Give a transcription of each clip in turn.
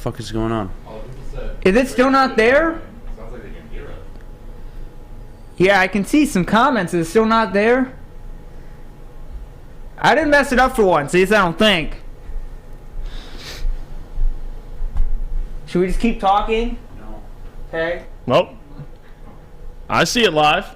fuck is going on? Is it still not there? Sounds like they can hear us. Yeah, I can see some comments. Is it still not there? I didn't mess it up for once, at least I don't think. Should we just keep talking? No. Okay. Well, I see it live.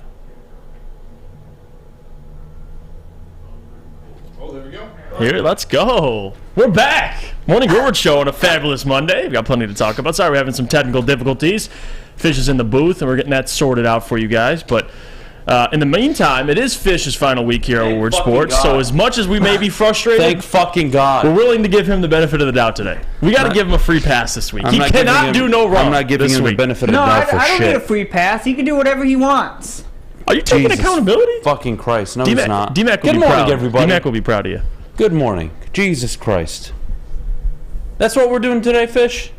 Oh, there we go. Here, let's go. We're back. Morning Woodward Show on a fabulous Monday. We've got plenty to talk about. Sorry, we're having some technical difficulties. Fish is in the booth, and we're getting that sorted out for you guys. But in the meantime, it is Fish's final week here at Woodward Sports. God. So as much as we may be frustrated, Thank fucking God. we're willing to give him the benefit of the doubt today. We got to give him a free pass this week. He cannot do no wrong. I'm not giving this him the week. benefit of No, the I doubt for don't shit. need a free pass. He can do whatever he wants. Are you taking Jesus accountability? Fucking Christ. No, he's not. D-Mac will Good be morning, proud. everybody. D-Mac will be proud of you. Good morning. Jesus Christ. That's what we're doing today, Fish?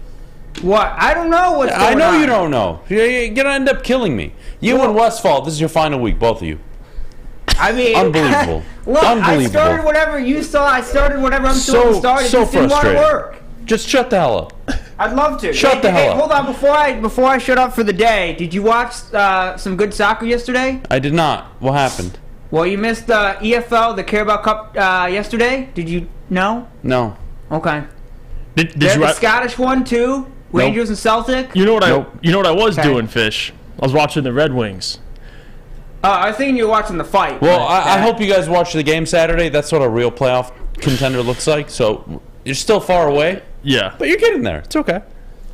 What? I don't know what's going on. I know you don't know. You're going to end up killing me. You and Westfall, this is your final week, both of you. I mean, Unbelievable. Look, I Unbelievable. started whatever you saw. I started whatever I'm supposed to start. It so just didn't want to frustrating. work. Just shut the hell up. I'd love to. Shut the hell up. Hold on, before I shut up for the day, did you watch some good soccer yesterday? I did not. What happened? Well, you missed the EFL, the Carabao Cup, yesterday. Did you know? No. Okay. Did There's you? the Scottish one too. Rangers and Celtic. You know what Nope. I was Okay. doing, Fish. I was watching the Red Wings. I was thinking you were watching the fight. Well, but, I hope you guys watch the game Saturday. That's what a real playoff contender looks like. So you're still far away, Yeah. but you're getting there. It's okay.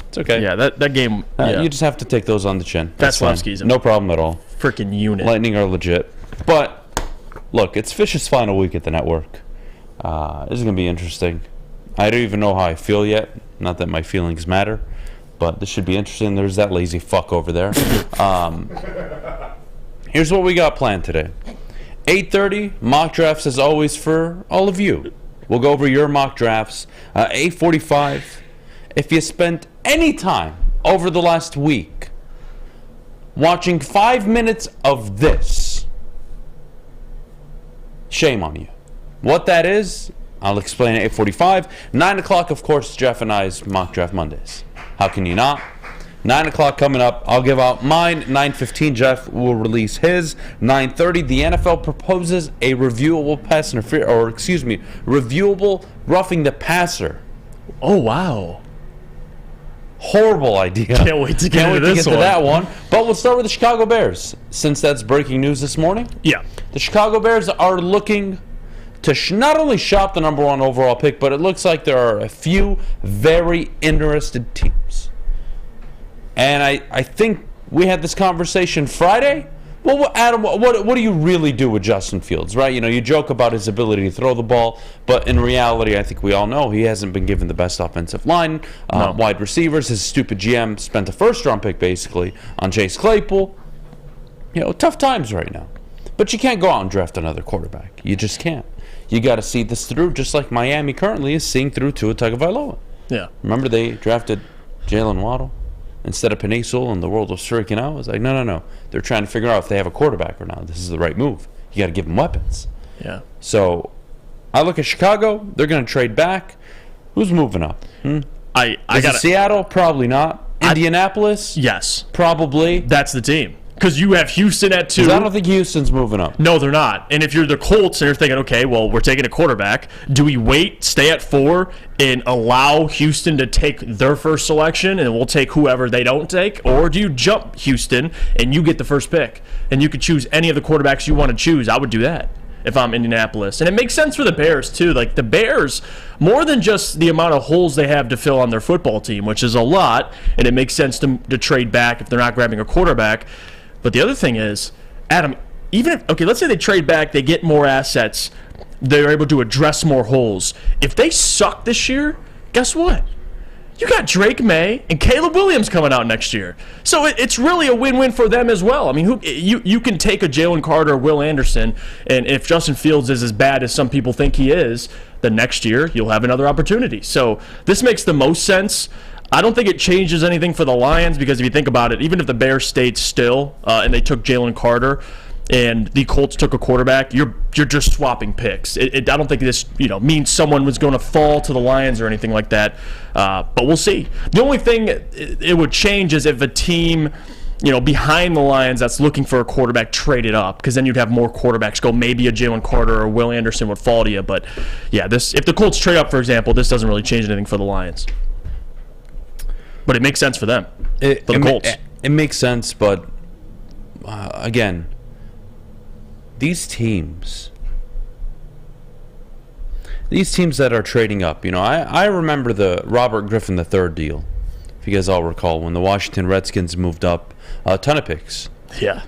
It's okay. Yeah, that game. Yeah. You just have to take those on the chin. That's fine. Levski's. No problem at all. Freaking unit. Lightning are legit. But look, it's Fish's final week at the network. This is going to be interesting. I don't even know how I feel yet. Not that my feelings matter, but this should be interesting. There's that lazy fuck over there. Here's what we got planned today. 8:30, mock drafts as always for all of you. We'll go over your mock drafts. 8:45, if you spent any time over the last week watching 5 minutes of this, shame on you. What that is, I'll explain at 8:45. 9 o'clock, of course, Jeff and I's mock draft Mondays. How can you not? 9 o'clock coming up. I'll give out mine. 9:15, Jeff will release his. 9:30, the NFL proposes a reviewable pass interference, or excuse me, reviewable roughing the passer. Oh wow. Horrible idea. Can't wait to get into this one. that one. But we'll start with the Chicago Bears, since that's breaking news this morning. Yeah. The Chicago Bears are looking to not only shop the number 1 overall pick, but it looks like there are a few very interested teams. And I think we had this conversation Friday. Well, Adam, what do you really do with Justin Fields, right? You know, you joke about his ability to throw the ball, but in reality, I think we all know he hasn't been given the best offensive line, wide receivers. His stupid GM spent a first-round pick, basically, on Chase Claypool. You know, tough times right now. But you can't go out and draft another quarterback. You just can't. You got to see this through, just like Miami currently is seeing through Tua Tagovailoa. Yeah. Remember they drafted Jalen Waddle instead of Penisel, and the world was freaking out. It was like, no. They're trying to figure out if they have a quarterback or not. This is the right move. You got to give them weapons. Yeah. So I look at Chicago. They're going to trade back. Who's moving up? I Is got it Seattle? Probably not. Indianapolis? Yes. Probably. That's the team. Because you have Houston at 2. 'Cause I don't think Houston's moving up. No, they're not. And if you're the Colts and you're thinking, okay, well, we're taking a quarterback, do we wait, stay at 4, and allow Houston to take their first selection, and we'll take whoever they don't take? Or do you jump Houston and you get the first pick, and you could choose any of the quarterbacks you want to choose? I would do that if I'm Indianapolis. And it makes sense for the Bears, too. Like, the Bears, more than just the amount of holes they have to fill on their football team, which is a lot, and it makes sense to trade back if they're not grabbing a quarterback. But the other thing is, Adam, even if, okay, let's say they trade back, they get more assets, they're able to address more holes. If they suck this year, guess what? You got Drake May and Caleb Williams coming out next year. So it's really a win-win for them as well. I mean, you can take a Jalen Carter or Will Anderson, and if Justin Fields is as bad as some people think he is, then next year you'll have another opportunity. So this makes the most sense. I don't think it changes anything for the Lions because if you think about it, even if the Bears stayed still and they took Jalen Carter, and the Colts took a quarterback, you're just swapping picks. I don't think this means someone was going to fall to the Lions or anything like that. But we'll see. The only thing it would change is if a team behind the Lions that's looking for a quarterback traded up, because then you'd have more quarterbacks go. Maybe a Jalen Carter or Will Anderson would fall to you. But yeah, if the Colts trade up, for example, this doesn't really change anything for the Lions. But it makes sense for them, for the Colts. It makes sense, but again, these teams that are trading up, I remember the Robert Griffin III deal, if you guys all recall, when the Washington Redskins moved up a ton of picks. Yeah.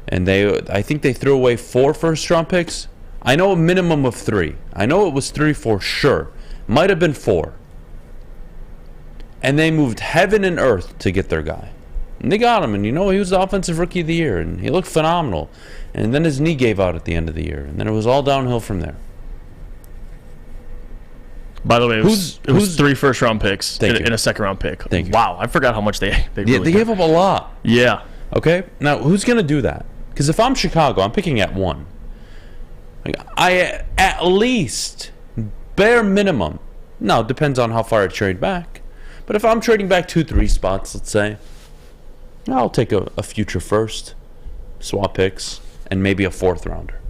And I think they threw away 4 first-round picks. I know a minimum of 3. I know it was 3 for sure. Might have been 4. And they moved heaven and earth to get their guy. And they got him, and he was the offensive rookie of the year, and he looked phenomenal. And then his knee gave out at the end of the year, and then it was all downhill from there. By the way, it was 3 first-round picks in a second-round pick. Thank you. Wow, I forgot how much they really gave up a lot. Yeah. Okay? Now, who's going to do that? Because if I'm Chicago, I'm picking at 1. I at least, bare minimum, now it depends on how far I trade back, but if I'm trading back 2-3 spots, let's say, I'll take a future first, swap picks, and maybe a 4th rounder.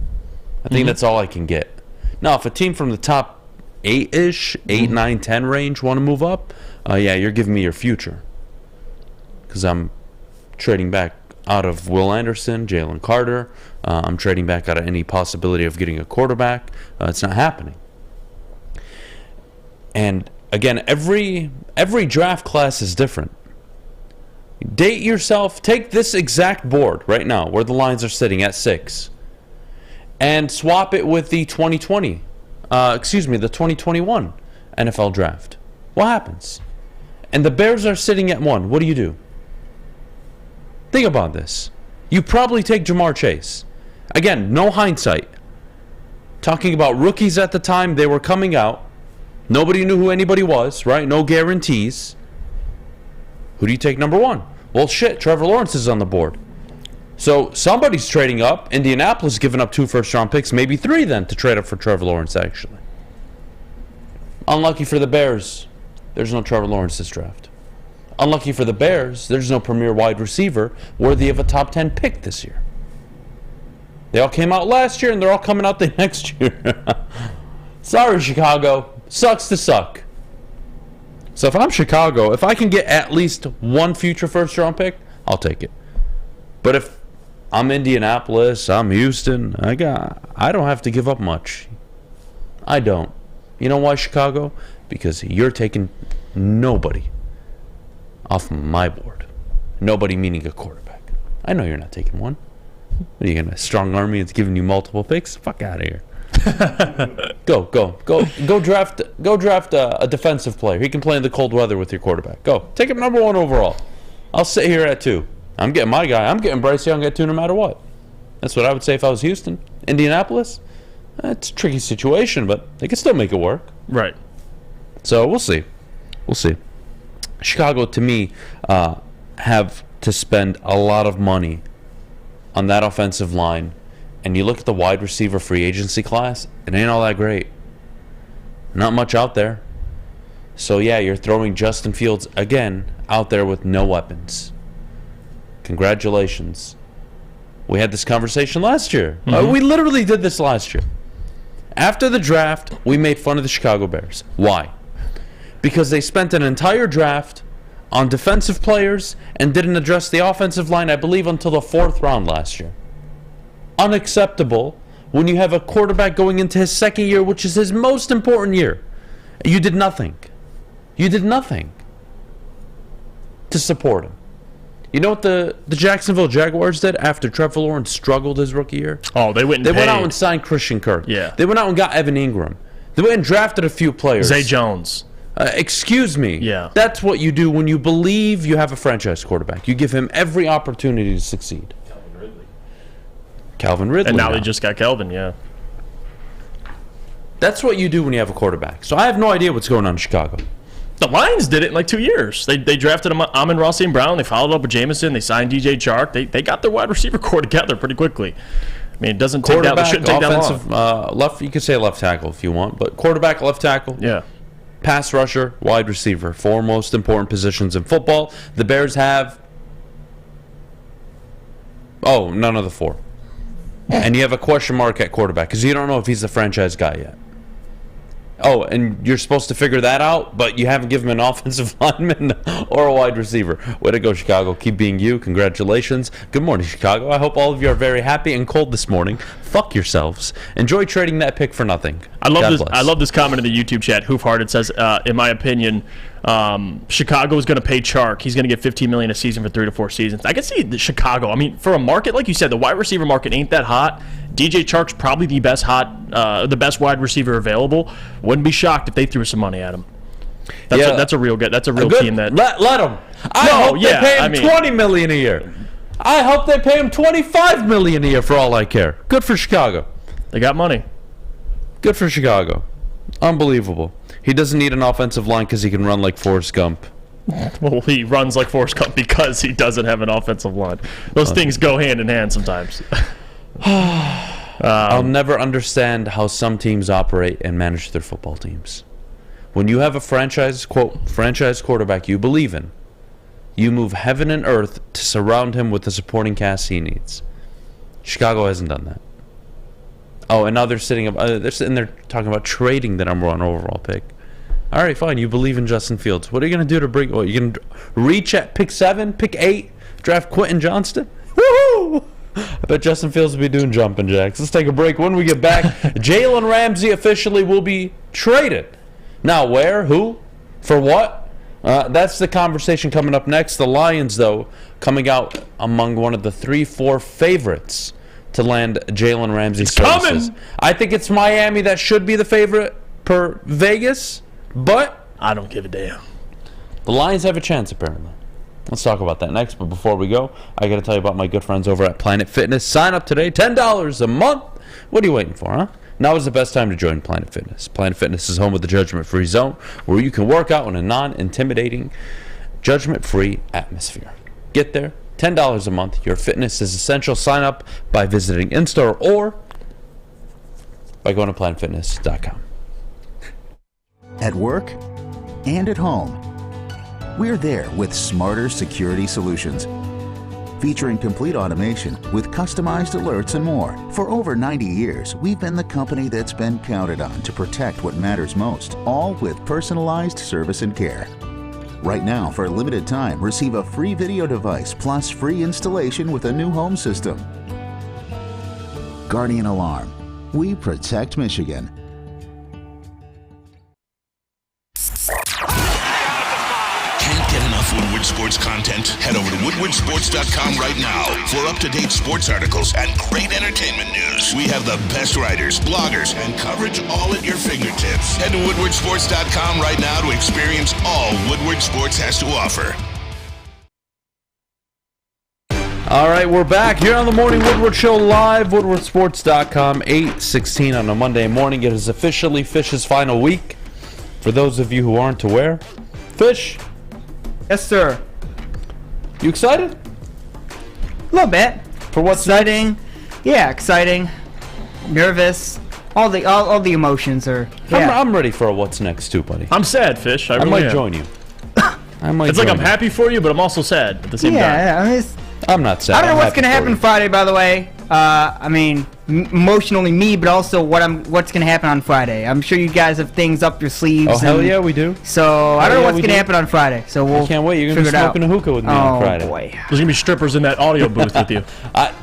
I think that's all I can get. Now, if a team from the top 8-ish, 8, 9, 10 range want to move up, you're giving me your future. Because I'm trading back out of Will Anderson, Jalen Carter. I'm trading back out of any possibility of getting a quarterback. It's not happening. And again, every draft class is different. Date yourself. Take this exact board right now, where the lines are sitting at 6, and swap it with the 2021 NFL draft. What happens? And the Bears are sitting at 1. What do? Think about this. You probably take Jamar Chase. Again, no hindsight. Talking about rookies at the time, they were coming out. Nobody knew who anybody was, right? No guarantees. Who do you take number 1? Well, shit, Trevor Lawrence is on the board. So somebody's trading up. Indianapolis giving up 2 first-round picks, maybe 3 then, to trade up for Trevor Lawrence, actually. Unlucky for the Bears, there's no Trevor Lawrence this draft. Unlucky for the Bears, there's no premier wide receiver worthy of a top 10 pick this year. They all came out last year, and they're all coming out the next year. Sorry, Chicago. Sucks to suck. So if I'm Chicago, if I can get at least 1 future first-round pick, I'll take it. But if I'm Indianapolis, I'm Houston, I don't have to give up much. I don't. You know why, Chicago? Because you're taking nobody off my board. Nobody meaning a quarterback. I know you're not taking one. What are you gonna strong arm me? It's giving you multiple picks? Fuck out of here. Go draft a defensive player. He can play in the cold weather with your quarterback. Go. Take him number 1 overall. I'll sit here at 2. I'm getting my guy. I'm getting Bryce Young at 2 no matter what. That's what I would say if I was Houston. Indianapolis, it's a tricky situation, but they can still make it work. Right. So we'll see. Chicago, to me, have to spend a lot of money on that offensive line. And you look at the wide receiver free agency class, it ain't all that great. Not much out there. So, yeah, you're throwing Justin Fields again out there with no weapons. Congratulations. We had this conversation last year. We literally did this last year. After the draft, we made fun of the Chicago Bears. Why? Because they spent an entire draft on defensive players and didn't address the offensive line, I believe, until the 4th round last year. Unacceptable when you have a quarterback going into his 2nd year, which is his most important year. You did nothing. You did nothing to support him. You know what the Jacksonville Jaguars did after Trevor Lawrence struggled his rookie year? Oh, they went out and signed Christian Kirk. Yeah. They went out and got Evan Ingram. They went and drafted a few players. Zay Jones. Excuse me. Yeah. That's what you do when you believe you have a franchise quarterback. You give him every opportunity to succeed. Calvin Ridley. And now they just got Calvin, yeah. That's what you do when you have a quarterback. So I have no idea what's going on in Chicago. The Lions did it in like 2 years. They drafted Amon-Ra St. Brown. They followed up with Jameson. They signed DJ Chark. They got their wide receiver core together pretty quickly. I mean, it doesn't take that. It shouldn't take that long. Left. You could say left tackle if you want, but quarterback, left tackle. Yeah. Pass rusher, wide receiver. 4 most important positions in football. The Bears have none of the 4. And you have a question mark at quarterback because you don't know if he's the franchise guy yet. Oh, and you're supposed to figure that out, but you haven't given him an offensive lineman or a wide receiver. Way to go, Chicago. Keep being you. Congratulations. Good morning, Chicago. I hope all of you are very happy and cold this morning. Fuck yourselves. Enjoy trading that pick for nothing. I love this comment in the YouTube chat. Hoofhearted says, in my opinion, Chicago is going to pay Chark. He's going to get $15 million a season for 3 to 4 seasons. I can see the Chicago. I mean, for a market like you said, the wide receiver market ain't that hot. DJ Chark's probably the best wide receiver available. Wouldn't be shocked if they threw some money at him. That's a real good. That's a real team. That let him. I hope they pay him $20 million a year. I hope they pay him $25 million a year for all I care. Good for Chicago. They got money. Good for Chicago. Unbelievable. He doesn't need an offensive line because he can run like Forrest Gump. Well, he runs like Forrest Gump because he doesn't have an offensive line. Those things go hand in hand sometimes. I'll never understand how some teams operate and manage their football teams. When you have a franchise quarterback you believe in, you move heaven and earth to surround him with the supporting cast he needs. Chicago hasn't done that. Oh, and now they're sitting there talking about trading the number 1 overall pick. All right, fine. You believe in Justin Fields. What are you going to do to bring? What, you going to reach at pick 7, pick 8, draft Quentin Johnston? Woohoo! I bet Justin Fields will be doing jumping jacks. Let's take a break. When we get back, Jalen Ramsey officially will be traded. Now, where? Who? For what? That's the conversation coming up next. The Lions, though, coming out among one of the 3-4 favorites to land Jalen Ramsey's services. I think it's Miami that should be the favorite per Vegas, but I don't give a damn. The Lions have a chance, apparently. Let's talk about that next, but before we go, I got to tell you about my good friends over at Planet Fitness. Sign up today, $10 a month. What are you waiting for, huh? Now is the best time to join Planet Fitness. Planet Fitness is home of the judgment-free zone, where you can work out in a non-intimidating, judgment-free atmosphere. Get there, $10 a month. Your fitness is essential. Sign up by visiting in-store or by going to planetfitness.com. At work and at home, we're there with smarter security solutions. Featuring complete automation with customized alerts and more. For over 90 years, we've been the company that's been counted on to protect what matters most, all with personalized service and care. Right now, for a limited time, receive a free video device plus free installation with a new home system. Guardian Alarm. We protect Michigan. Can't get enough Woodward sports content? Head over to woodwardsports.com right now for up-to-date sports articles and great entertainment news. We have the best writers, bloggers, and coverage all at your fingertips. Head to woodwardsports.com right now to experience all Woodward Sports has to offer. All right, we're back here on the Morning Woodward Show live, woodwardsports.com, 8:16 on a Monday morning. It is officially Fish's final week. For those of you who aren't aware, Fish, Yes, sir. you excited? A little bit. For what's Exciting. Yeah, exciting. Nervous. All the emotions are. Yeah. I'm ready for a what's next too, buddy. I'm sad, Fish. I I really might am. join you. I might. It's like join I'm you. happy for you, but I'm also sad at the same time. Yeah, I mean, I'm not sad. I don't know I'm what's happy gonna for happen you. Friday, by the way. I mean, emotionally me, but also what's gonna happen on Friday. I'm sure you guys have things up your sleeves. Oh hell and- yeah, we do. So I Hell don't know yeah, what's we gonna do. happen on Friday. So we'll. I can't wait. You're gonna be figure it out. smoking a hookah with me on Friday. Oh boy. There's gonna be strippers in that audio booth with you.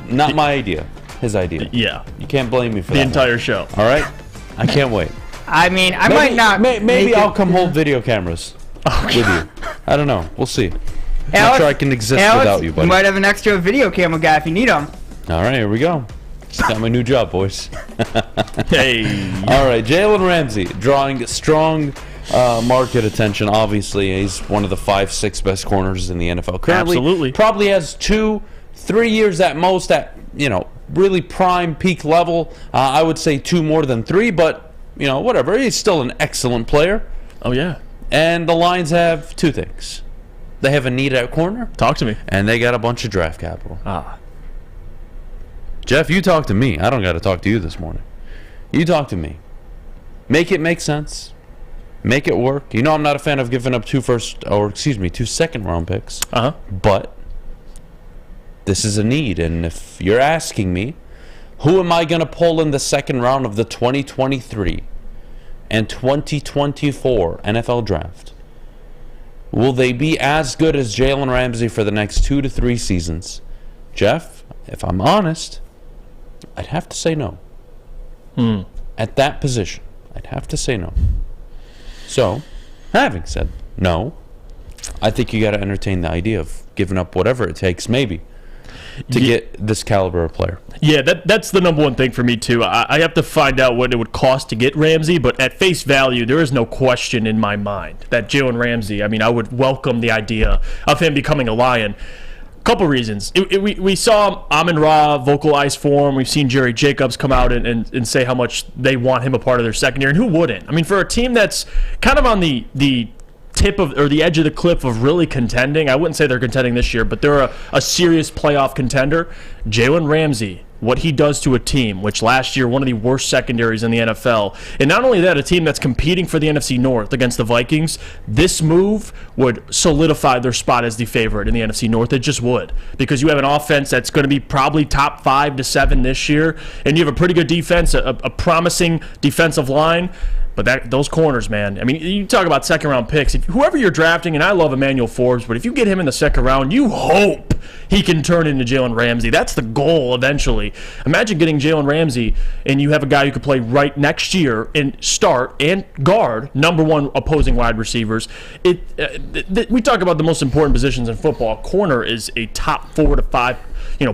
Not my idea. His idea. Yeah, You can't blame me for the that. entire show. All right. I can't wait. I mean, I might not. Maybe make I'll it- come hold video cameras with you. I don't know. We'll see. Not Alex, sure I can exist Alex, without you, buddy. might have an extra video camera guy if you need him. All right, here we go. Just got my new job, boys. Hey, All right, Jalen Ramsey drawing strong market attention. Obviously, he's one of the 5-6 best corners in the NFL currently. Absolutely. Probably has 2-3 years at most at really prime peak level. I would say 2 more than 3, but whatever. He's still an excellent player. oh yeah. And the Lions have two things. They have a need at corner. Talk to me. And they got a bunch of draft capital. Ah. Jeff, you talk to me. I don't got to talk to you this morning. You talk to me. Make it make sense. Make it work. You know I'm not a fan of giving up two second-round picks. Uh-huh. But this is a need. And if you're asking me, who am I going to pull in the second round of the 2023 and 2024 NFL Draft? Will they be as good as Jalen Ramsey for the next 2 to 3 seasons? Jeff, if I'm honest, I'd have to say no. At that position, I'd have to say no. So, having said no, I think you got to entertain the idea of giving up whatever it takes, maybe, to get this caliber of player. Yeah, that's the number one thing for me, too. I have to find out what it would cost to get Ramsey, but at face value, there is no question in my mind that Jalen Ramsey, I mean, I would welcome the idea of him becoming a Lion. Couple reasons. We saw Amon-Ra vocalize for him. We've seen Jerry Jacobs come out and say how much they want him a part of their secondary, and who wouldn't? I mean, for a team that's kind of on the tip of, or the edge of the cliff of really contending, I wouldn't say they're contending this year, but they're a serious playoff contender. Jalen Ramsey, what he does to a team, which last year one of the worst secondaries in the NFL, and not only that, a team that's competing for the NFC North against the Vikings, this move would solidify their spot as the favorite in the NFC North. It just would, because you have an offense that's going to be probably top 5 to 7 this year, and you have a pretty good defense, a promising defensive line. But those corners, man, I mean, you talk about second-round picks. Whoever you're drafting, and I love Emmanuel Forbes, but if you get him in the second round, you hope he can turn into Jalen Ramsey. That's the goal eventually. Imagine getting Jalen Ramsey, and you have a guy who could play right next year and start and guard number one opposing wide receivers. We talk about the most important positions in football. Corner is a top 4 to 5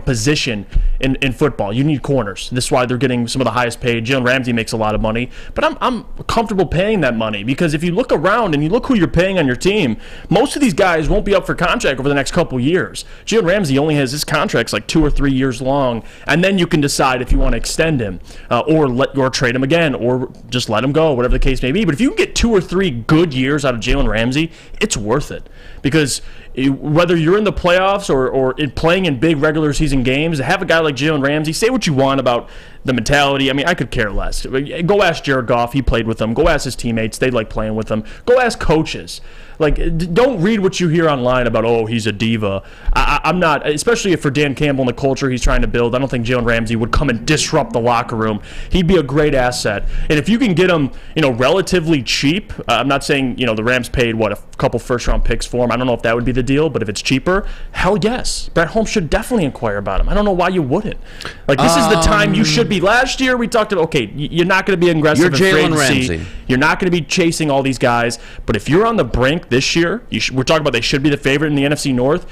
position in football. You need corners. This is why they're getting some of the highest paid. Jalen Ramsey makes a lot of money, but I'm comfortable paying that money, because if you look around and you look who you're paying on your team, most of these guys won't be up for contract over the next couple years. Jalen Ramsey only has his contracts like 2 or 3 years long, and then you can decide if you want to extend him or trade him again, or just let him go, whatever the case may be. But if you can get 2 or 3 good years out of Jalen Ramsey, it's worth it, because whether you're in the playoffs or playing in big regular season games, to have a guy like Jalen Ramsey, say what you want about the mentality. I mean, I could care less. Go ask Jared Goff. He played with them. Go ask his teammates. They like playing with him. Go ask coaches. Like, don't read what you hear online about, oh, he's a diva. I'm not, especially for Dan Campbell and the culture he's trying to build. I don't think Jalen Ramsey would come and disrupt the locker room. He'd be a great asset. And if you can get him, relatively cheap, I'm not saying, the Rams paid, a couple first-round picks for him. I don't know if that would be the deal, but if it's cheaper, hell yes. Brett Holmes should definitely inquire about him. I don't know why you wouldn't. Like, this is the time you should be. Last year, we talked about, okay, you're not going to be aggressive in free agency. You're not going to be chasing all these guys. But if you're on the brink this year, we're talking about they should be the favorite in the NFC North,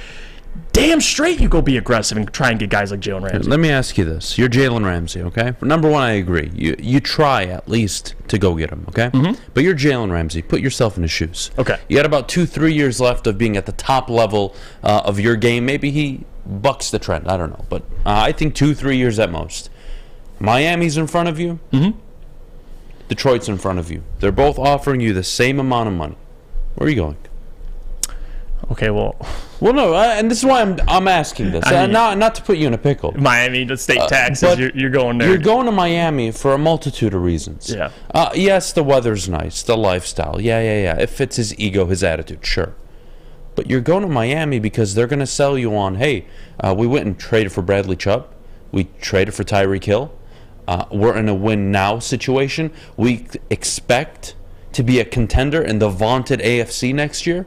damn straight you go be aggressive and try and get guys like Jalen Ramsey. Let me ask you this. You're Jalen Ramsey, okay? Number one, I agree. You try at least to go get him, okay? Mm-hmm. But you're Jalen Ramsey. Put yourself in his shoes. Okay. You got about 2-3 years left of being at the top level of your game. Maybe he bucks the trend. I don't know. But I think 2-3 years at most. Miami's in front of you. Mm-hmm. Detroit's in front of you. They're both offering you the same amount of money. Where are you going? Okay, well, no, and this is why I'm asking this. Not to put you in a pickle. Miami, the state taxes, you're going there. You're going to Miami for a multitude of reasons. Yeah. Yes, the weather's nice, the lifestyle. Yeah. It fits his ego, his attitude, sure. But you're going to Miami because they're going to sell you on, hey, we went and traded for Bradley Chubb. We traded for Tyreek Hill. We're in a win-now situation. We expect to be a contender in the vaunted AFC next year.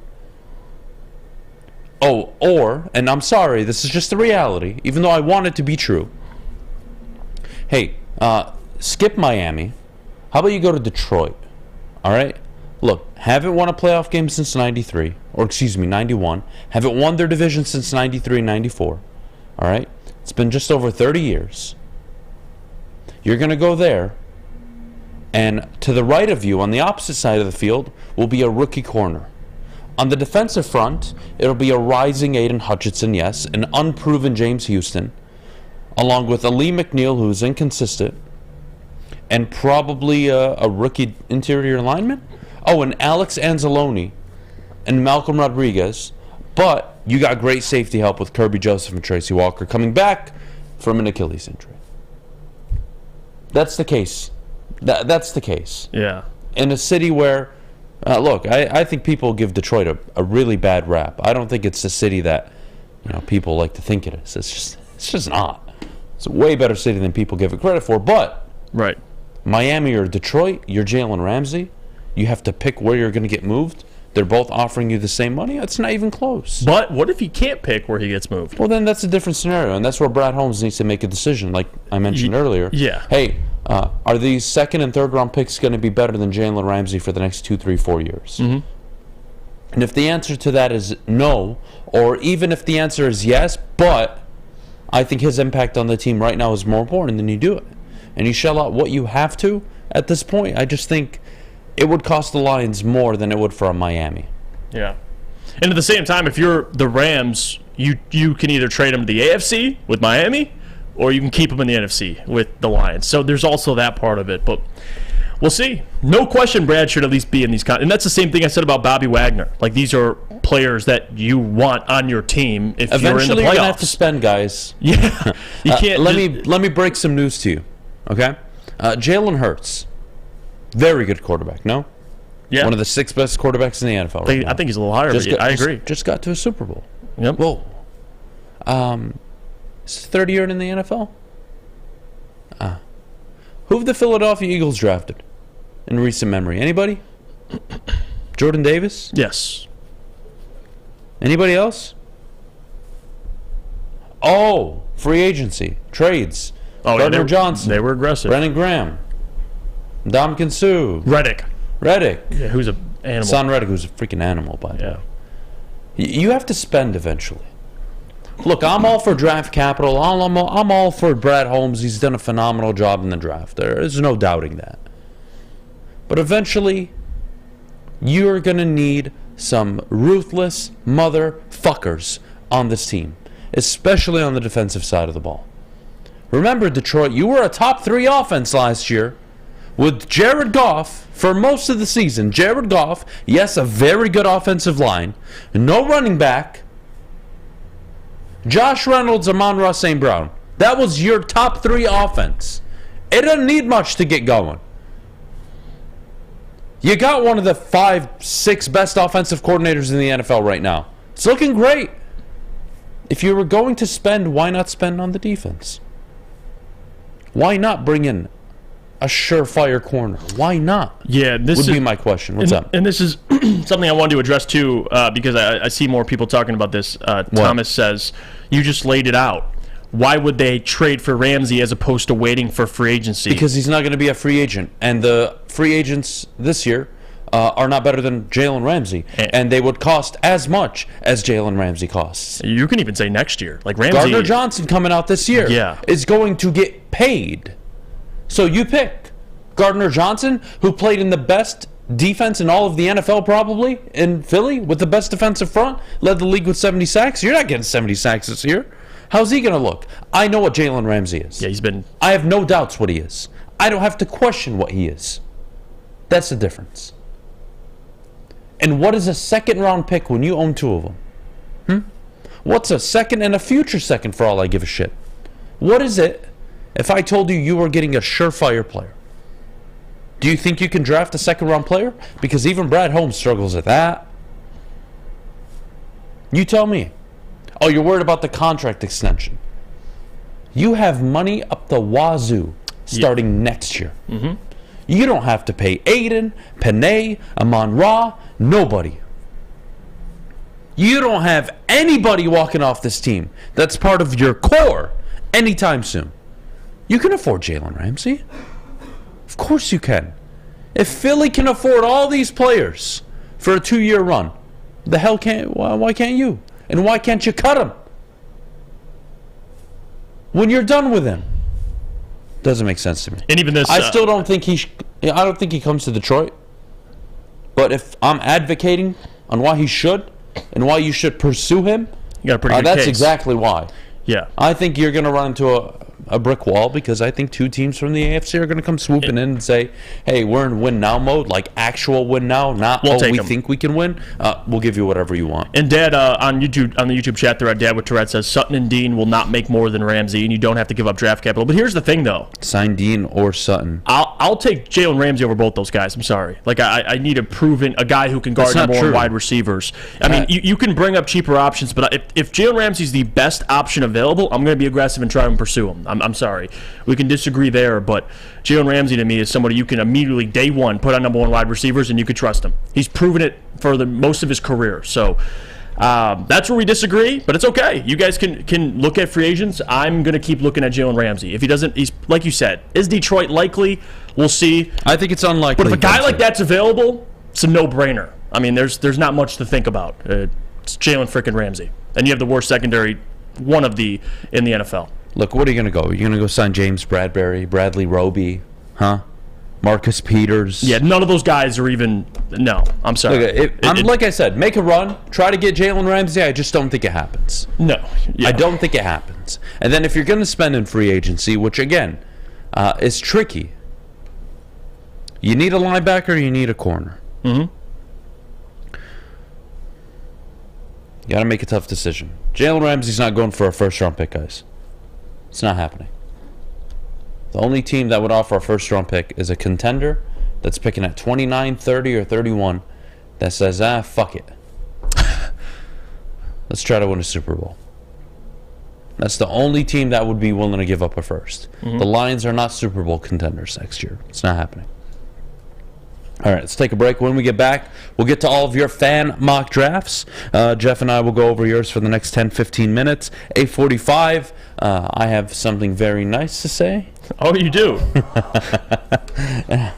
Oh, and I'm sorry, this is just the reality, even though I want it to be true. Hey, skip Miami. How about you go to Detroit? All right? Look, haven't won a playoff game since 91. Haven't won their division since 93, 94. All right? It's been just over 30 years. You're going to go there, and to the right of you, on the opposite side of the field, will be a rookie corner. On the defensive front, it'll be a rising Aiden Hutchinson, yes, an unproven James Houston, along with a Lee McNeil, who's inconsistent, and probably a rookie interior lineman. Oh, and Alex Anzalone and Malcolm Rodriguez, but you got great safety help with Kirby Joseph and Tracy Walker coming back from an Achilles injury. That's the case. That's the case. Yeah. In a city where, look, I think people give Detroit a really bad rap. I don't think it's a city that people like to think it is. It's just not. It's a way better city than people give it credit for. But Right. Miami or Detroit, you're Jalen Ramsey. You have to pick where you're going to get moved. They're both offering you the same money. It's not even close. But what if he can't pick where he gets moved? Well, then that's a different scenario, and that's where Brad Holmes needs to make a decision, like I mentioned earlier. Yeah. Hey, are these second and third round picks going to be better than Jalen Ramsey for the next 2, 3, 4 years? Mm-hmm. And if the answer to that is no, or even if the answer is yes, but I think his impact on the team right now is more important, then you do it. And you shell out what you have to at this point. I just think it would cost the Lions more than it would for a Miami. Yeah. And at the same time, if you're the Rams, you can either trade them to the AFC with Miami, or you can keep them in the NFC with the Lions. So there's also that part of it. But we'll see. No question Brad should at least be in these and that's the same thing I said about Bobby Wagner. Like, these are players that you want on your team if you're in the playoffs. Eventually you're going to have to spend, guys. Yeah. You can't let me break some news to you, okay? Jalen Hurts, very good quarterback, no? Yeah. One of the 6 best quarterbacks in the NFL right now. I think he's a little higher, but I agree. Just got to a Super Bowl. Yep. Whoa. Is his third year in the NFL? Who have the Philadelphia Eagles drafted in recent memory? Anybody? Jordan Davis? Yes. Anybody else? Oh, free agency, trades. Oh, Gardner Johnson. They were aggressive. Brennan Graham. Ndamukong Suh. Reddick. Yeah, who's an animal. Son Reddick, who's a freaking animal, by the way. Yeah. You have to spend eventually. Look, I'm all for draft capital. I'm all for Brad Holmes. He's done a phenomenal job in the draft. There's no doubting that. But eventually, you're going to need some ruthless motherfuckers on this team, especially on the defensive side of the ball. Remember, Detroit, you were a top 3 offense last year with Jared Goff for most of the season. Jared Goff, yes, a very good offensive line. No running back. Josh Reynolds, Amon-Ra St. Brown. That was your top 3 offense. It doesn't need much to get going. You got one of the 5, 6 best offensive coordinators in the NFL right now. It's looking great. If you were going to spend, why not spend on the defense? Why not bring in a surefire corner? Why not? Yeah, this would be my question. What's up? And this is something I wanted to address too, because I see more people talking about this. Thomas says, you just laid it out. Why would they trade for Ramsey as opposed to waiting for free agency? Because he's not going to be a free agent. And the free agents this year are not better than Jalen Ramsey. And they would cost as much as Jalen Ramsey costs. You can even say next year. Like Ramsey, Gardner Johnson coming out this year is going to get paid. So you pick Gardner Johnson, who played in the best defense in all of the NFL probably, in Philly, with the best defensive front, led the league with 70 sacks. You're not getting 70 sacks this year. How's he going to look? I know what Jalen Ramsey is. Yeah, I have no doubts what he is. I don't have to question what he is. That's the difference. And what is a second-round pick when you own 2 of them? What's a second and a future second for all I give a shit? What is it if I told you you were getting a surefire player? Do you think you can draft a second-round player? Because even Brad Holmes struggles at that. You tell me. Oh, you're worried about the contract extension. You have money up the wazoo starting next year. Mm-hmm. You don't have to pay Aiden, Panay, Amon-Ra, nobody. You don't have anybody walking off this team that's part of your core anytime soon. You can afford Jalen Ramsey. Of course you can. If Philly can afford all these players for a 2-year run, the hell why can't you? And why can't you cut him when you're done with him? Doesn't make sense to me. And even this, I still don't think I don't think he comes to Detroit. But if I'm advocating on why he should and why you should pursue him, you got a pretty good that's case. exactly why. Yeah, I think you're going to run into a brick wall because I think two teams from the AFC are going to come swooping in and say, hey, we're in win now mode, like actual win now, not we think we can win. We'll give you whatever you want. And Dad, on the YouTube chat thread, Dad with Tourette says Sutton and Dean will not make more than Ramsey, and you don't have to give up draft capital. But here's the thing, though. Sign Dean or Sutton. I'll take Jalen Ramsey over both those guys. I'm sorry. Like, I need a guy who can guard number one wide receivers. I mean, you can bring up cheaper options, but if Jalen Ramsey's the best option available, I'm going to be aggressive and try and pursue him. I'm sorry. We can disagree there, but Jalen Ramsey to me is somebody you can immediately, day one, put on number one wide receivers and you can trust him. He's proven it for most of his career. So that's where we disagree, but it's okay. You guys can look at free agents. I'm going to keep looking at Jalen Ramsey. If he doesn't, he's like you said, is Detroit likely? We'll see. I think it's unlikely. But if a guy like that's available, it's a no-brainer. I mean, there's not much to think about. It's Jalen frickin' Ramsey. And you have the worst secondary, in the NFL. Look, what are you going to go? You're going to go sign James Bradbury, Bradley Roby, huh? Marcus Peters. Yeah, none of those guys are even. No, I'm sorry. Look, like I said, make a run. Try to get Jalen Ramsey. I just don't think it happens. No. Yeah. I don't think it happens. And then if you're going to spend in free agency, which, again, is tricky, you need a linebacker, you need a corner. Mm-hmm. You got to make a tough decision. Jalen Ramsey's not going for a first-round pick, guys. It's not happening. The only team that would offer a first-round pick is a contender that's picking at 29, 30, or 31 that says, fuck it. Let's try to win a Super Bowl. That's the only team that would be willing to give up a first. Mm-hmm. The Lions are not Super Bowl contenders next year. It's not happening. All right, let's take a break. When we get back, we'll get to all of your fan mock drafts. Jeff and I will go over yours for the next 10, 15 minutes. 8:45, I have something very nice to say. Oh, you do? I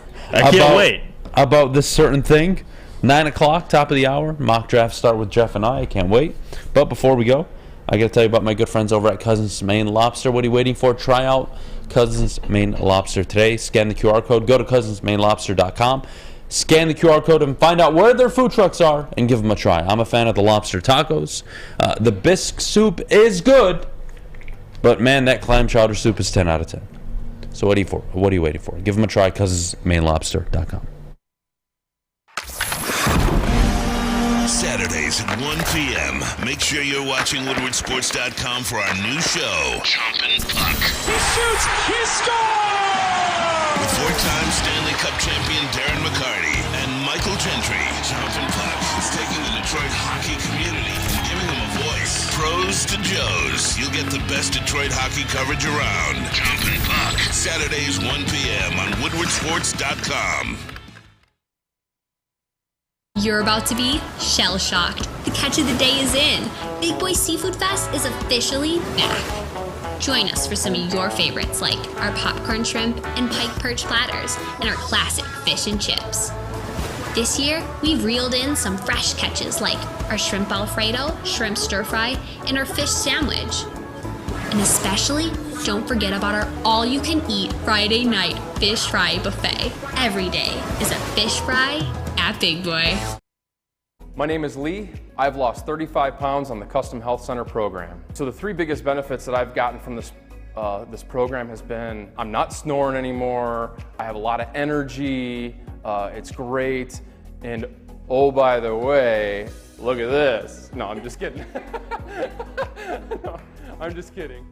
can't wait. About this certain thing. 9 o'clock, top of the hour. Mock drafts start with Jeff and I can't wait. But before we go, I got to tell you about my good friends over at Cousins Maine Lobster. What are you waiting for? Try out Cousins Maine Lobster today. Scan the QR code. Go to cousinsmainelobster.com. Scan the QR code and find out where their food trucks are and give them a try. I'm a fan of the lobster tacos. The bisque soup is good, but man, that clam chowder soup is 10 out of 10. So what are you waiting for? Give them a try. cousinsmainelobster.com. Saturdays at 1 p.m. Make sure you're watching WoodwardSports.com for our new show, Chompin' Puck. He shoots! He scores! With four-time Stanley Cup champion Darren McCarty and Michael Gentry, Chompin' Puck is taking the Detroit hockey community and giving them a voice. Pros to Joes. You'll get the best Detroit hockey coverage around. Chompin' Puck. Saturdays 1 p.m. on WoodwardSports.com. You're about to be shell-shocked. The catch of the day is in. Big Boy Seafood Fest is officially back. Join us for some of your favorites like our popcorn shrimp and pike perch platters and our classic fish and chips. This year, we've reeled in some fresh catches like our shrimp Alfredo, shrimp stir-fry, and our fish sandwich. And especially, don't forget about our all-you-can-eat Friday night fish fry buffet. Every day is a fish fry at Big Boy. My name is Lee. I've lost 35 pounds on the Custom Health Center program. So the three biggest benefits that I've gotten from this program has been I'm not snoring anymore, I have a lot of energy, it's great, and oh, by the way, look at this. No, I'm just kidding. No, I'm just kidding.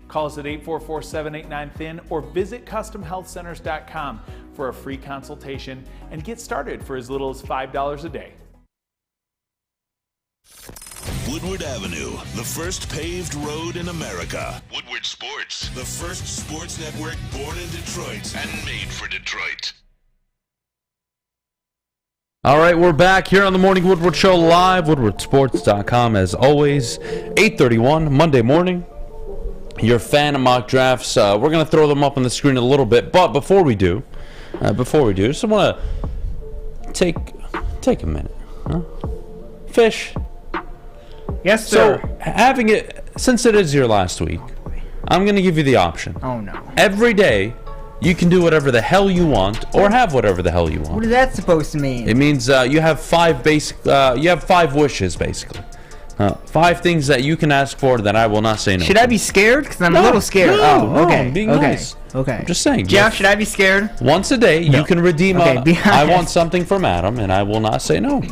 Call us at 844-789-THIN or visit CustomHealthCenters.com for a free consultation and get started for as little as $5 a day. Woodward Avenue, the first paved road in America. Woodward Sports, the first sports network born in Detroit and made for Detroit. All right, we're back here on the Morning Woodward Show live, woodwardsports.com as always, 8:31 Monday morning. Your fan mock drafts, we're going to throw them up on the screen a little bit, but before we do, just want to take a minute. Huh? Fish. Yes, sir. So, having it, since it is your last week, I'm going to give you the option. Oh, no. Every day, you can do whatever the hell you want, or have whatever the hell you want. What is that supposed to mean? It means you have five wishes, basically. 5 things that you can ask for that I will not say no. Should I be scared? Because I'm a little scared. No, okay. I'm being okay. nice. Okay. I'm just saying. Jeff, should I be scared? Once a day, you can redeem Okay, be I want honest. something from Adam, and I will not say no.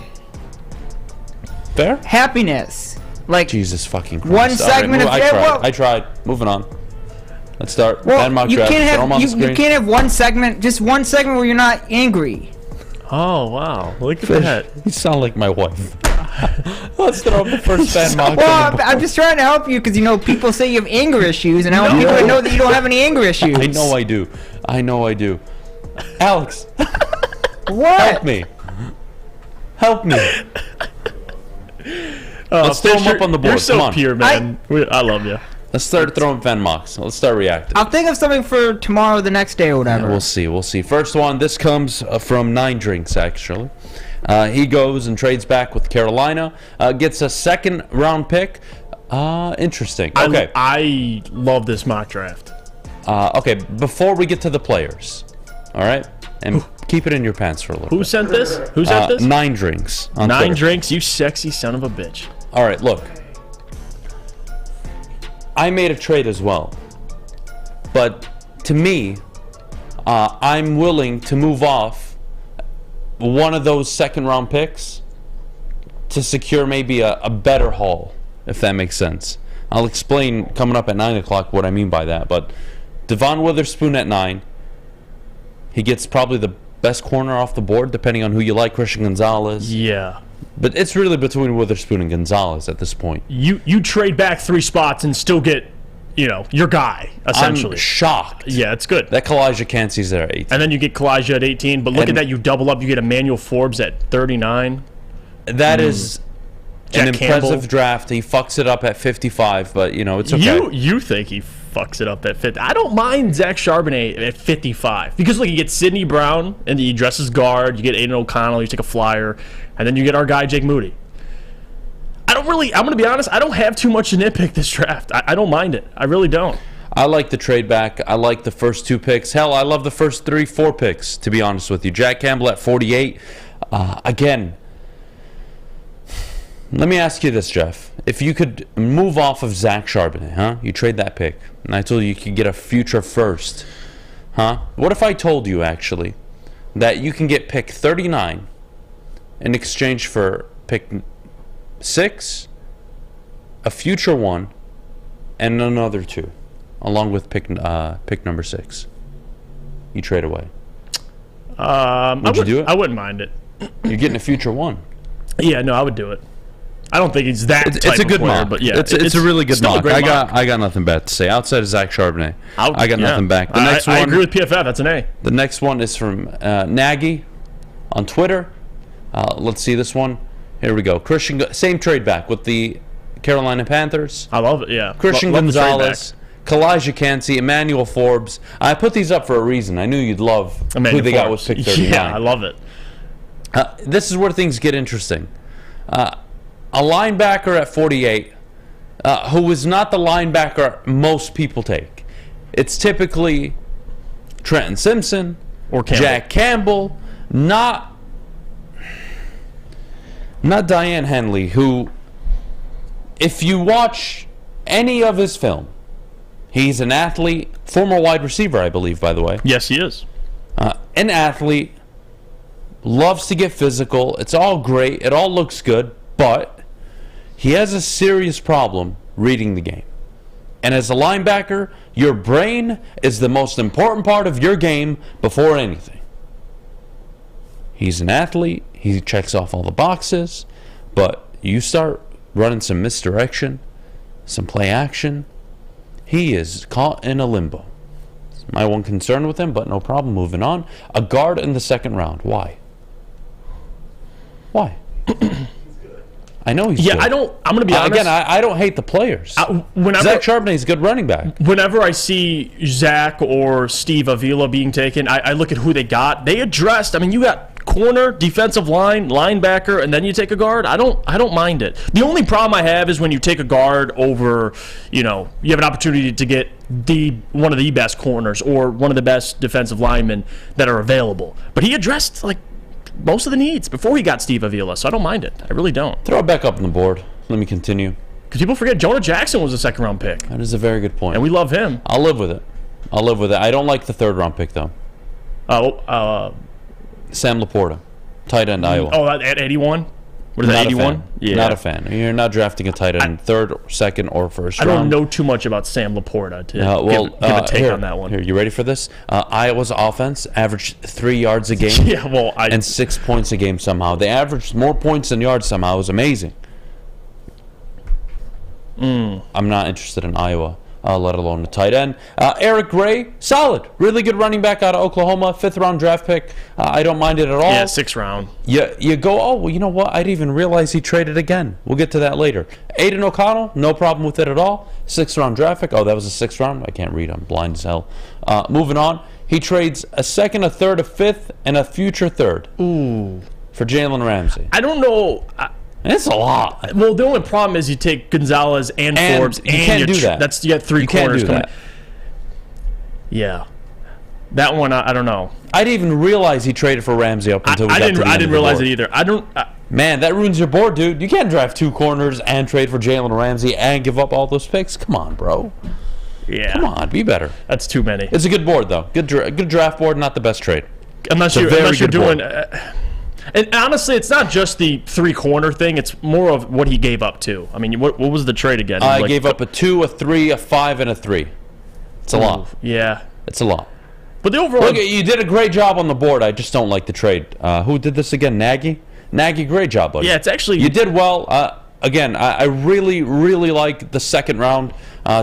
Fair? Happiness. Like, Jesus fucking Christ. One All segment move- of- yeah, well- I tried. Moving on. Let's start. well, Fan mock you draft. can't Throw 'em on have the you screen. can't have one segment, just one segment where you're not angry. Oh, wow. Look at that. You sound like my wife. Let's throw up the first fan mock. Well, I'm just trying to help you because people say you have anger issues, and I want people to know that you don't have any anger issues. I know I do. I know I do. Alex, What? help me. Help me. Let's throw them up on the board. You're so Come on. pure, man. I love you. Let's start throwing fan mocks. Let's start reacting. I'll think of something for tomorrow, the next day, or whatever. We'll see. We'll see. First one. This comes from 9 Drinks, actually. He goes and trades back with Carolina. Gets a 2nd round pick. Interesting. Okay. I love this mock draft. Okay. Before we get to the players, all right, and keep it in your pants for a little. Who sent this? Who sent this? 9 Drinks. On 9 Twitter. Drinks, you sexy son of a bitch. All right. Look. I made a trade as well, but to me, I'm willing to move off one of those 2nd round picks to secure maybe a better haul, if that makes sense. I'll explain coming up at 9 o'clock what I mean by that. But Devon Witherspoon at 9, he gets probably the best corner off the board, depending on who you like, Christian Gonzalez. Yeah. But it's really between Witherspoon and Gonzalez at this point. You trade back 3 spots and still get, your guy, essentially. I'm shocked. Yeah, it's good. That Kalijah Kancey's there at 18. And then you get Kalijah at 18, but look at that, you double up, you get Emmanuel Forbes at 39. That is an Jack impressive Campbell. draft. He fucks it up at 55, but it's okay. You think he fucks it up at 50. I don't mind Zach Charbonnet at 55. Because look, you get Sidney Brown, and he dresses guard, you get Aiden O'Connell, you take a flyer, and then you get our guy Jake Moody. I'm going to be honest, I don't have too much to nitpick this draft. I don't mind it. I really don't. I like the trade back. I like the first 2 picks. Hell, I love the first 3, 4 picks, to be honest with you. Jack Campbell at 48. Again, let me ask you this, Jeff. If you could move off of Zach Charbonnet, you trade that pick, and I told you could get a future first, What if I told you, actually, that you can get pick 39 in exchange for pick 6, a future 1, and another 2, along with pick number 6. You trade away. Would you do it? I wouldn't mind it. You're getting a future 1. Yeah, no, I would do it. I don't think it's that. It's a good player, mock, but yeah, it's a really good still a mock. great mock. I got nothing bad to say outside of Zach Charbonnet. I got nothing back. The next I one, agree with PFF. That's an A. The next one is from Nagy on Twitter. Let's see this one. Here we go. Same trade back with the Carolina Panthers. I love it. Yeah, Christian love the trade Gonzalez, Kalijah Kancey, Emmanuel Forbes. I put these up for a reason. I knew you'd love Emmanuel who they got Forbes. with pick 39. Yeah, I love it. This is where things get interesting. A linebacker at 48, who is not the linebacker most people take. It's typically Trenton Simpson Or Campbell. Jack Campbell, not Diane Henley, who, if you watch any of his film, he's an athlete, former wide receiver, I believe, by the way. Yes, he is. An athlete, loves to get physical. It's all great. It all looks good, but he has a serious problem reading the game. And as a linebacker, your brain is the most important part of your game before anything. He's an athlete. He checks off all the boxes, but you start running some misdirection, some play action, he is caught in a limbo. It's my one concern with him, but no problem. Moving on. A guard in the 2nd round. Why? Why? I know he's good. I'm going to be honest. Again, I don't hate the players. Zach Charbonnet's a good running back. Whenever I see Zach or Steve Avila being taken, I look at who they got. They addressed. I mean, you got corner, defensive line, linebacker, and then you take a guard. I don't mind it. The only problem I have is when you take a guard over, you have an opportunity to get one of the best corners or one of the best defensive linemen that are available. But he addressed most of the needs before he got Steve Avila, so I don't mind it. I really don't. Throw it back up on the board. Let me continue. Because people forget Jonah Jackson was a second-round pick. That is a very good point. And we love him. I'll live with it. I don't like the third-round pick, though. Sam Laporta, tight end, Iowa. Oh, at 81? What is that, 81? Yeah. Not a fan. You're not drafting a tight end third, second, or first I round. don't know too much about Sam Laporta to give a take on that one. Here, you ready for this? Iowa's offense averaged 3 yards a game and 6 points a game somehow. They averaged more points than yards somehow. It was amazing. I'm not interested in Iowa, let alone a tight end. Eric Gray, solid. Really good running back out of Oklahoma. 5th-round draft pick. I don't mind it at all. Yeah, 6th round. You go, oh, well, you know what? I didn't even realize he traded again. We'll get to that later. Aiden O'Connell, no problem with it at all. 6th-round draft pick. Oh, that was a 6th round? I can't read. I'm blind as hell. Moving on. He trades a 2nd, a 3rd, a 5th, and a future 3rd. Ooh. For Jalen Ramsey. I don't know. It's a lot. Well, the only problem is you take Gonzalez and Forbes, you can't do that. You got 3 corners coming. Yeah, that one I don't know. I didn't even realize he traded for Ramsey up until we got to the end I didn't realize it either. Man, that ruins your board, dude. You can't draft 2 corners and trade for Jalen Ramsey and give up all those picks. Come on, bro. Yeah. Come on, be better. That's too many. It's a good board though. Good draft board, not the best trade. Unless you're doing. And honestly, it's not just the 3-corner thing. It's more of what he gave up too. I mean, what was the trade again? I gave up a 2, a 3, a 5, and a 3. It's a lot. Yeah. It's a lot. But the overall... Look, you did a great job on the board. I just don't like the trade. Who did this again? Nagy? Nagy, great job, buddy. Yeah, it's actually... You did well. Again, I really, really like the 2nd round.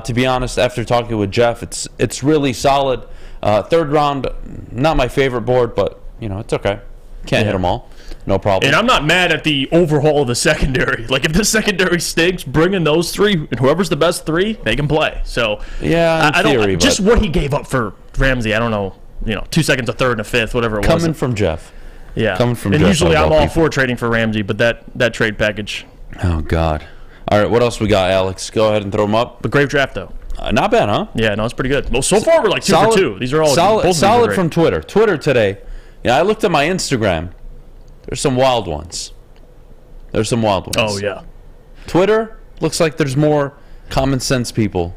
To be honest, after talking with Jeff, it's really solid. 3rd round, not my favorite board, but, it's okay. Can't hit them all. No problem. And I'm not mad at the overhaul of the secondary. Like, if the secondary stinks, bring in those 3, and whoever's the best 3, they can play. So, yeah, in theory, just what he gave up for Ramsey, I don't know. 2 seconds, a 3rd, and a 5th, whatever it was. Coming from Jeff. Yeah. Coming from and Jeff. Usually I'm all for trading for Ramsey, but that trade package. Oh, God. All right, what else we got, Alex? Go ahead and throw them up. But great draft, though. Not bad, huh? Yeah, no, it's pretty good. Well, so far we're like 2 for 2. These are all solid from Twitter. Twitter today. Yeah, I looked at my Instagram. There's some wild ones. Oh, yeah. Twitter looks like there's more common sense people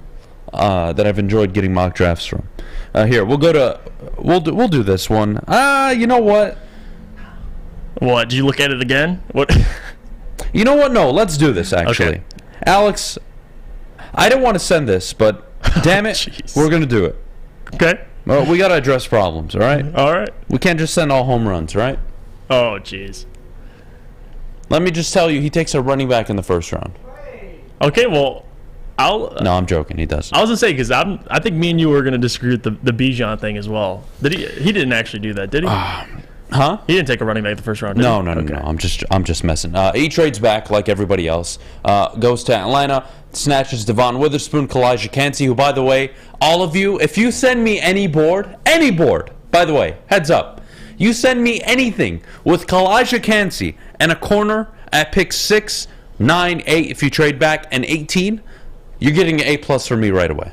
that I've enjoyed getting mock drafts from. Here, we'll do this one. You know what? What? Did you look at it again? What? You know what? No, let's do this, actually. Okay. Alex, I don't want to send this, but damn it, we're going to do it. Okay. Well, we got to address problems, all right? All right. We can't just send all home runs, right? Oh, jeez. Let me just tell you, he takes a running back in the 1st round. Okay, well, No, I'm joking. He does. I was going to say, because I think me and you were going to disagree with the Beydoun thing as well. He didn't actually do that, did he? Huh? He didn't take a running back the 1st round, did No. he? I'm just messing. He trades back like everybody else. Goes to Atlanta, snatches Devon Witherspoon, Kalijah Kancey, who, by the way, all of you, if you send me any board, by the way, heads up, you send me anything with Kalijah Kancey and a corner at pick 6, 9, 8, if you trade back, and 18, you're getting an A+ from me right away.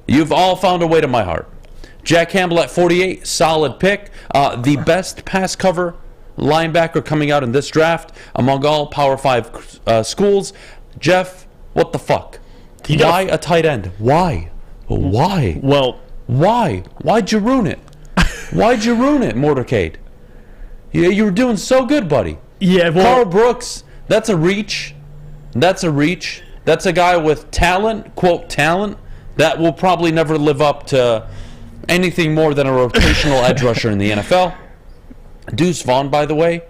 You've all found a way to my heart. Jack Campbell at 48, solid pick. The best pass cover linebacker coming out in this draft among all Power 5 schools. Jeff, what the fuck? Why a tight end? Why? Well, why? Why'd you ruin it? Why'd you ruin it, Motorcade? You were doing so good, buddy. Yeah, well, Carl Brooks, that's a reach. That's a guy with talent, quote, talent, that will probably never live up to anything more than a rotational edge rusher in the NFL. Deuce Vaughn, by the way,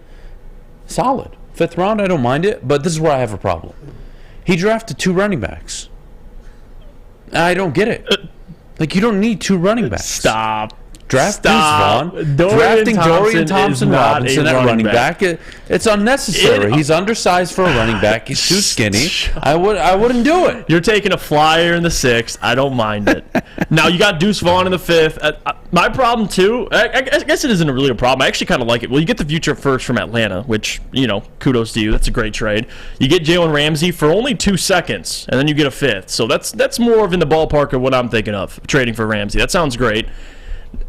solid. 5th round, I don't mind it, but this is where I have a problem. He drafted 2 running backs. I don't get it. Like, you don't need 2 running backs. Stop. Deuce Vaughn. Drafting Dorian Thompson-Robinson at running back. It's unnecessary. He's undersized for a running back. He's too skinny. I wouldn't do it. You're taking a flyer in the 6th. I don't mind it. Now, you got Deuce Vaughn in the 5th. My problem, too, I guess it isn't really a problem. I actually kind of like it. Well, you get the future first from Atlanta, which, kudos to you. That's a great trade. You get Jalen Ramsey for only 2 seconds, and then you get a 5th. So that's more of in the ballpark of what I'm thinking of, trading for Ramsey. That sounds great.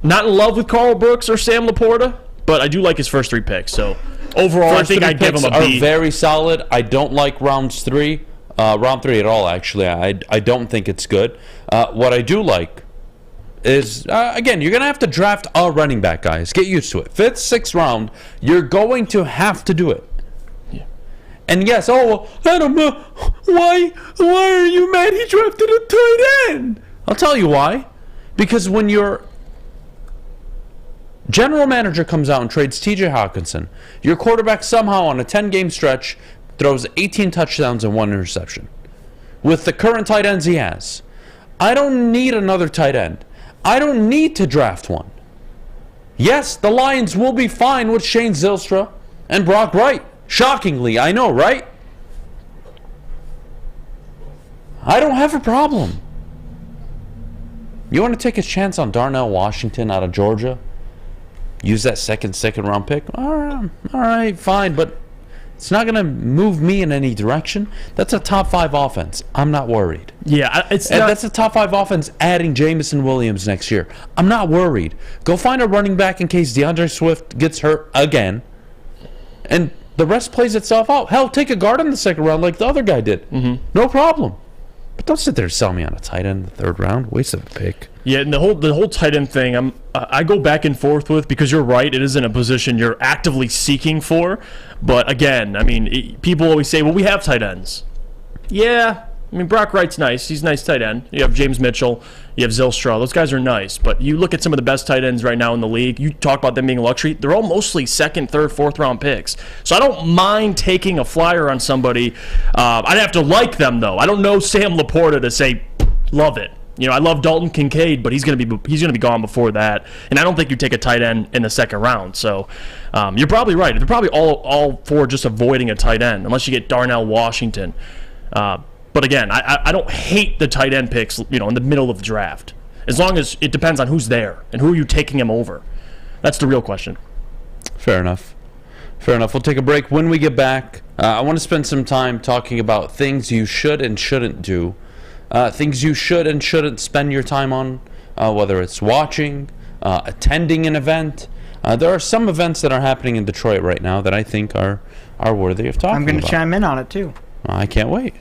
Not in love with Carl Brooks or Sam Laporta, but I do like his first 3 picks. So Overall, I think three I'd give picks him a are B. very solid. I don't like round three at all, actually. I don't think it's good. What I do like is, again, you're going to have to draft a running back, guys. Get used to it. 5th, 6th round, you're going to have to do it. Yeah. And yes, Adam, why are you mad he drafted a tight end? I'll tell you why. Because when your general manager comes out and trades TJ Hawkinson, your quarterback somehow on a 10-game stretch throws 18 touchdowns and 1 interception. With the current tight ends he has, I don't need another tight end. I don't need to draft one. Yes, the Lions will be fine with Shane Zylstra and Brock Wright. Shockingly, I know, right? I don't have a problem. You want to take a chance on Darnell Washington out of Georgia? Use that second round pick? All right, fine, but it's not going to move me in any direction. That's a top 5 offense. I'm not worried. Yeah, That's a top 5 offense adding Jameson Williams next year. I'm not worried. Go find a running back in case DeAndre Swift gets hurt again. And the rest plays itself out. Hell, take a guard in the 2nd round like the other guy did. Mm-hmm. No problem. But don't sit there and sell me on a tight end in the 3rd round. Waste of a pick. Yeah, and the whole tight end thing, I go back and forth with, because you're right, it isn't a position you're actively seeking for. But again, I mean, people always say, well, we have tight ends. Yeah, I mean, Brock Wright's nice. He's a nice tight end. You have James Mitchell. You have Zylstra. Those guys are nice. But you look at some of the best tight ends right now in the league. You talk about them being a luxury. They're all mostly 2nd, 3rd, 4th round picks. So I don't mind taking a flyer on somebody. I'd have to like them, though. I don't know Sam Laporta to say, love it. You know, I love Dalton Kincaid, but he's gonna be gone before that. And I don't think you take a tight end in the 2nd round. So you're probably right. They're probably all for just avoiding a tight end, unless you get Darnell Washington. But again, I don't hate the tight end picks, in the middle of the draft, as long as it depends on who's there and who are you taking him over. That's the real question. Fair enough. We'll take a break. When we get back, I want to spend some time talking about things you should and shouldn't do. Things you should and shouldn't spend your time on, whether it's watching, attending an event. There are some events that are happening in Detroit right now that I think are worthy of talking about. I'm going to chime in on it, too. I can't wait.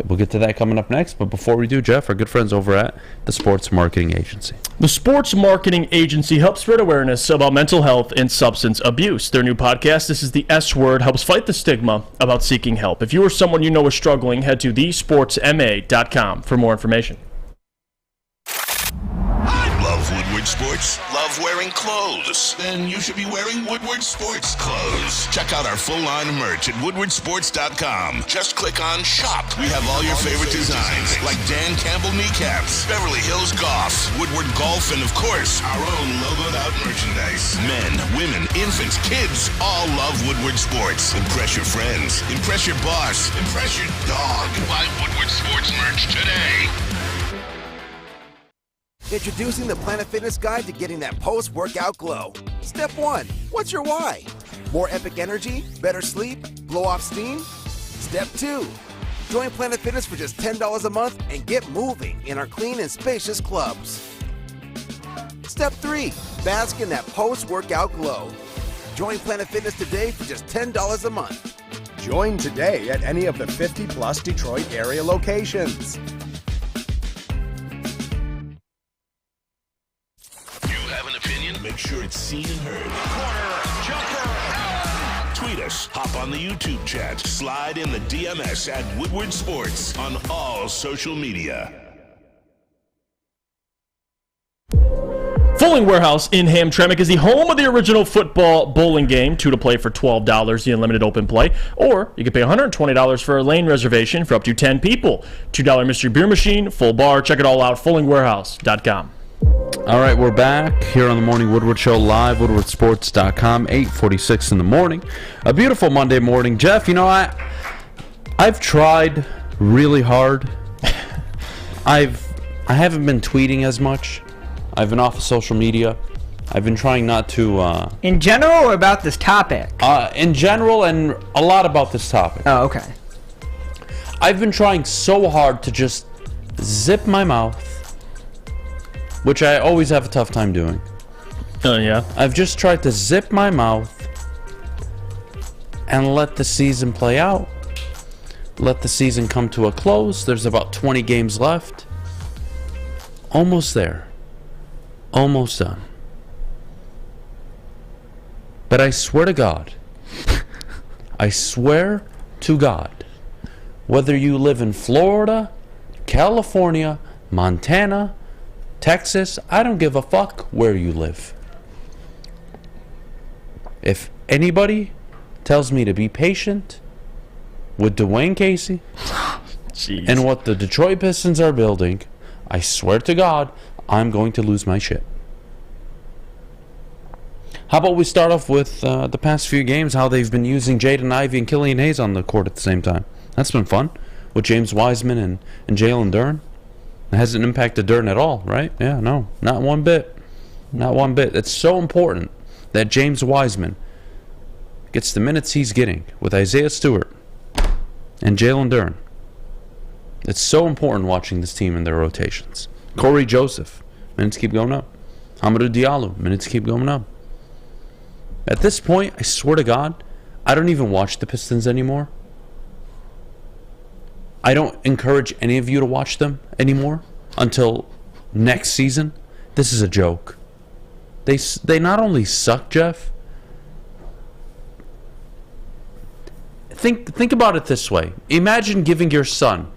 We'll get to that coming up next. But before we do, Jeff, our good friends over at the Sports Marketing Agency. The Sports Marketing Agency helps spread awareness about mental health and substance abuse. Their new podcast, This is the S Word, helps fight the stigma about seeking help. If you or someone you know is struggling, head to thesportsma.com for more information. Love Woodward Sports? Love wearing clothes? Then you should be wearing Woodward Sports clothes. Check out our full line of merch at woodwardsports.com. Just click on Shop. We have all your favorite designs, like Dan Campbell kneecaps, Beverly Hills Golf, Woodward Golf, and of course, our own logoed out merchandise. Men, women, infants, kids all love Woodward Sports. Impress your friends. Impress your boss. Impress your dog. Buy Woodward Sports merch today. Introducing the Planet Fitness Guide to getting that post-workout glow. Step 1. What's your why? More epic energy? Better sleep? Blow off steam? Step 2. Join Planet Fitness for just $10 a month and get moving in our clean and spacious clubs. Step 3. Bask in that post-workout glow. Join Planet Fitness today for just $10 a month. Join today at any of the 50-plus Detroit area locations. Make sure it's seen and heard. Corner, jumper. Tweet us, hop on the YouTube chat, slide in the DMS at Woodward Sports on all social media. Bowling Warehouse in Hamtramck is the home of the original football bowling game. 2 to play for $12, the unlimited open play. Or you can pay $120 for a lane reservation for up to 10 people. $2 mystery beer machine, full bar. Check it all out, FollingWarehouse.com. All right, we're back here on the Morning Woodward Show live, woodwardsports.com, 8:46 in the morning. A beautiful Monday morning. Jeff, I've tried really hard. I haven't been tweeting as much. I've been off of social media. I've been trying not to... in general or about this topic? In general and a lot about this topic. Oh, okay. I've been trying so hard to just zip my mouth, which I always have a tough time doing. Oh, yeah? I've just tried to zip my mouth and let the season play out. Let the season come to a close. There's about 20 games left. Almost there. Almost done. But I swear to God, I swear to God, whether you live in Florida, California, Montana, Texas, I don't give a fuck where you live. If anybody tells me to be patient with Dwayne Casey and what the Detroit Pistons are building, I swear to God, I'm going to lose my shit. How about we start off with the past few games, how they've been using Jaden Ivey and Killian Hayes on the court at the same time. That's been fun with James Wiseman and Jalen Duren. It hasn't impacted Duren at all, right? Yeah, no, not one bit. Not one bit. It's so important that James Wiseman gets the minutes he's getting with Isaiah Stewart and Jalen Duren. It's so important watching this team in their rotations. Corey Joseph, minutes keep going up. Hamidou Diallo, minutes keep going up. At this point, I swear to God, I don't even watch the Pistons anymore. I don't encourage any of you to watch them until next season. This is a joke. They not only suck, Jeff. Think about it this way. Imagine giving your son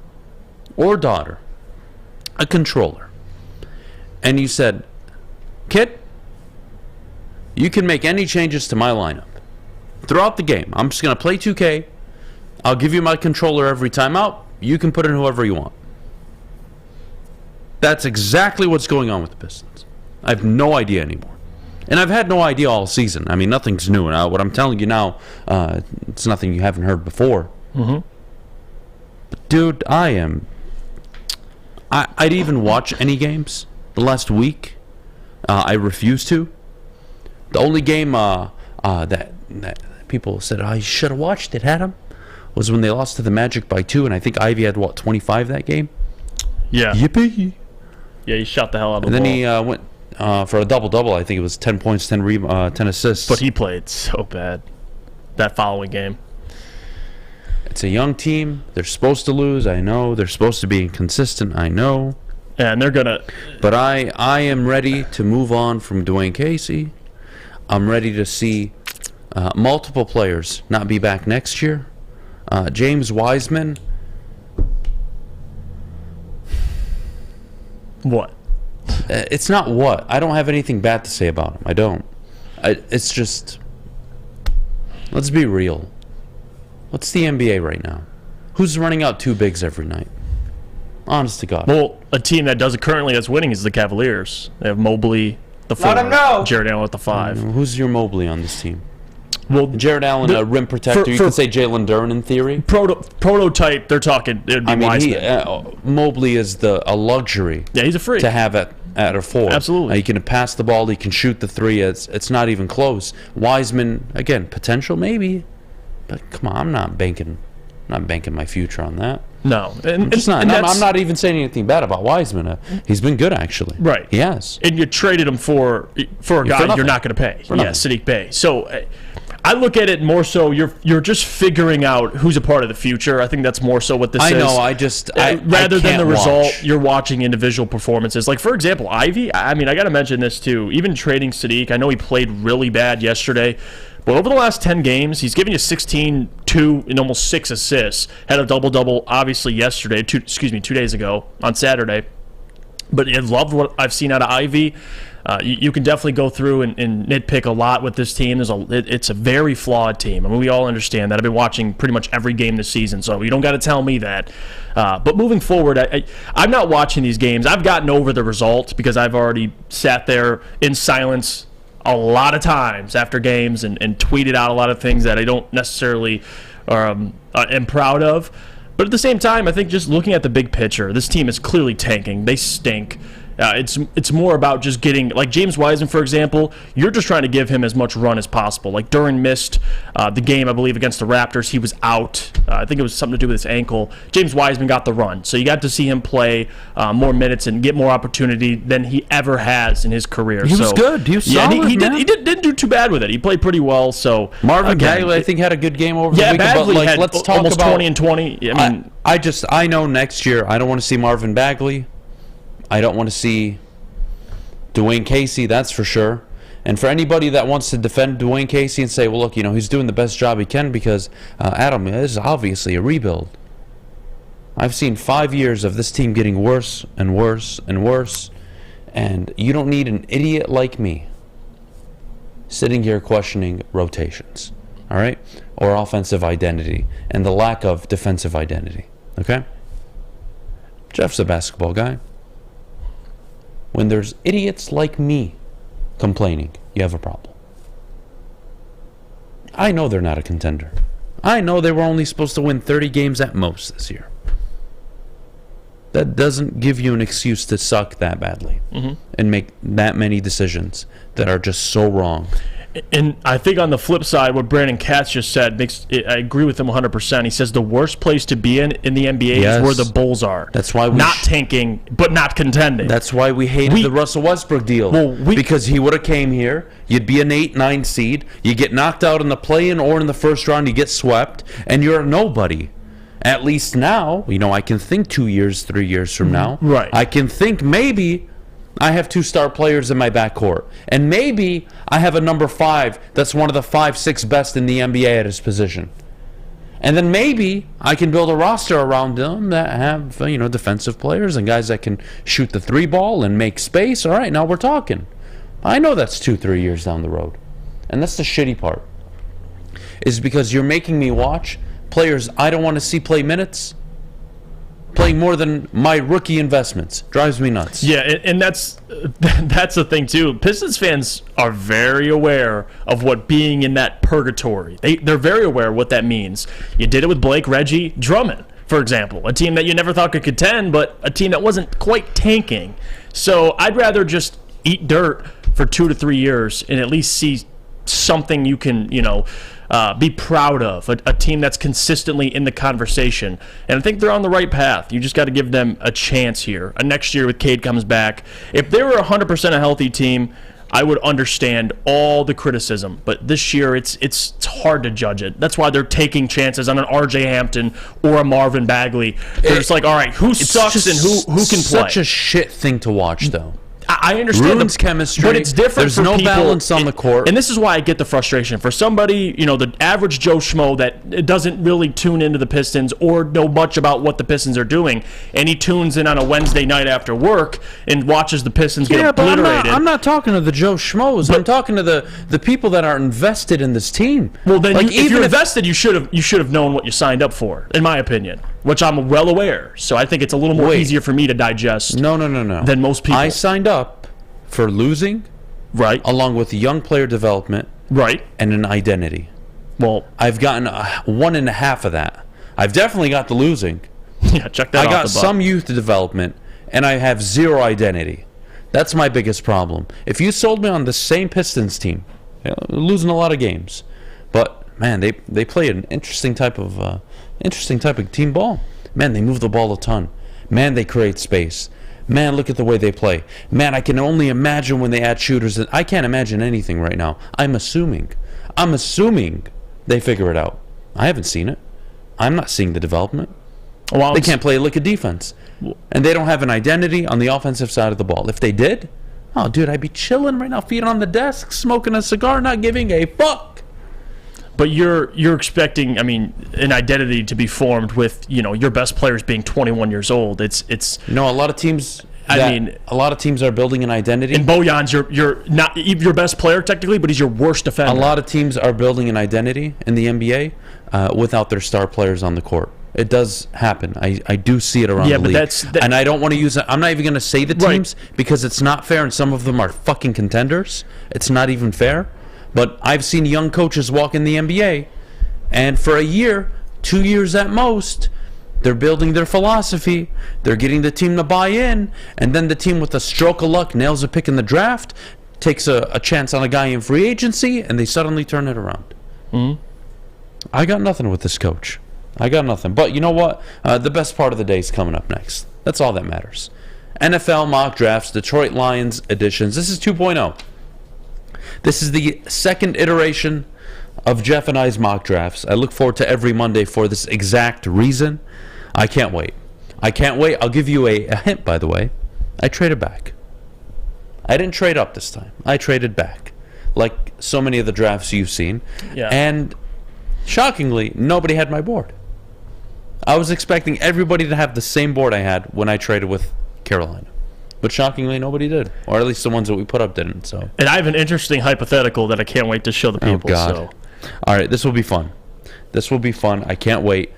or daughter a controller, and you said, "Kid, you can make any changes to my lineup throughout the game. I'm just going to play 2K. I'll give you my controller every time out. You can put in whoever you want." That's exactly what's going on with the Pistons. I have no idea anymore. And I've had no idea all season. I mean, nothing's new. What I'm telling you now, it's nothing you haven't heard before. Mm-hmm. But dude, I'd even watch any games the last week. I refuse to. The only game that people said, "Oh, you should have watched it, Adham," was when they lost to the Magic by 2, and I think Ivy had, 25 that game? Yeah. Yippee! Yeah, he shot the hell out of the ball. ball. And then he went for a double-double. I think it was 10 points, 10 assists. But he played so bad that following game. It's a young team. They're supposed to lose. I know. They're supposed to be inconsistent. I know. And they're going to... But I am ready to move on from Dwayne Casey. I'm ready to see multiple players not be back next year. James Wiseman. What? It's not what. I don't have anything bad to say about him. I don't. It's just... Let's be real. What's the NBA right now? Who's running out 2 bigs every night? Honest to God. Well, a team that does it currently that's winning is the Cavaliers. They have Mobley, the 4. Jared Allen at the 5. Who's your Mobley on this team? Well, Jared Allen, a rim protector. You could say Jalen Duren in theory. Prototype, they're talking. It'd be Wiseman. Mobley is a luxury. Yeah, he's a freak to have at a 4. Absolutely. He can pass the ball. He can shoot the 3. It's not even close. Wiseman, again, potential maybe, but come on, I'm not banking my future on that. No, I'm not even saying anything bad about Wiseman. He's been good actually. Right. He has. And you traded him for a guy you're not going to pay. Yeah, Sadiq Bey. So I look at it more so you're just figuring out who's a part of the future. I think that's more so what this is. I know. Rather than the result, watch. You're watching individual performances. Like for example, Ivy. I mean, I got to mention this too. Even trading Sadiq, I know he played really bad yesterday. But over the last 10 games, he's given you 16, 2, and almost 6 assists. Had a double-double, obviously, yesterday. 2 days ago on Saturday. But I loved what I've seen out of Ivy. You can definitely go through and nitpick a lot with this team. It's a very flawed team. I mean, we all understand that. I've been watching pretty much every game this season, so you don't got to tell me that. But moving forward, I'm not watching these games. I've gotten over the result because I've already sat there in silence a lot of times after games and tweeted out a lot of things that I don't necessarily am proud of. But at the same time, I think just looking at the big picture, this team is clearly tanking. They stink. It's more about just getting, like James Wiseman, for example, you're just trying to give him as much run as possible. Like Duran missed the game, I believe, against the Raptors. He was out. I think it was something to do with his ankle. James Wiseman got the run. So you got to see him play more minutes and get more opportunity than he ever has in his career. He was good. He was solid, and he man. didn't do too bad with it. He played pretty well. So Marvin Bagley, I think, had a good game over the weekend. Bagley but had let's talk almost about 20 and 20. I mean, I know next year I don't want to see Marvin Bagley. I don't want to see Dwayne Casey, that's for sure. And for anybody that wants to defend Dwayne Casey and say, well, look, he's doing the best job he can because, Adam, this is obviously a rebuild. I've seen 5 years of this team getting worse and worse and worse, and you don't need an idiot like me sitting here questioning rotations, all right, or offensive identity and the lack of defensive identity, okay? Jeff's a basketball guy. When there's idiots like me complaining, you have a problem. I know they're not a contender. I know they were only supposed to win 30 games at most this year. That doesn't give you an excuse to suck that badly and make that many decisions that are just so wrong. And I think on the flip side, what Brandon Katz just said I agree with him 100%. He says the worst place to be in the NBA is where the Bulls are. That's why we not tanking, but not contending. That's why we hated the Russell Westbrook deal. Because he would have came here, you'd be an 8-9 seed, you get knocked out in the play-in or in the first round, you get swept, and you're a nobody. At least now, I can think 2 years, 3 years from now. Right. I can think maybe I have 2 star players in my backcourt. And maybe I have a number 5 that's one of the 5-6 best in the NBA at his position. And then maybe I can build a roster around them that have, defensive players and guys that can shoot the 3 ball and make space. All right, now we're talking. I know that's 2-3 years down the road. And that's the shitty part. Is because you're making me watch players I don't want to see play minutes playing more than my rookie investments. Drives me nuts. Yeah, and that's the thing too. Pistons fans are very aware of what being in that purgatory. They're very aware of what that means. You did it with Blake, Reggie, Drummond, for example, a team that you never thought could contend, but a team that wasn't quite tanking. So I'd rather just eat dirt for 2 to 3 years and at least see something you can, be proud of, a team that's consistently in the conversation. And I think they're on the right path. You just got to give them a chance here. Next year with Cade comes back. If they were 100% a healthy team, I would understand all the criticism. But this year, it's hard to judge it. That's why they're taking chances on an R.J. Hampton or a Marvin Bagley. They're just like, all right, who sucks and who can play? Such a shit thing to watch, though. I understand ruins chemistry, but it's different. There's for no people, balance on the court, and this is why I get the frustration. For somebody, the average Joe Schmo that doesn't really tune into the Pistons or know much about what the Pistons are doing, and he tunes in on a Wednesday night after work and watches the Pistons get obliterated. But I'm not talking to the Joe Schmoes. I'm talking to the people that are invested in this team. Well, then, if you're invested, you should have known what you signed up for, in my opinion, which I'm well aware. So I think it's a little more easier for me to digest. No. Than most people. I signed up for losing, right, along with young player development, right, and an identity. Well, I've gotten 1.5 of that. I've definitely got the losing. Yeah, check that out. I got some youth development, and I have 0 identity. That's my biggest problem. If you sold me on the same Pistons team, losing a lot of games, but man, they play an interesting type of team ball. Man, they move the ball a ton. Man, they create space. Man, look at the way they play. Man, I can only imagine when they add shooters. I can't imagine anything right now. I'm assuming they figure it out. I haven't seen it. I'm not seeing the development. They can't play a lick of defense. And they don't have an identity on the offensive side of the ball. If they did, oh, dude, I'd be chilling right now, feet on the desk, smoking a cigar, not giving a fuck. But you're expecting, an identity to be formed with, your best players being 21 years old. It's a lot of teams. A lot of teams are building an identity. And Bojan's you're not your best player technically, but he's your worst defender. A lot of teams are building an identity in the NBA without their star players on the court. It does happen. I do see it around the league. And I don't want to use it. I'm not even going to say the teams because it's not fair, and some of them are fucking contenders. It's not even fair. But I've seen young coaches walk in the NBA, and for a year, 2 years at most, They're building their philosophy. They're getting the team to buy in. And then the team, with a stroke of luck, nails a pick in the draft, takes a chance on a guy in free agency, and they suddenly turn it around. I got nothing with this coach. I got nothing. But you know what? The best part of the day is coming up next. That's all that matters. NFL mock drafts, Detroit Lions editions. This is 2.0. This is the second iteration of Jeff and I's mock drafts. I look forward to every Monday for this exact reason. I can't wait. I can't wait. I'll give you a hint, by the way. I traded back. I didn't trade up this time. I traded back, like so many of the drafts you've seen. Yeah. And shockingly, nobody had my board. I was expecting everybody to have the same board I had when I traded with Carolina. But shockingly, nobody did. Or at least the ones that we put up didn't. So. And I have an interesting hypothetical that I can't wait to show the people. Oh, God. So. All right, this will be fun. This will be fun. I can't wait.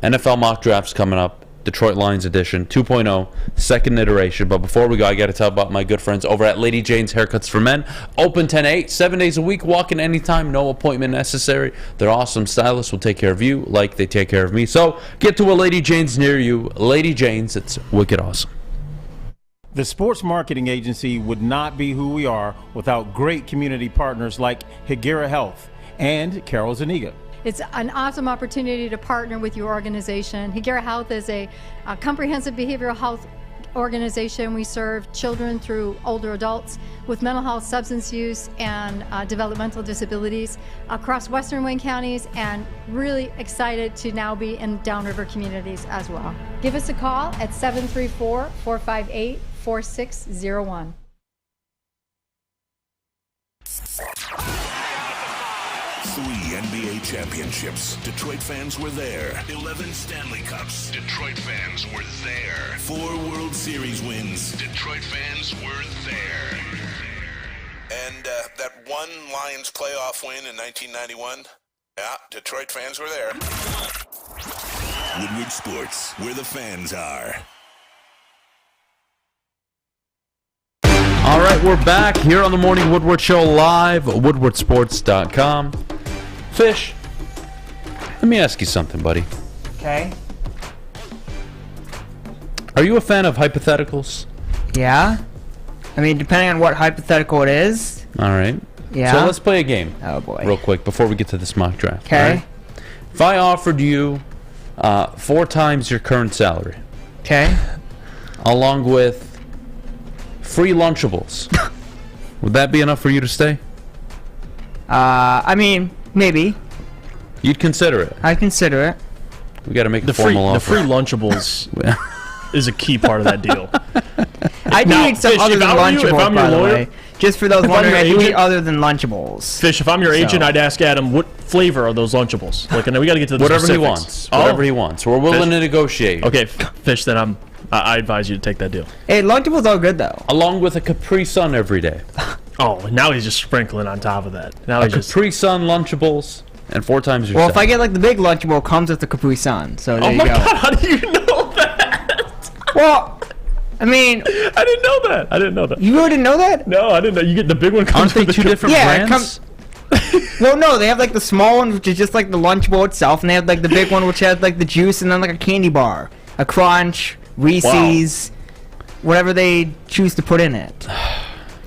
NFL mock drafts coming up. Detroit Lions edition 2.0, second iteration. But before we go, I got to tell about my good friends over at Lady Jane's Haircuts for Men. Open 10-8, 7 days a week, walk in anytime, no appointment necessary. Their awesome stylists will take care of you like they take care of me. So get to a Lady Jane's near you. Lady Jane's, it's wicked awesome. The sports marketing agency would not be who we are without great community partners like Higuera Health and Carol Zaniga. It's an awesome opportunity to partner with your organization. Higuera Health is a comprehensive behavioral health organization. We serve children through older adults with mental health, substance use, and developmental disabilities across Western Wayne counties, and really excited to now be in downriver communities as well. Give us a call at 734-458-4601. Three NBA championships. Detroit fans were there. 11 Stanley Cups. Detroit fans were there. 4 World Series wins. Detroit fans were there. And that one Lions playoff win in 1991? Yeah, Detroit fans were there. Woodward Sports, where the fans are. All right, we're back here on the Morning Woodward Show live at woodwardsports.com. Fish, let me ask you something, buddy. Okay. Are you a fan of hypotheticals? Yeah. I mean, depending on what hypothetical it is. All right. Yeah. So let's play a game. Oh, boy. Real quick before we get to this mock draft. Okay. Right? If I offered you 4 times your current salary. Okay. Along with free Lunchables, would that be enough for you to stay? I mean, maybe. You'd consider it? I'd consider it. We got to make a formal offer. The free Lunchables is a key part of that deal. I do eat some other than Lunchables, by the way. Just for those wondering, I do eat other than Lunchables. Fish, if I'm your agent, I'd ask Adam, what flavor are those Lunchables? Like, we got to get to the whatever specifics. He wants. Whatever he wants. We're willing to negotiate. Okay, Fish, then I advise you to take that deal. Hey, Lunchables are good, though. Along with a Capri Sun every day. Oh, now he's just sprinkling on top of that. Now he's just Capri Sun Lunchables and 4 times your Well, salary. if I get like the big Lunchable, it comes with the Capri Sun. So there oh you my go. God, how do you know that? Well, I mean, I didn't know that. I didn't know that. You didn't know that? No, I didn't know. You get the big one comes with the 2 different brands? Well, no, they have like the small one, which is just like the Lunchable itself, and they have like the big one, which has like the juice, and then like a candy bar, a Crunch, Reese's, whatever they choose to put in it.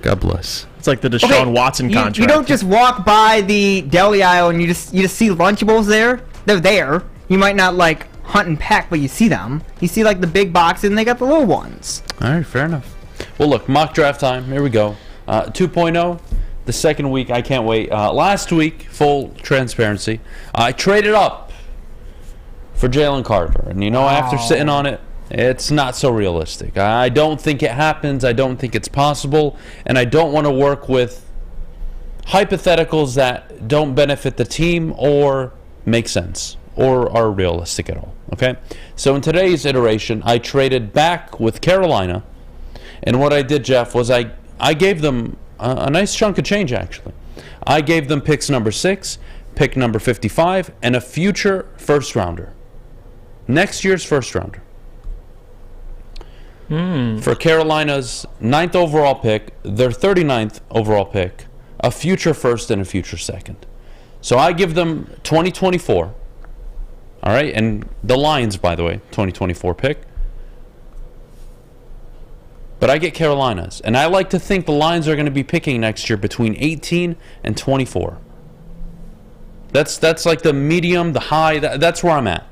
God bless. It's like the Deshaun Watson contract. You don't just walk by the deli aisle and you just see Lunchables there. They're there. You might not like hunt and peck, but you see them. You see like the big boxes, and they got the little ones. All right, fair enough. Well, look, mock draft time. Here we go. 2.0, the second week. I can't wait. Last week, full transparency, I traded up for Jalen Carter. And, after sitting on it, it's not so realistic. I don't think it happens. I don't think it's possible. And I don't want to work with hypotheticals that don't benefit the team or make sense or are realistic at all. Okay? So in today's iteration, I traded back with Carolina. And what I did, Jeff, was I gave them a nice chunk of change, actually. I gave them picks number 6, pick number 55, and a future first-rounder. Next year's first-rounder. For Carolina's 9th overall pick, their 39th overall pick, a future first and a future second. So I give them 2024, All right, and the Lions, by the way, 2024 pick. But I get Carolina's, and I like to think the Lions are going to be picking next year between 18 and 24. That's like the medium, the high. That's where I'm at.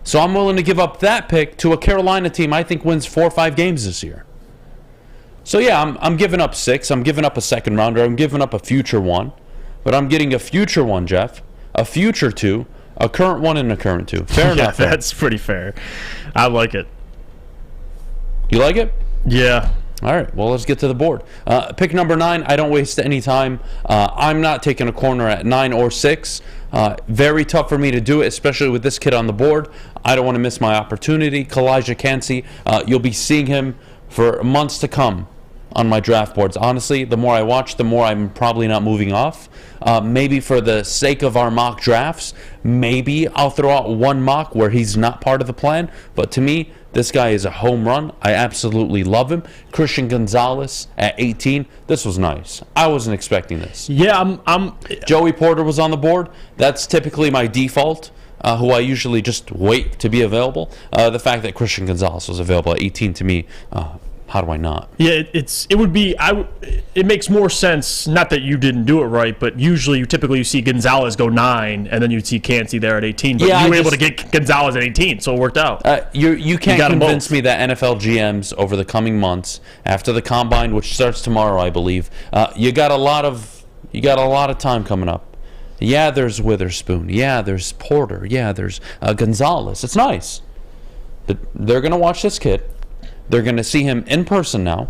So I'm willing to give up that pick to a Carolina team I think wins 4 or 5 games this year. So yeah, I'm giving up 6. I'm giving up a second rounder. I'm giving up a future 1. But I'm getting a future 1, Jeff. A future 2. A current 1 and a current 2. Fair enough. Yeah, that's pretty fair. I like it. You like it? Yeah. All right, well, let's get to the board. Pick number 9, I don't waste any time. I'm not taking a corner at 9 or 6. Very tough for me to do it, especially with this kid on the board. I don't want to miss my opportunity. Kalijah Kancey, you'll be seeing him for months to come on my draft boards. Honestly, the more I watch, the more I'm probably not moving off. Maybe for the sake of our mock drafts, maybe I'll throw out one mock where he's not part of the plan. But to me, this guy is a home run. I absolutely love him. Christian Gonzalez at 18. This was nice. I wasn't expecting this. Yeah, Joey Porter was on the board. That's typically my default, who I usually just wait to be available. The fact that Christian Gonzalez was available at 18 to me, how do I not? Yeah, it makes more sense. Not that you didn't do it right, but usually you see Gonzalez go 9, and then you'd see Kancey there at 18. But you were able to get Gonzalez at 18, so it worked out. You can't convince me that NFL GMs over the coming months, after the combine, which starts tomorrow, I believe, you got a lot of time coming up. Yeah, there's Witherspoon. Yeah, there's Porter. Yeah, there's Gonzalez. It's nice. They're gonna watch this kid. They're going to see him in person now.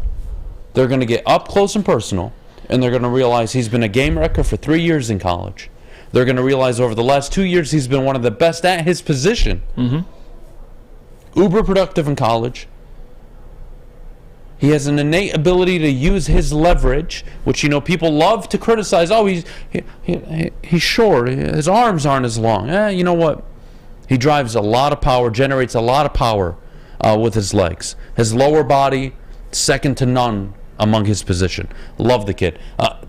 They're going to get up close and personal, and they're going to realize he's been a game wrecker for 3 years in college. They're going to realize over the last 2 years he's been one of the best at his position. Uber productive in college. He has an innate ability to use his leverage, which people love to criticize. Oh, he's short. His arms aren't as long. You know what? He drives a lot of power, generates a lot of power. With his legs. His lower body, second to none among his position. Love the kid.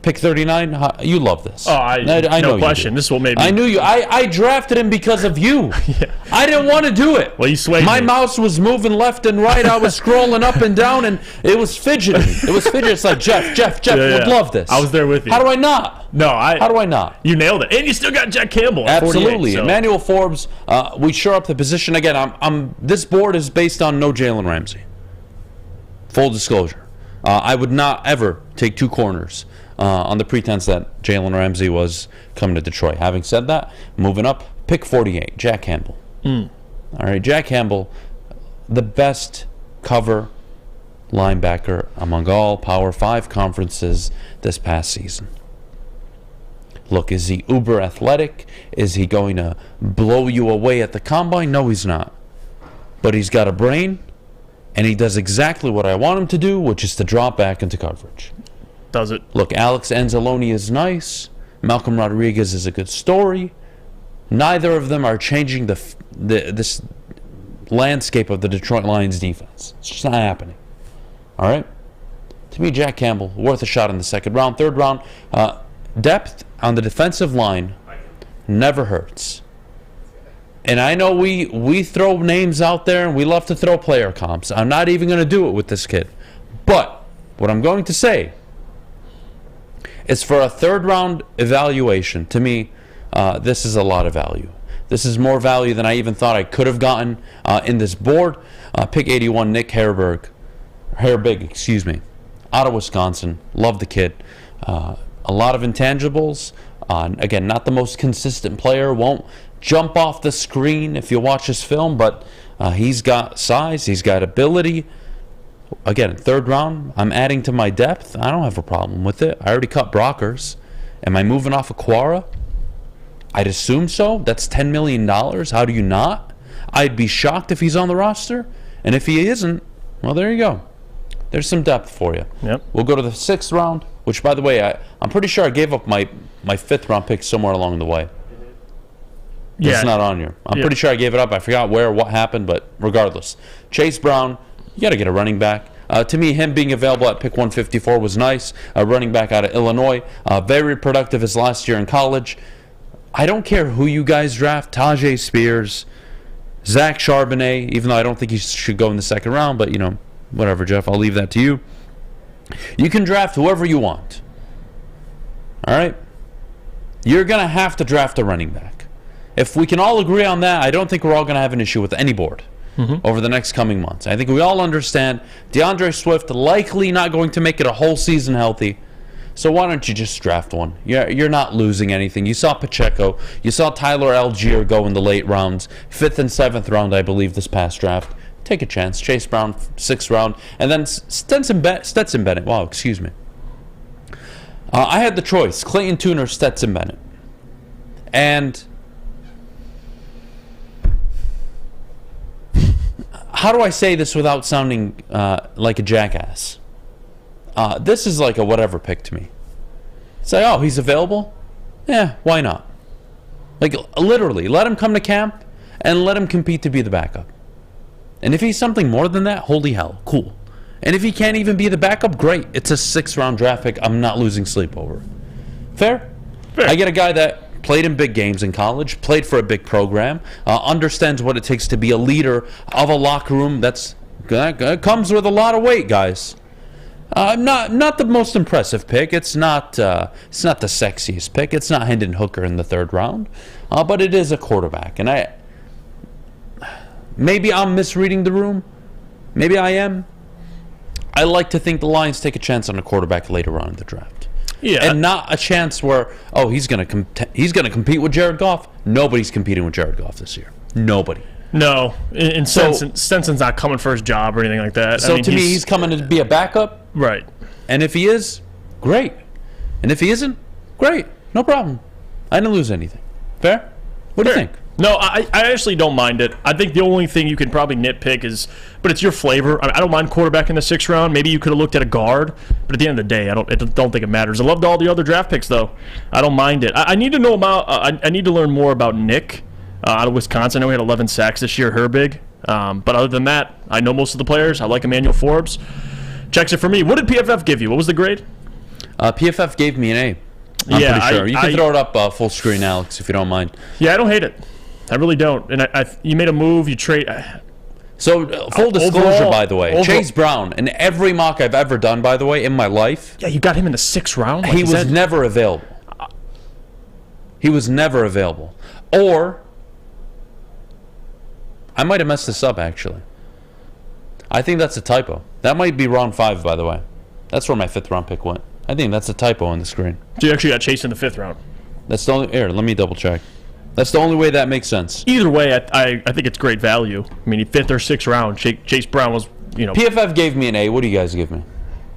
Pick 39, you love this. Oh, I know no question. This is what made me... I knew you. I drafted him because of you. Yeah. I didn't want to do it. Well, you swayed My me. mouse was moving left and right. I was scrolling up and down, and it was fidgeting. It's like, Jeff would love this. I was there with you. How do I not? How do I not? You nailed it. And you still got Jack Campbell at 48, Absolutely. so. Emmanuel Forbes, we shore up the position. Again, this board is based on no Jalen Ramsey. Full disclosure. I would not ever take 2 corners on the pretense that Jalen Ramsey was coming to Detroit. Having said that, moving up, pick 48, Jack Campbell. All right, Jack Campbell, the best cover linebacker among all Power 5 conferences this past season. Look, is he uber athletic? Is he going to blow you away at the combine? No, he's not. But he's got a brain, and he does exactly what I want him to do, which is to drop back into coverage. Does it? Look, Alex Anzalone is nice. Malcolm Rodriguez is a good story. Neither of them are changing this landscape of the Detroit Lions defense. It's just not happening. All right? To me, Jack Campbell, worth a shot in the second round. Third round, depth on the defensive line never hurts. And I know we throw names out there, and we love to throw player comps. I'm not even going to do it with this kid. But what I'm going to say is, for a third-round evaluation, to me, this is a lot of value. This is more value than I even thought I could have gotten in this board. Pick 81, Nick Herbig, out of Wisconsin. Love the kid. A lot of intangibles. Again, not the most consistent player. Won't jump off the screen if you watch his film, but he's got size. He's got ability. Again, third round, I'm adding to my depth. I don't have a problem with it. I already cut Brockers. Am I moving off Aquara? I'd assume so. That's $10 million. How do you not? I'd be shocked if he's on the roster. And if he isn't, well, there you go. There's some depth for you. Yep. We'll go to the 6th round, which, by the way, I'm pretty sure I gave up my 5th round pick somewhere along the way. Yeah. It's not on here. I'm pretty sure I gave it up. I forgot where, what happened, but regardless. Chase Brown, you got to get a running back. To me, him being available at pick 154 was nice. A running back out of Illinois. Very productive his last year in college. I don't care who you guys draft, Tajay Spears, Zach Charbonnet, even though I don't think he should go in the second round, but, whatever, Jeff, I'll leave that to you. You can draft whoever you want. All right? You're going to have to draft a running back. If we can all agree on that, I don't think we're all going to have an issue with any board over the next coming months. I think we all understand DeAndre Swift likely not going to make it a whole season healthy. So why don't you just draft one? You're not losing anything. You saw Pacheco. You saw Tyler Algier go in the late rounds. 5th and 7th round, I believe, this past draft. Take a chance. Chase Brown, 6th round. And then Stetson Bennett. Wow, excuse me. I had the choice. Clayton Tune, Stetson Bennett. And how do I say this without sounding like a jackass? This is like a whatever pick to me. It's like, oh, he's available? Yeah, why not? Like, literally, let him come to camp and let him compete to be the backup. And if he's something more than that, holy hell, cool. And if he can't even be the backup, great. It's a 6th round draft pick. I'm not losing sleep over it. Fair? I get a guy that played in big games in college, played for a big program, understands what it takes to be a leader of a locker room that comes with a lot of weight, guys. Not the most impressive pick. It's not the sexiest pick. It's not Hendon Hooker in the 3rd round, but it is a quarterback. And maybe I'm misreading the room. Maybe I am. I like to think the Lions take a chance on a quarterback later on in the draft. Yeah, and not a chance where he's gonna compete with Jared Goff. Nobody's competing with Jared Goff this year. Nobody. No, and Stenson's not coming for his job or anything like that. So to me, he's coming to be a backup. Right. And if he is, great. And if he isn't, great. No problem. I didn't lose anything. Fair? What do you think? No, I actually don't mind it. I think the only thing you can probably nitpick is, but it's your flavor. I don't mind quarterback in the 6th round. Maybe you could have looked at a guard, but at the end of the day, I don't think it matters. I loved all the other draft picks, though. I don't mind it. I need to know about. I need to learn more about Nick out of Wisconsin. I know he had 11 sacks this year, Herbig. But other than that, I know most of the players. I like Emmanuel Forbes. Checks it for me. What did PFF give you? What was the grade? PFF gave me an A. I'm pretty sure. You can throw it up full screen, Alex, if you don't mind. Yeah, I don't hate it. I really don't. And you made a move. You trade. So, full disclosure, by the way, Chase Brown, in every mock I've ever done, by the way, in my life. Yeah, you got him in the 6th round? He was never available. He was never available. Or, I might have messed this up, actually. I think that's a typo. That might be round 5, by the way. That's where my 5th round pick went. I think that's a typo on the screen. So you actually got Chase in the 5th round? That's the only... Here, let me double check. That's the only way that makes sense. Either way, I think it's great value. I mean, 5th or 6th round, Chase Brown was, PFF gave me an A. What do you guys give me?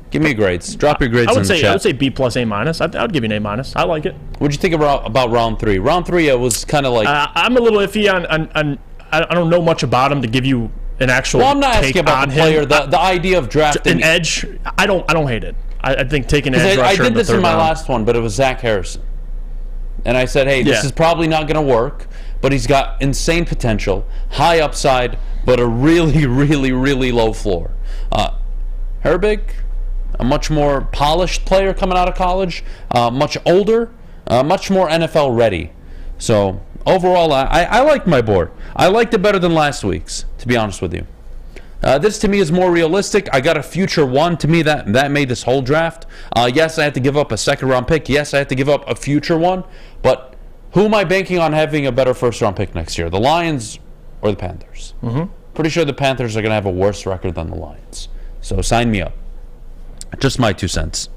Give me grades. Drop your grades in the chat. I would say B plus A minus. I'd give you an A minus. I like it. What'd you think about round 3? Round 3, it was kind of like... I'm a little iffy on I don't know much about him to give you an actual. Well, I'm not asking about the player. The idea of drafting an edge. I don't hate it. I think taking an edge rusher. I did this in my last one, but it was Zach Harrison, and I said, hey, this is probably not going to work, but he's got insane potential, high upside, but a really, really, really low floor. Herbig, a much more polished player coming out of college, much older, much more NFL ready. So overall, I like my board. I liked it better than last week's, to be honest with you. This to me is more realistic. I got a future one. To me, that made this whole draft. Yes, I had to give up a 2nd round pick. Yes, I had to give up a future one. But who am I banking on having a better 1st round pick next year? The Lions or the Panthers? Pretty sure the Panthers are going to have a worse record than the Lions. So sign me up. Just my 2 cents.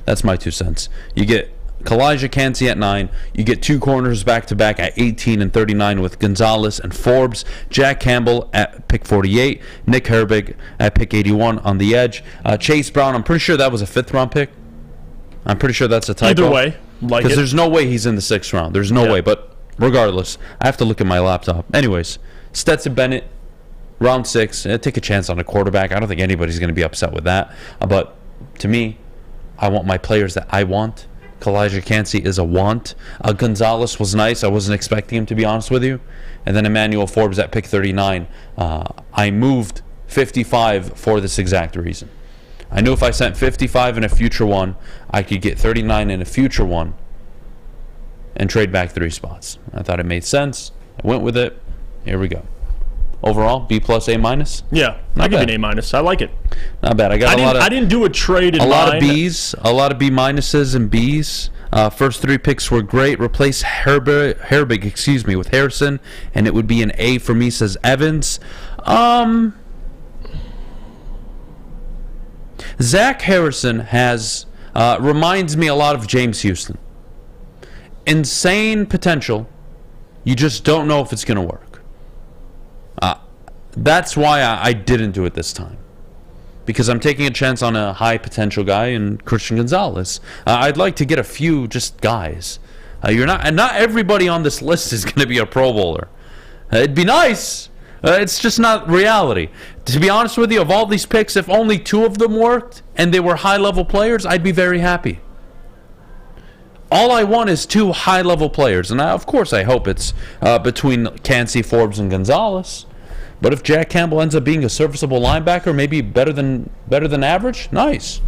That's my 2 cents. You get Kalijah Kancey at 9. You get 2 corners back-to-back at 18 and 39 with Gonzalez and Forbes. Jack Campbell at pick 48. Nick Herbig at pick 81 on the edge. Chase Brown, I'm pretty sure that was a 5th round pick. I'm pretty sure that's a typo. Either way, because there's no way he's in the 6th round. There's no way. But regardless, I have to look at my laptop. Anyways, Stetson Bennett, round 6. Take a chance on a quarterback. I don't think anybody's going to be upset with that. But to me, I want my players that I want. Kalijah Kancey is a want. Gonzalez was nice. I wasn't expecting him, to be honest with you. And then Emmanuel Forbes at pick 39. I moved 55 for this exact reason. I knew if I sent 55 in a future one, I could get 39 in a future one. and trade back 3 spots. I thought it made sense. I went with it. Here we go. Overall, B+, A-. Yeah, I give you an A-. I like it. Not bad. I didn't do a trade in a lot mine. of B's, a lot of B- and B's. First 3 picks were great. Replace Herbig, with Harrison, and it would be an A for me, says Evans. Zach Harrison reminds me a lot of James Houston. Insane potential. You just don't know if it's going to work. That's why I didn't do it this time. Because I'm taking a chance on a high potential guy in Christian Gonzalez. I'd like to get a few just guys. Not everybody on this list is going to be a Pro Bowler. It'd be nice. It's just not reality. To be honest with you, of all these picks, if only 2 of them worked and they were high-level players, I'd be very happy. All I want is 2 high-level players, and of course I hope it's between Cansey, Forbes, and Gonzalez. But if Jack Campbell ends up being a serviceable linebacker, maybe better than average, nice.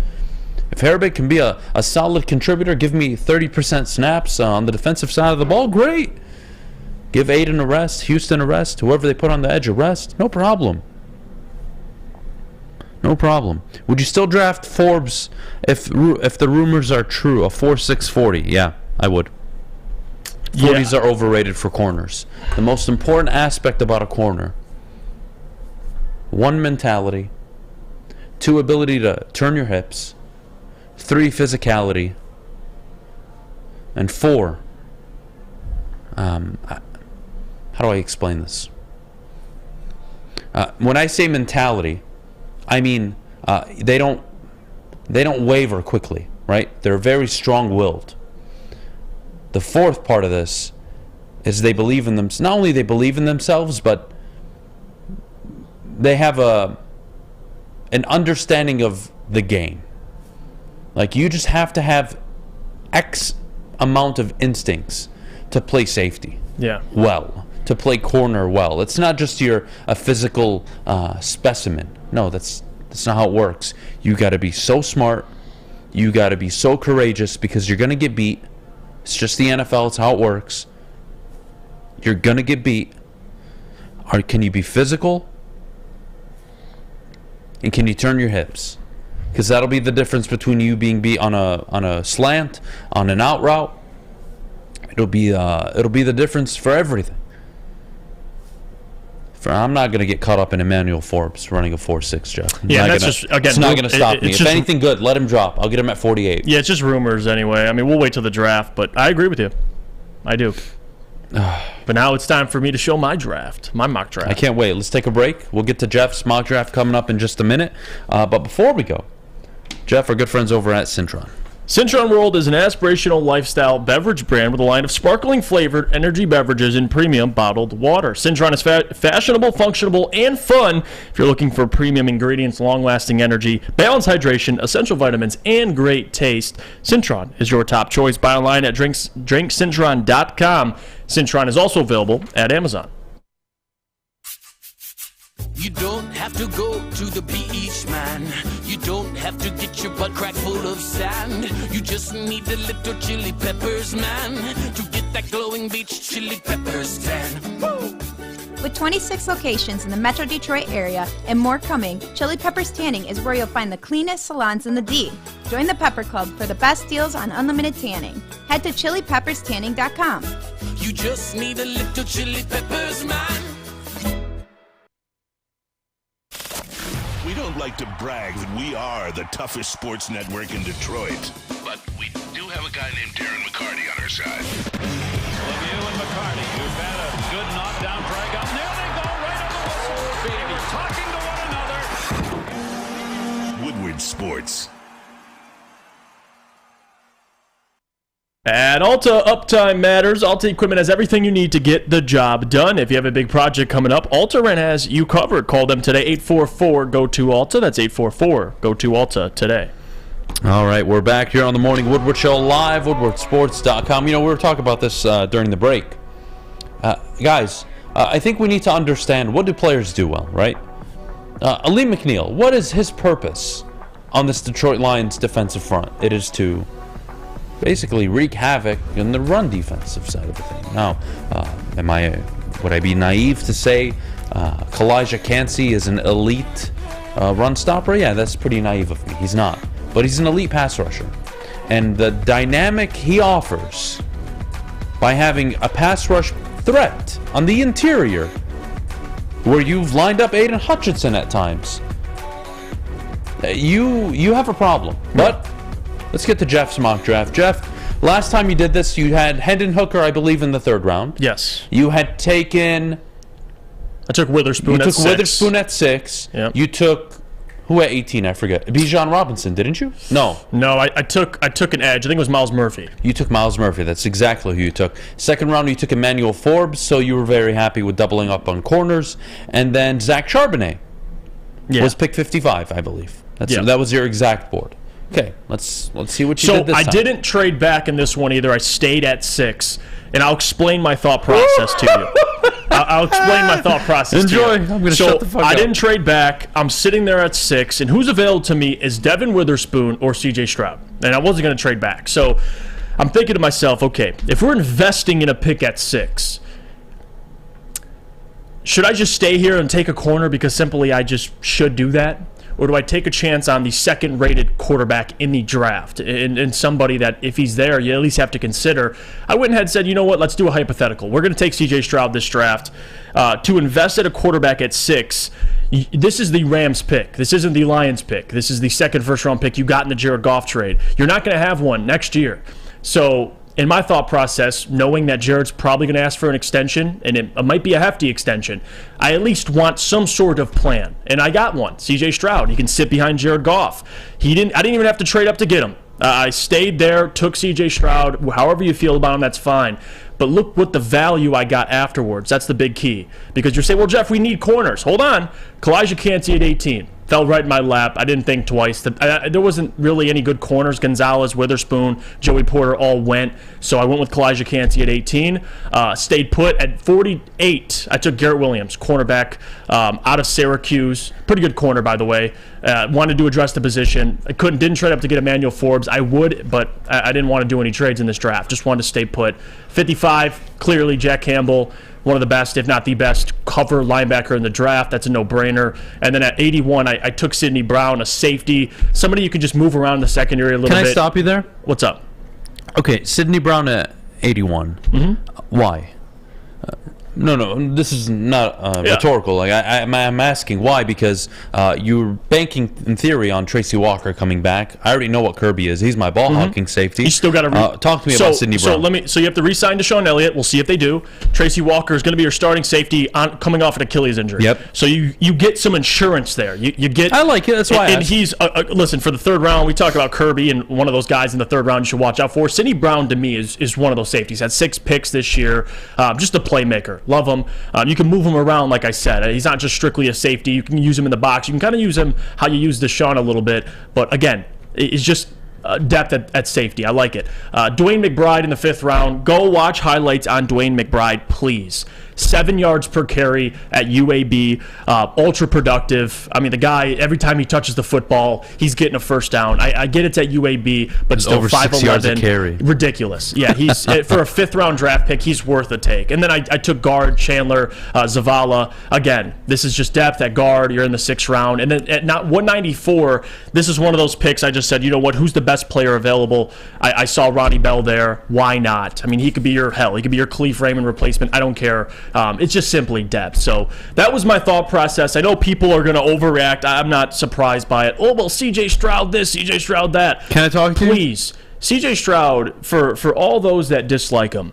If Herbig can be a solid contributor, give me 30% snaps on the defensive side of the ball, great. Give Aiden a rest, Houston a rest, whoever they put on the edge a rest, no problem. No problem. Would you still draft Forbes if the rumors are true? A 4.6 40? Yeah, I would. 40s are overrated for corners. The most important aspect about a corner: 1, mentality; 2, ability to turn your hips; 3, physicality; and 4, how do I explain this? When I say mentality, I mean they don't waver quickly, right? They're very strong-willed. The 4th part of this is they believe in them. Not only they believe in themselves, but they have an understanding of the game. Like, you just have to have X amount of instincts to play safety well, to play corner well. It's not just a physical specimen. No, that's not how it works. You got to be so smart. You got to be so courageous, because you're going to get beat. It's just the NFL. It's how it works. You're going to get beat. Can you be physical? And can you turn your hips? Because that'll be the difference between you being beat on a slant, on an out route. It'll be the difference for everything. I'm not going to get caught up in Emmanuel Forbes running a 4.6, Jeff. It's not going to stop me. If anything good, let him drop. I'll get him at 48. Yeah, it's just rumors anyway. I mean, we'll wait till the draft, but I agree with you. I do. But now it's time for me to show my mock draft. I can't wait. Let's take a break. We'll get to Jeff's mock draft coming up in just a minute. But before we go, Jeff, our good friends over at Cintron. Cintron World is an aspirational lifestyle beverage brand with a line of sparkling flavored energy beverages and premium bottled water. Cintron is fashionable, functional, and fun. If you're looking for premium ingredients, long-lasting energy, balanced hydration, essential vitamins, and great taste, Cintron is your top choice. Buy online at drinkcintron.com. Cintron is also available at Amazon. You don't have to go to the beach, man. You don't have to get your butt crack full of sand. You just need a little chili peppers, man, to get that glowing beach chili peppers tan. Woo! With 26 locations in the Metro Detroit area and more coming, Chili Peppers Tanning is where you'll find the cleanest salons in the D. Join the Pepper Club for the best deals on unlimited tanning. Head to chilipepperstanning.com. You just need a little chili peppers, man. We don't like to brag that we are the toughest sports network in Detroit, but we do have a guy named Darren McCarty on our side. Lemieux and McCarty, who've had a good knockdown drag up. There they go, right on the whistle, baby, talking to one another. Woodward Sports. At Alta, uptime matters. Alta Equipment has everything you need to get the job done. If you have a big project coming up, Alta Rent has you covered. Call them today, 844-GO-TO-ALTA. That's 844-GO-TO-ALTA today. All right, we're back here on the Morning Woodward Show, live, woodwardsports.com. You know, we were talking about this during the break. Guys, I think we need to understand, what do players do well, right? Ali McNeil, what is his purpose on this Detroit Lions defensive front? It is to basically wreak havoc in the run defensive side of the thing. Now, would I be naive to say Kalijah Kancey is an elite run stopper? Yeah, that's pretty naive of me. He's not. But he's an elite pass rusher. And the dynamic he offers by having a pass rush threat on the interior, where you've lined up Aiden Hutchinson at times, you have a problem. But let's get to Jeff's mock draft. Jeff, last time you did this, you had Hendon Hooker, I believe, in the 3rd round. Yes. You had taken... I took Witherspoon at 6. You took Witherspoon at 6. Yep. You took... Who at 18? I forget. Bijan Robinson, didn't you? No. No, I took an edge. I think it was Miles Murphy. You took Miles Murphy. That's exactly who you took. 2nd round, you took Emmanuel Forbes, so you were very happy with doubling up on corners. And then Zach Charbonnet was pick 55, I believe. That was your exact board. Okay, let's see what you did this time. So I didn't trade back in this one either. I stayed at 6, and I'll explain my thought process to you. I'll explain my thought process to you. I'm going to shut the fuck up. I didn't trade back. I'm sitting there at 6, and who's available to me is Devin Witherspoon or C.J. Stroud, and I wasn't going to trade back. So I'm thinking to myself, okay, if we're investing in a pick at 6, should I just stay here and take a corner because simply I just should do that? Or do I take a chance on the 2nd-rated quarterback in the draft and somebody that, if he's there, you at least have to consider? I went ahead and said, you know what, let's do a hypothetical. We're going to take C.J. Stroud this draft. To invest at a quarterback at 6, this is the Rams pick. This isn't the Lions pick. This is the 2nd first-round pick you got in the Jared Goff trade. You're not going to have one next year. So in my thought process, knowing that Jared's probably going to ask for an extension, and it might be a hefty extension, I at least want some sort of plan. And I got one. C.J. Stroud. He can sit behind Jared Goff. I didn't even have to trade up to get him. I stayed there, took C.J. Stroud. However you feel about him, that's fine. But look what the value I got afterwards. That's the big key. Because you're saying, well, Jeff, we need corners. Hold on. Kalijah Kancey at 18. Fell right in my lap. I didn't think twice. There wasn't really any good corners. Gonzalez, Witherspoon, Joey Porter all went. So I went with Kalijah Kancey at 18. Stayed put at 48. I took Garrett Williams, cornerback out of Syracuse. Pretty good corner, by the way. Wanted to address the position. Didn't trade up to get Emmanuel Forbes. I would, but I didn't want to do any trades in this draft. Just wanted to stay put. 55, clearly Jack Campbell, one of the best, if not the best, cover linebacker in the draft. That's a no-brainer. And then at 81, I took Sidney Brown, a safety, somebody you can just move around the secondary a little bit. Can I stop you there? What's up? Okay, Sidney Brown at 81. Mm-hmm. Why? No, this is not rhetorical. Like I'm asking why, because you're banking in theory on Tracy Walker coming back. I already know what Kirby is. He's my ball hawking safety. You still got to talk to me about Sidney Brown. So you have to re-sign Deshaun Elliott. We'll see if they do. Tracy Walker is going to be your starting safety coming off an Achilles injury. Yep. So you get some insurance there. You get. I like it. That's why. And he's listen, for the 3rd round. We talked about Kirby and one of those guys in the 3rd round you should watch out for. Sidney Brown to me is one of those safeties. Had 6 picks this year. Just a playmaker. Love him. You can move him around, like I said. He's not just strictly a safety. You can use him in the box. You can kind of use him how you use Deshaun a little bit. But again, it's just depth at safety. I like it. Dwayne McBride in the 5th round. Go watch highlights on Dwayne McBride, please. 7 yards per carry at UAB, ultra productive. I mean, the guy, every time he touches the football, he's getting a first down. I get it's at UAB, but still over 6 yards a 5'11", carry. Ridiculous. Yeah, he's for a 5th round draft pick, he's worth a take. And then I took guard Chandler Zavala. Again, this is just depth at guard. You're in the 6th round, and then at 194, this is one of those picks. I just said, you know what? Who's the best player available? I saw Ronnie Bell there. Why not? I mean, he could be your He could be your Cleve Raymond replacement. I don't care. It's just simply depth. So that was my thought process. I know people are going to overreact. I'm not surprised by it. Oh, well, C.J. Stroud this, C.J. Stroud that. Can I talk to you? Please. C.J. Stroud, for all those that dislike him,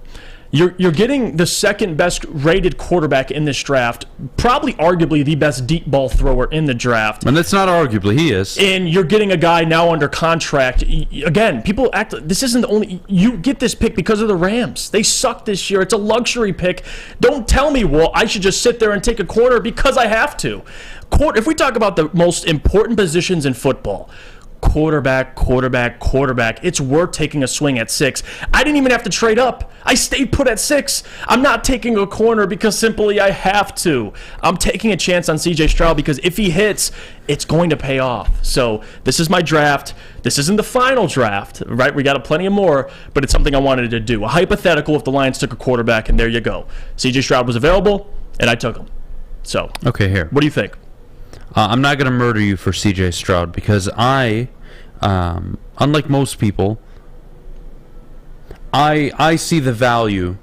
you're getting the 2nd best rated quarterback in this draft, probably arguably the best deep ball thrower in the draft. And that's not arguably, he is. And you're getting a guy now under contract. Again, people act like this isn't the only. You get this pick because of the Rams. They suck this year. It's a luxury pick. Don't tell me, well, I should just sit there and take a corner because I have to. If we talk about the most important positions in football, quarterback. It's worth taking a swing at 6. I didn't even have to trade up. I stayed put at 6. I'm not taking a corner because simply I have to. I'm taking a chance on CJ Stroud because if he hits, it's going to pay off. So this is my draft. This isn't the final draft, right? We got plenty of more, but it's something I wanted to do. A hypothetical if the Lions took a quarterback, and there you go. CJ Stroud was available, and I took him. So, okay, here. What do you think? I'm not going to murder you for CJ Stroud because I, unlike most people, I see the value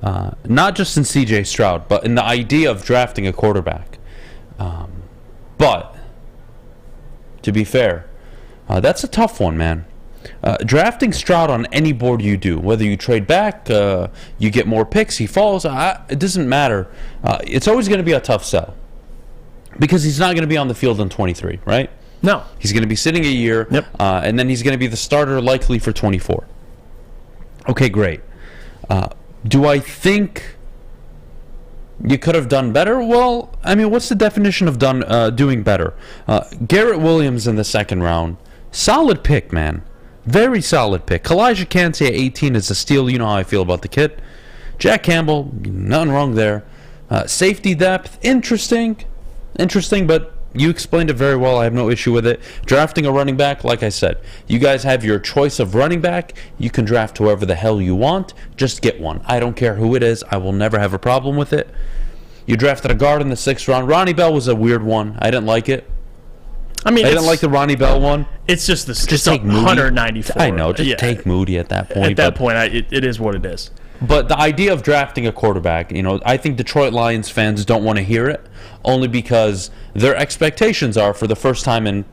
not just in CJ Stroud, but in the idea of drafting a quarterback. But to be fair, that's a tough one, man. Drafting Stroud on any board you do, whether you trade back, you get more picks, he falls, it doesn't matter. It's always going to be a tough sell because he's not going to be on the field in 23, right? No. He's going to be sitting a year, and then he's going to be the starter likely for 24. Okay, great. Do I think you could have done better? Well, I mean, what's the definition of doing better? Garrett Williams in the second round, solid pick, man. Very solid pick. Kalijah Kancey at 18 is a steal. You know how I feel about the kid. Jack Campbell, nothing wrong there. Safety depth, interesting, but you explained it very well. I have no issue with it. Drafting a running back, like I said, you guys have your choice of running back. You can draft whoever the hell you want. Just get one. I don't care who it is. I will never have a problem with it. You drafted a guard in the 6th round. Ronnie Bell was a weird one. I didn't like it. I didn't like the Ronnie Bell one. It's just the just take 194. I know. Just take Moody at that point. At that point, it is what it is. But the idea of drafting a quarterback, I think Detroit Lions fans don't want to hear it, only because their expectations are for the first time in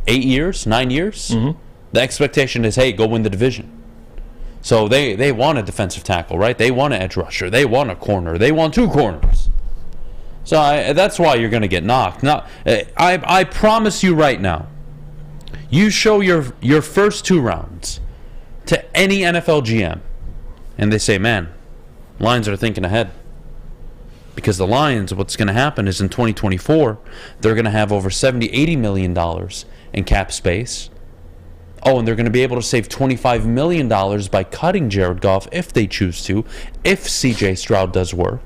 9 years. The expectation is, hey, go win the division. So they want a defensive tackle, right? They want an edge rusher. They want a corner. They want 2 corners. So that's why you're going to get knocked. Now, I promise you right now, you show your first 2 rounds to any NFL GM, and they say, man, Lions are thinking ahead. Because the Lions, what's going to happen is in 2024, they're going to have over $70-80 million in cap space. Oh, and they're going to be able to save $25 million by cutting Jared Goff if they choose to, if CJ Stroud does work.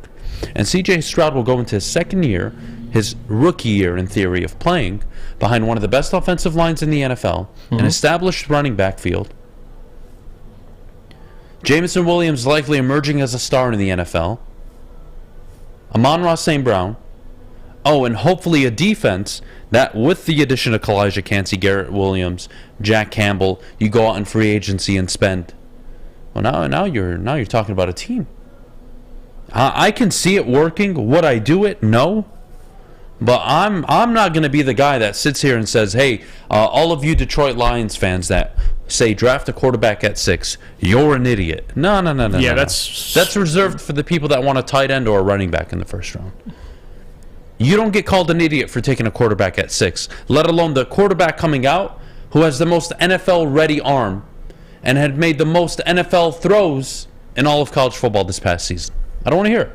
And CJ Stroud will go into his second year, his rookie year in theory of playing, behind one of the best offensive lines in the NFL, an established running back field. Jameson Williams likely emerging as a star in the NFL. Amon-Ra St. Brown. Oh, and hopefully a defense that, with the addition of Kalijah Kancey, Garrett Williams, Jack Campbell, you go out in free agency and spend. Well, now you're talking about a team. I can see it working. Would I do it? No. But I'm not going to be the guy that sits here and says, hey, all of you Detroit Lions fans that say draft a quarterback at 6, you're an idiot. No. Yeah, that's reserved for the people that want a tight end or a running back in the first round. You don't get called an idiot for taking a quarterback at 6, let alone the quarterback coming out who has the most NFL-ready arm and had made the most NFL throws in all of college football this past season. I don't want to hear it.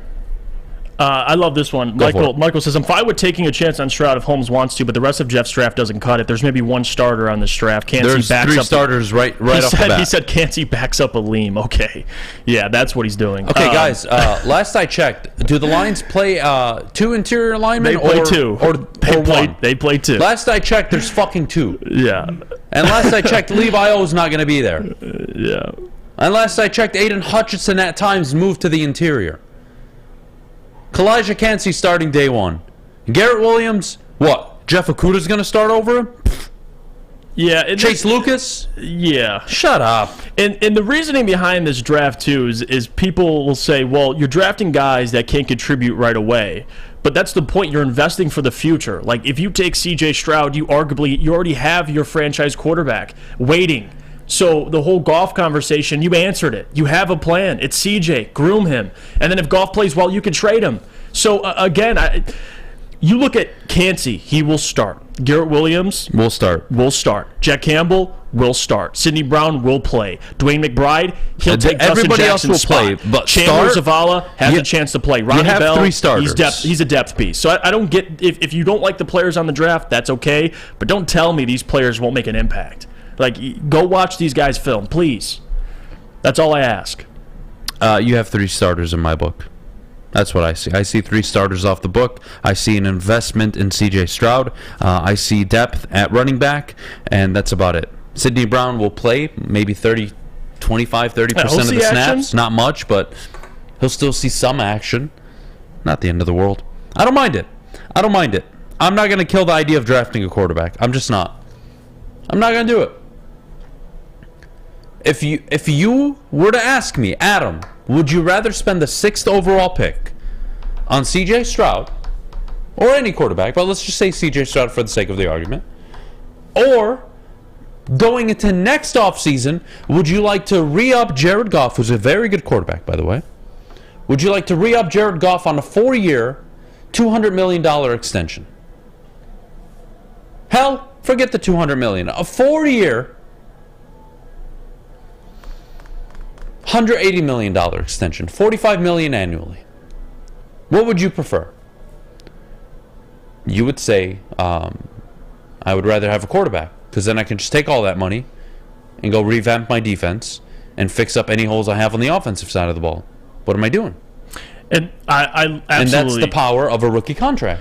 I love this one. Michael says, I'm fine with taking a chance on Stroud if Holmes wants to, but the rest of Jeff's draft doesn't cut it. There's maybe 1 starter on this draft. There's 3 starters right off the bat. He said Kancey backs up Aleem. Okay. Yeah, that's what he's doing. Okay, guys, last I checked, do the Lions play 2 interior linemen? They play 2. Or 1? They play 2. Last I checked, there's fucking 2. Yeah. And last I checked, Levi O's not going to be there. Yeah. And last I checked, Aiden Hutchinson at times moved to the interior. Kalijah Kancey starting day 1. Garrett Williams, what? Jeff Okudah's going to start over him? Yeah. Chase Lucas? Yeah. Shut up. And the reasoning behind this draft, too, is people will say, well, you're drafting guys that can't contribute right away. But that's the point. You're investing for the future. Like, if you take CJ Stroud, you already have your franchise quarterback waiting. So the whole Goff conversation, you answered it. You have a plan. It's CJ. Groom him. And then if Goff plays well, you can trade him. So, again, You look at Cansey, he will start. Garrett Williams will start. Jack Campbell will start. Sidney Brown will play. Dwayne McBride, he'll take everybody else will spot. play. But Chandler Zavala has a chance to play. Ronnie have Bell, 3 starters. He's a depth piece. So I don't get if you don't like the players on the draft, that's okay. But don't tell me these players won't make an impact. Like, go watch these guys film, please. That's all I ask. You have 3 starters in my book. That's what I see. I see 3 starters off the book. I see an investment in C.J. Stroud. I see depth at running back, and that's about it. Sidney Brown will play maybe 30% of the snaps. Not much, but he'll still see some action. Not the end of the world. I don't mind it. I'm not going to kill the idea of drafting a quarterback. I'm just not. I'm not going to do it. If you were to ask me, Adam, would you rather spend the 6th overall pick on C.J. Stroud or any quarterback, but let's just say C.J. Stroud for the sake of the argument, or going into next offseason, would you like to re-up Jared Goff, who's a very good quarterback, by the way? Would you like to re-up Jared Goff on a 4-year, $200 million extension? Hell, forget the $200 million. A 4-year, $180 million extension, $45 million annually. What would you prefer? You would say, I would rather have a quarterback, because then I can just take all that money and go revamp my defense and fix up any holes I have on the offensive side of the ball. What am I doing? And I absolutely... And that's the power of a rookie contract.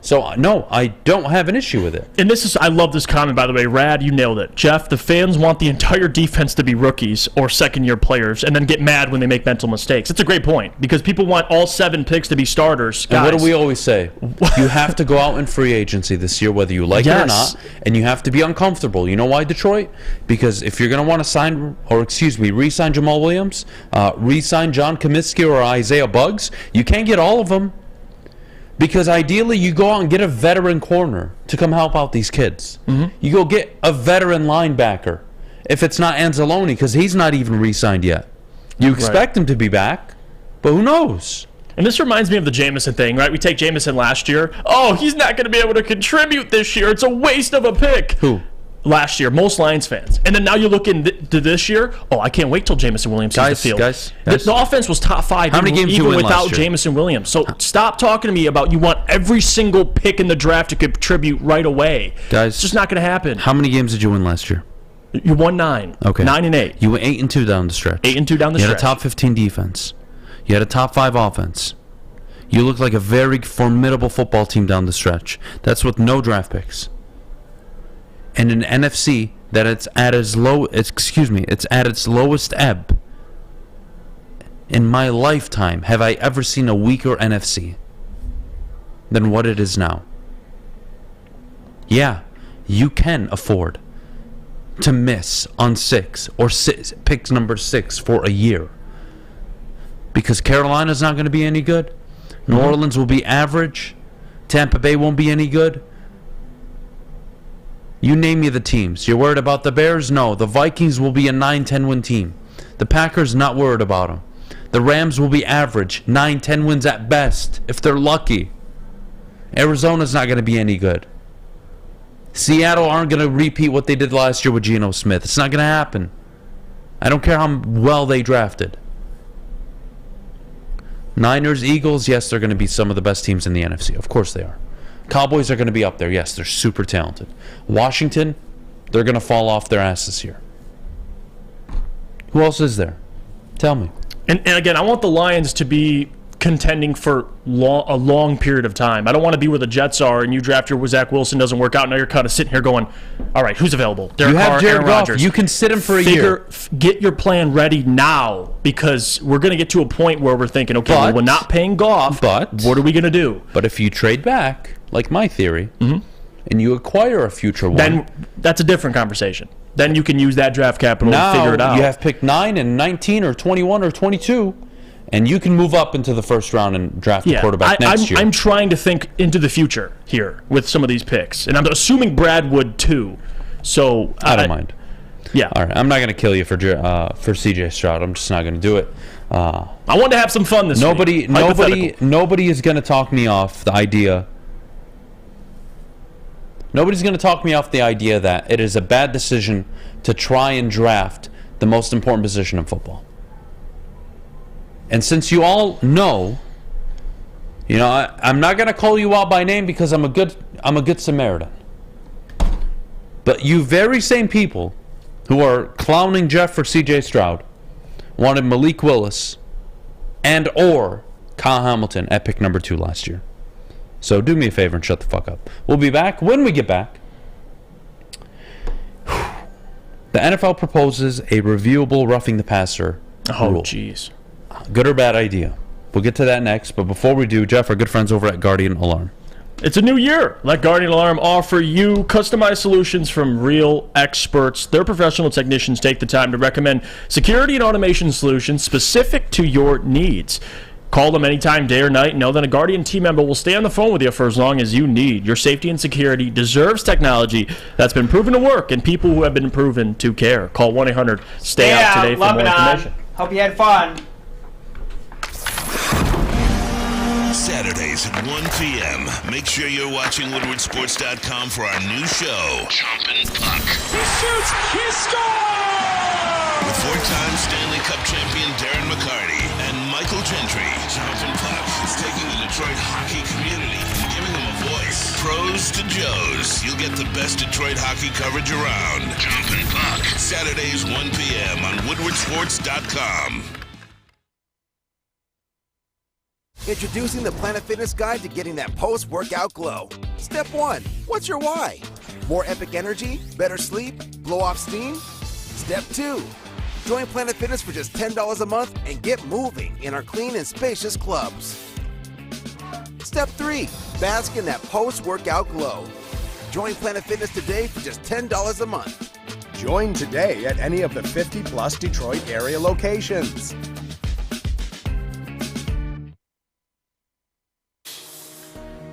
So, no, I don't have an issue with it. And I love this comment, by the way. Rad, you nailed it. Jeff, the fans want the entire defense to be rookies or second-year players and then get mad when they make mental mistakes. It's a great point because people want all 7 picks to be starters. Guys, and what do we always say? You have to go out in free agency this year, whether you like it or not, and you have to be uncomfortable. You know why, Detroit? Because if you're going to want to re-sign Jamal Williams, re-sign John Comiskey or Isaiah Buggs, you can't get all of them. Because ideally, you go out and get a veteran corner to come help out these kids. Mm-hmm. You go get a veteran linebacker. If it's not Anzalone, because he's not even re-signed yet. You expect him to be back, but who knows? And this reminds me of the Jameson thing, right? We take Jameson last year. Oh, he's not going to be able to contribute this year. It's a waste of a pick. Who? Last year, most Lions fans. And then now you look into this year, I can't wait till Jameson Williams sees the field. Guys. The offense was top 5 How many games even you win without last year? Jameson Williams. So stop talking to me about you want every single pick in the draft to contribute right away. Guys, it's just not going to happen. How many games did you win last year? You won 9. Okay. 9-8. You went 8-2 down the stretch. 8-2 down the stretch. You had a top 15 defense. You had a top 5 offense. You looked like a very formidable football team down the stretch. That's with no draft picks. And an NFC that it's at its lowest ebb. In my lifetime, have I ever seen a weaker NFC than what it is now? Yeah, you can afford to miss on pick number 6 for a year. Because Carolina's not going to be any good. New Orleans will be average. Tampa Bay won't be any good. You name me the teams. You're worried about the Bears? No. The Vikings will be a 9-10 win team. The Packers, not worried about them. The Rams will be average. 9-10 wins at best, if they're lucky. Arizona's not going to be any good. Seattle aren't going to repeat what they did last year with Geno Smith. It's not going to happen. I don't care how well they drafted. Niners, Eagles, yes, they're going to be some of the best teams in the NFC. Of course they are. Cowboys are going to be up there. Yes, they're super talented. Washington, they're going to fall off their asses here. Who else is there? Tell me. And again, I want the Lions to be contending for a long period of time. I don't want to be where the Jets are and you draft your Zach Wilson, doesn't work out, and now you're kind of sitting here going, all right, who's available? Derek you have Carr, Jared Aaron Goff. Rodgers. You can sit him for a year. Get your plan ready now because we're going to get to a point where we're thinking, okay, we're not paying Goff, but what are we going to do? But if you trade back, like my theory, and you acquire a future one, then that's a different conversation. Then you can use that draft capital now, to figure it out. You have pick 9 and 19 or 21 or 22, and you can move up into the first round and draft a quarterback next year. I'm trying to think into the future here with some of these picks, and I'm assuming Brad would too. So I don't mind. Yeah. All right. I'm not going to kill you for C.J. Stroud. I'm just not going to do it. I wanted to have some fun this week. Nobody is going to talk me off the idea Nobody's going to talk me off the idea that it is a bad decision to try and draft the most important position in football. And since you all know, I'm not going to call you out by name because I'm a good Samaritan. But you very same people who are clowning Jeff for C.J. Stroud wanted Malik Willis and or Kyle Hamilton at pick number 2 last year. So do me a favor and shut the fuck up. We'll be back. When we get back, the NFL proposes a reviewable roughing the passer rule. Oh, jeez. Good or bad idea? We'll get to that next. But before we do, Jeff, our good friends over at Guardian Alarm. It's a new year. Let Guardian Alarm offer you customized solutions from real experts. Their professional technicians take the time to recommend security and automation solutions specific to your needs. Call them anytime, day or night, and know that a Guardian team member will stay on the phone with you for as long as you need. Your safety and security deserves technology that's been proven to work and people who have been proven to care. Call 1-800-STAY-OUT today for more information. Hope you had fun. Saturdays at 1 p.m. Make sure you're watching WoodwardSports.com for our new show, Chompin' Puck. He shoots! He scores! With 4-time Stanley Cup champion Darren McCarty and Michael Gentry. Chompin' Puck is taking the Detroit hockey community and giving them a voice. Pros to Joes. You'll get the best Detroit hockey coverage around. Chompin' Puck. Saturdays 1 p.m. on WoodwardSports.com. Introducing the Planet Fitness Guide to getting that post-workout glow. Step 1. What's your why? More epic energy? Better sleep? Blow off steam? Step 2. Join Planet Fitness for just $10 a month and get moving in our clean and spacious clubs. Step 3. Bask in that post-workout glow. Join Planet Fitness today for just $10 a month. Join today at any of the 50-plus Detroit area locations.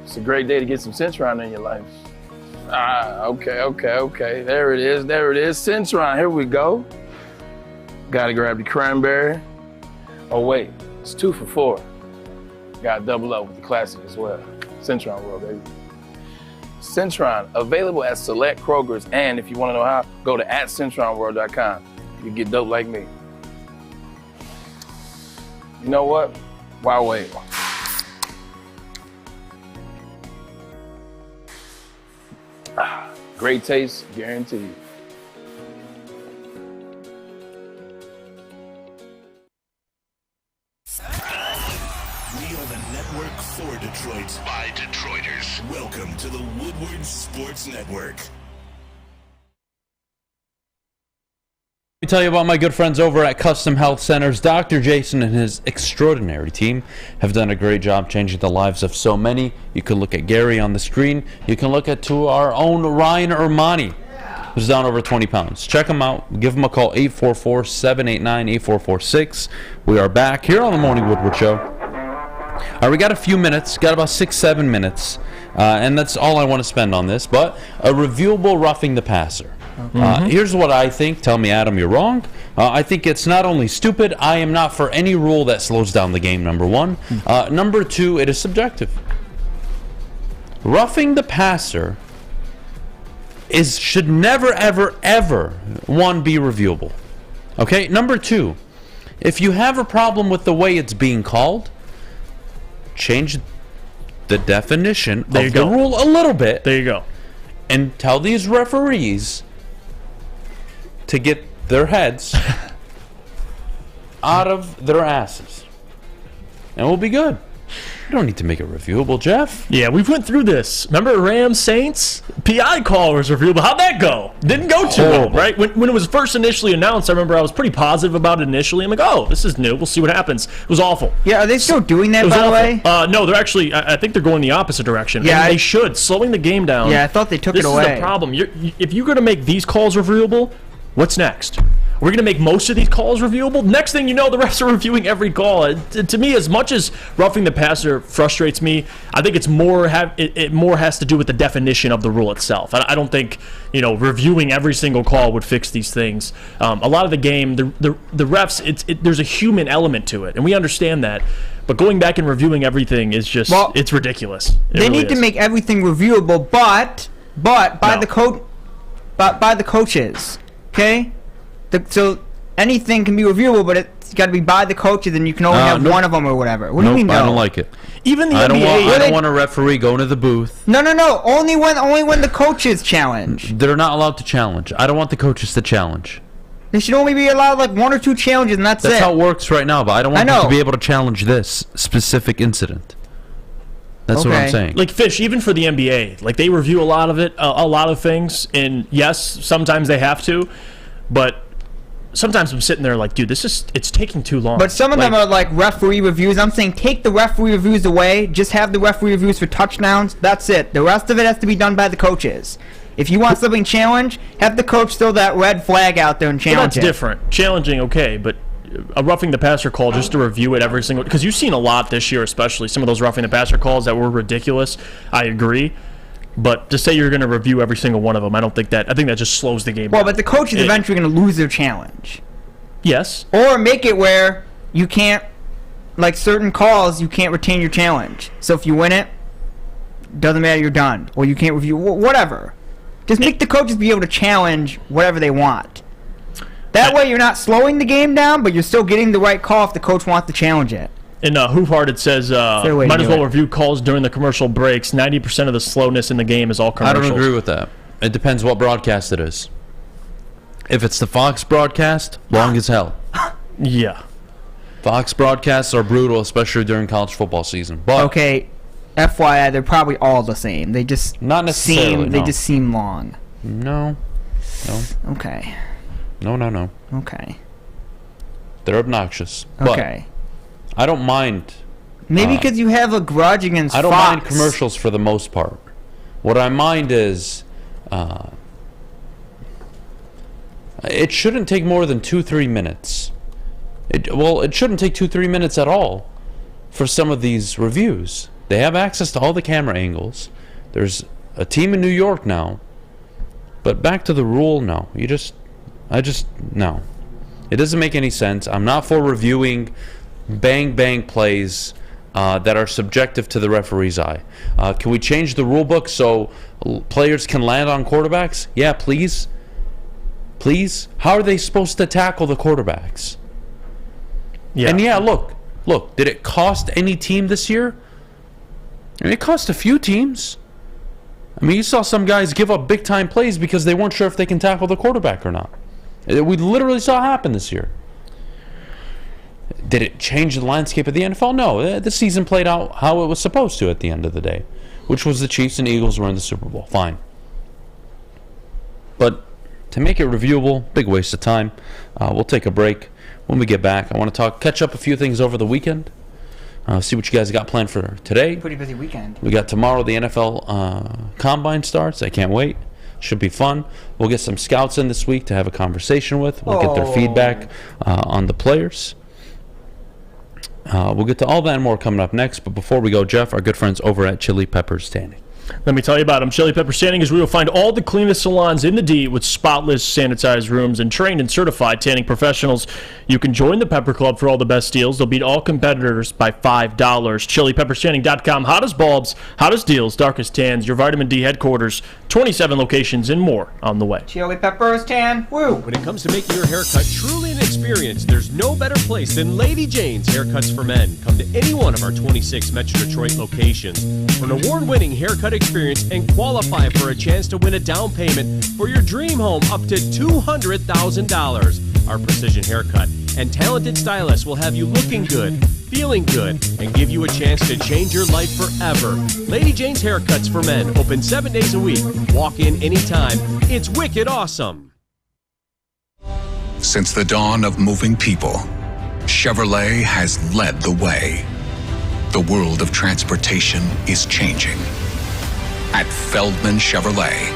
It's a great day to get some Centron in your life. Okay. There it is. Centron, here we go. Gotta grab the cranberry. Oh wait, it's 2 for $4. Gotta double up with the classic as well. Centron World, baby. Centron, available at select Krogers, and if you wanna know how, go to @CentronWorld.com. You get dope like me. You know what? Why wait? Great taste, guaranteed. We are the network for Detroit by Detroiters. Welcome to the Woodward Sports Network. Let me tell you about my good friends over at Custom Health Centers. Dr. Jason and his extraordinary team have done a great job changing the lives of so many. You can look at Gary on the screen. You can look at our own Ryan Ermani, who's down over 20 pounds. Check him out. Give him a call, 844-789-8446. We are back here on the Morning Woodward Show. All right, we got a few minutes, got about 6-7 minutes, and that's all I want to spend on this, but a reviewable roughing the passer. Here's what I think. Tell me, Adam, you're wrong. I think it's not only stupid, I am not for any rule that slows down the game, number one. Number two, it is subjective. Roughing the passer should never, ever, ever, one, be reviewable. Okay? Number two, if you have a problem with the way it's being called, change the definition of the rule a little bit. There you go. And tell these referees to get their heads out of their asses. And we'll be good. You don't need to make it reviewable, Jeff. Yeah, we went through this. Remember Rams Saints? PI call was reviewable. How'd that go? Didn't go too well, right? When it was first initially announced, I remember I was pretty positive about it initially. I'm like, oh, this is new. We'll see what happens. It was awful. Yeah, are they still doing that, by the way? No, they're actually, I think they're going the opposite direction. Yeah, and they should. Slowing the game down. Yeah, I thought they took it away. This is the problem. If you're going to make these calls reviewable, what's next? We're going to make most of these calls reviewable. Next thing you know, the refs are reviewing every call. To me, as much as roughing the passer frustrates me, I think it more has to do with the definition of the rule itself. I don't think reviewing every single call would fix these things. A lot of the game, the refs, there's a human element to it, and we understand that. But going back and reviewing everything is just it's ridiculous. They need to make everything reviewable, but but by the coaches. Okay, so anything can be reviewable, but it's got to be by the coaches, and you can only have one of them or whatever. What do you mean? No, I don't like it. Even the I NBA. don't want a referee going to the booth. No. Only when the coaches challenge. They're not allowed to challenge. I don't want the coaches to challenge. They should only be allowed like 1 or 2 challenges, and that's it. That's how it works right now, but I don't want them to be able to challenge this specific incident. That's what I'm saying. Like Fish, even for the NBA, like they review a lot of it, a lot of things, and yes, sometimes they have to, but sometimes I'm sitting there like, dude, it's taking too long. But some of them are like referee reviews. I'm saying take the referee reviews away. Just have the referee reviews for touchdowns. That's it. The rest of it has to be done by the coaches. If you want something challenged, have the coach throw that red flag out there and challenge it. That's different. Challenging, okay, but a roughing the passer call just to review it every single, because you've seen a lot this year, especially some of those roughing the passer calls that were ridiculous. I agree. But to say you're going to review every single one of them, I think that just slows the game down. Well, but the coach is eventually going to lose their challenge. Yes. Or make it where you can't, like certain calls, you can't retain your challenge. So if you win it, doesn't matter, you're done. Or you can't review, whatever. Just make the coaches be able to challenge whatever they want. That way you're not slowing the game down, but you're still getting the right call if the coach wants to challenge it. And Hoofhearted says, might as well review calls during the commercial breaks. 90% of the slowness in the game is all commercials. I don't agree with that. It depends what broadcast it is. If it's the Fox broadcast, long as hell. Yeah. Fox broadcasts are brutal, especially during college football season. But okay, FYI, they're probably all the same. They just not necessarily. They just seem long. No. Okay. No. Okay. They're obnoxious. Okay. But I don't mind. Maybe because you have a grudge against I don't Fox. mind commercials for the most part. What I mind is it shouldn't take more than 2-3 minutes. It shouldn't take 2-3 minutes at all for some of these reviews. They have access to all the camera angles. There's a team in New York now. But back to the rule, no. No. It doesn't make any sense. I'm not for reviewing bang plays that are subjective to the referee's eye. Can we change the rule book so players can land on quarterbacks? Yeah, please. Please. How are they supposed to tackle the quarterbacks? Yeah. And yeah, look. Did it cost any team this year? I mean, it cost a few teams. I mean, you saw some guys give up big-time plays because they weren't sure if they can tackle the quarterback or not. We literally saw it happen this year. Did it change the landscape of the NFL? No. The season played out how it was supposed to at the end of the day, which was the Chiefs and Eagles were in the Super Bowl. Fine. But to make it reviewable, big waste of time. We'll take a break. When we get back, I want to catch up a few things over the weekend. See what you guys got planned for today. Pretty busy weekend. We got tomorrow the NFL Combine starts. I can't wait. Should be fun. We'll get some scouts in this week to have a conversation with. We'll get their feedback on the players. We'll get to all that and more coming up next. But before we go, Jeff, our good friends over at Chili Peppers Tanning. Let me tell you about them. Chili Pepper Tanning is where you'll find all the cleanest salons in the D with spotless, sanitized rooms and trained and certified tanning professionals. You can join the Pepper Club for all the best deals. They'll beat all competitors by $5. ChiliPeppersTanning.com. Hottest bulbs, hottest deals, darkest tans, your vitamin D headquarters, 27 locations and more on the way. Chili Peppers Tan. Woo! When it comes to making your haircut truly an experience, there's no better place than Lady Jane's Haircuts for Men. Come to any one of our 26 Metro Detroit locations for an award-winning haircut experience and qualify for a chance to win a down payment for your dream home up to $200,000. Our precision haircut and talented stylists will have you looking good, feeling good, and give you a chance to change your life forever. Lady Jane's Haircuts for Men, open 7 days a week. Walk in anytime. It's wicked awesome. Since the dawn of moving people, Chevrolet has led the way. The world of transportation is changing. At Feldman Chevrolet,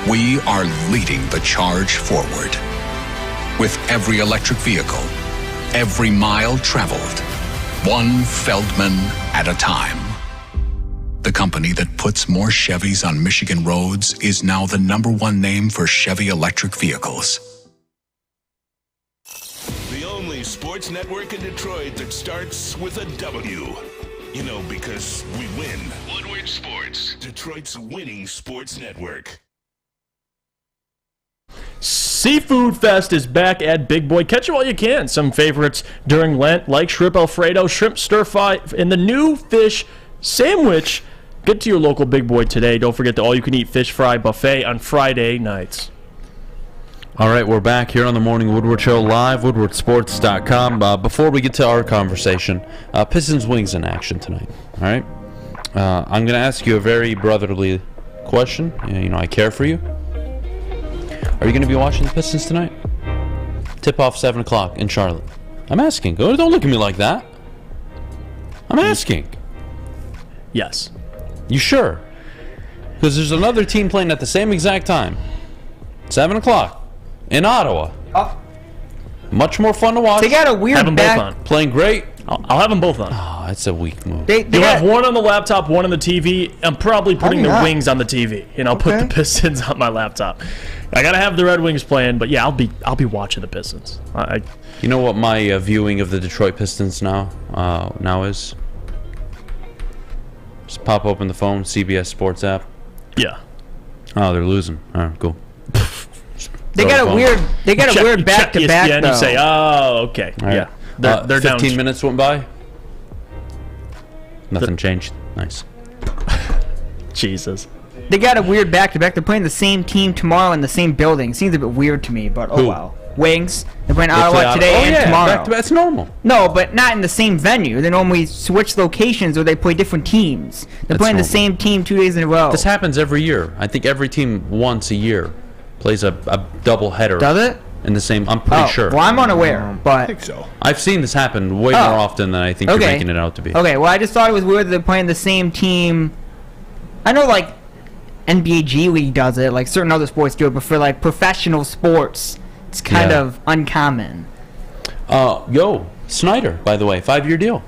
we are leading the charge forward. With every electric vehicle, every mile traveled, one Feldman at a time. The company that puts more Chevys on Michigan roads is now the #1 name for Chevy electric vehicles. The only sports network in Detroit that starts with a W. You know, because we win. Woodward Sports, Detroit's winning sports network. Seafood Fest is back at Big Boy. Catch it while you can. Some favorites during Lent, like shrimp Alfredo, shrimp stir fry, and the new fish sandwich. Get to your local Big Boy today. Don't forget the all-you-can-eat fish fry buffet on Friday nights. All right, we're back here on the Morning Woodward Show live, woodwardsports.com. Before we get to our conversation, Pistons Wings in action tonight. All right? I'm going to ask you a very brotherly question. You know, I care for you. Are you going to be watching the Pistons tonight? Tip-off 7 o'clock in Charlotte. I'm asking. Don't look at me like that. I'm asking. Yes. You sure? Because there's another team playing at the same exact time. 7 o'clock. In Ottawa. Much more fun to watch. They got a weird Have them both on. Playing great. I'll have them both on. Oh, that's a weak move. You'll have one on the laptop, one on the TV. I'm probably putting the Wings on the TV, and I'll put the Pistons on my laptop. I gotta have the Red Wings playing, but yeah, I'll be watching the Pistons. You know what my viewing of the Detroit Pistons now is? Just pop open the phone, CBS Sports app. Yeah. Oh, they're losing. All right, cool. They got a weird back-to-back, ESPN, though. You say, oh, okay. All right. Yeah. They're 15 down. minutes went by. Nothing changed. Nice. Jesus. They got a weird back-to-back. They're playing the same team tomorrow in the same building. Seems a bit weird to me, but Who? wow. Wings. They're playing They play Ottawa today and tomorrow. Back-to-back. That's normal. No, but not in the same venue. They normally switch locations or they play different teams. They're That's playing normal. the same team 2 days in a row. This happens every year. I think every team once a year plays a double header. Does it? In the same, I'm pretty sure. Well, I'm unaware, but I think so. I've seen this happen way more often than I think you're making it out to be. Okay, well, I just thought it was weird that they're playing the same team. I know, like, NBA G League does it, like certain other sports do it, but for, like, professional sports, it's kind of uncommon. Snyder, by the way, 5-year deal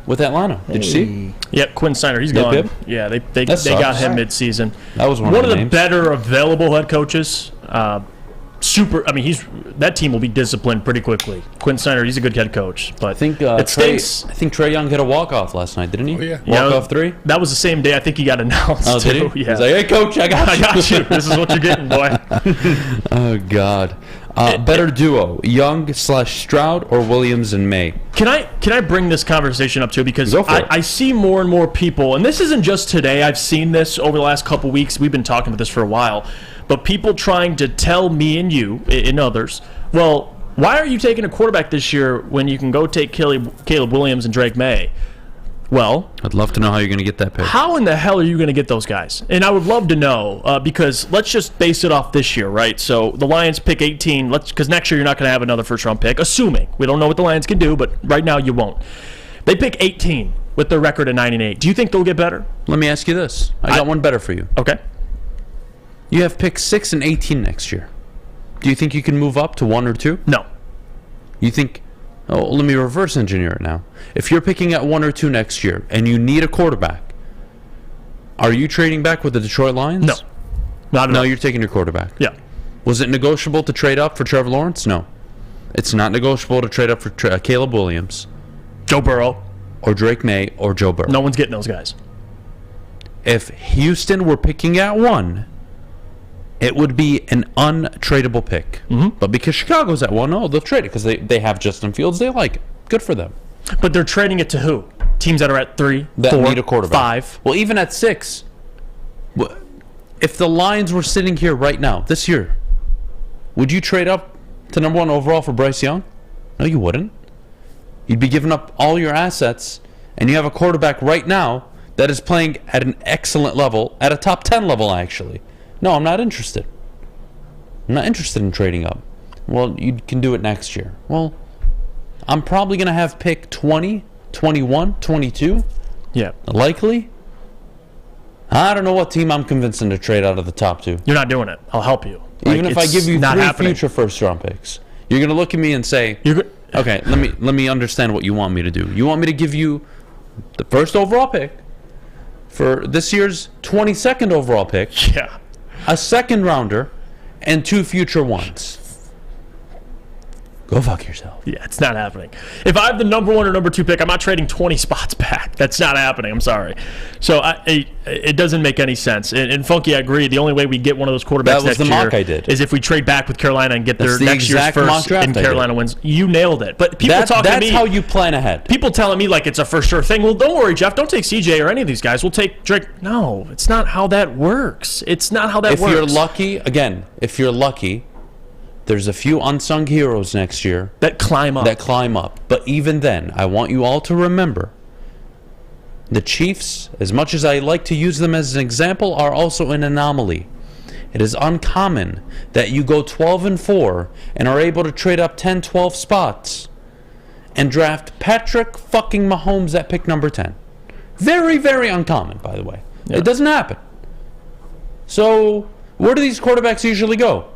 with Atlanta. Did you see? Yep, Quinn Snyder, he's Yep, gone. yep. Yeah, they That got sucks. him mid-season. That was one of of the the names. better available head coaches. That team will be disciplined pretty quickly. Quinn Snyder, he's a good head coach, but I think it stinks. I think Trae Young hit a walk-off last night, didn't he? Oh, yeah. Walk-off 3? That was the same day I think he got announced. Oh, did too. he? Yeah. He's like, hey, coach, I got you. I got you. This is what you're getting, boy. Oh, God. Better duo, Young/Stroud or Williams and May? Can I bring this conversation up too? Because I see more and more people, and this isn't just today. I've seen this over the last couple weeks. We've been talking about this for a while. But people trying to tell me and you and others, well, why are you taking a quarterback this year when you can go take Caleb Williams and Drake May? Well, I'd love to know how you're going to get that pick. how in the hell are you going to get those guys? And I would love to know because let's just base it off this year, right? So the Lions pick 18, because next year you're not going to have another first-round pick, assuming. We don't know what the Lions can do, but right now you won't. They pick 18 with their record of 9-8. Do you think they'll get better? Let me ask you this. I got one better for you. Okay. You have picks 6 and 18 next year. Do you think you can move up to 1 or 2? No. You think... Oh, let me reverse engineer it now. If you're picking at 1 or 2 next year and you need a quarterback, are you trading back with the Detroit Lions? No. Not at all. You're taking your quarterback. Yeah. Was it negotiable to trade up for Trevor Lawrence? No. It's not negotiable to trade up for Caleb Williams. Joe Burrow. Or Drake May or Joe Burrow. No one's getting those guys. If Houston were picking at 1, it would be an untradeable pick. Mm-hmm. But because Chicago's at 1, they'll trade it because they have Justin Fields. They like it. Good for them. But they're trading it to who? Teams that are at 3, That 4, need a quarterback. 5. Well, even at 6, if the Lions were sitting here right now, this year, would you trade up to number 1 overall for Bryce Young? No, you wouldn't. You'd be giving up all your assets, and you have a quarterback right now that is playing at an excellent level, at a top 10 level, actually. No, I'm not interested. I'm not interested in trading up. Well, you can do it next year. Well, I'm probably going to have pick 20, 21, 22. Yeah. Likely. I don't know what team I'm convincing to trade out of the top 2. You're not doing it. I'll help you. Even if I give you 3 happening. future first-round picks, you're going to look at me and say, okay, let me understand what you want me to do. You want me to give you the first overall pick for this year's 22nd overall pick, yeah, a second rounder, and 2 future ones. Go fuck yourself. Yeah, it's not happening. If I have the number 1 or number 2 pick, I'm not trading 20 spots back. That's not happening. I'm sorry. So it doesn't make any sense. And Funky, I agree. The only way we get one of those quarterbacks next year is if we trade back with Carolina and get their next year's first and Carolina wins. You nailed it. But people talking to me. That's how you plan ahead. People telling me like it's a for sure thing. Well, don't worry, Jeff. Don't take CJ or any of these guys. We'll take Drake. No, it's not how that works. It's not how that works. If you're lucky, again, there's a few unsung heroes next year that climb up. But even then, I want you all to remember the Chiefs, as much as I like to use them as an example, are also an anomaly. It is uncommon that you go 12-4 and are able to trade up 10, 12 spots and draft Patrick fucking Mahomes at pick number 10. Very, very uncommon, by the way. Yeah. It doesn't happen. So, where do these quarterbacks usually go?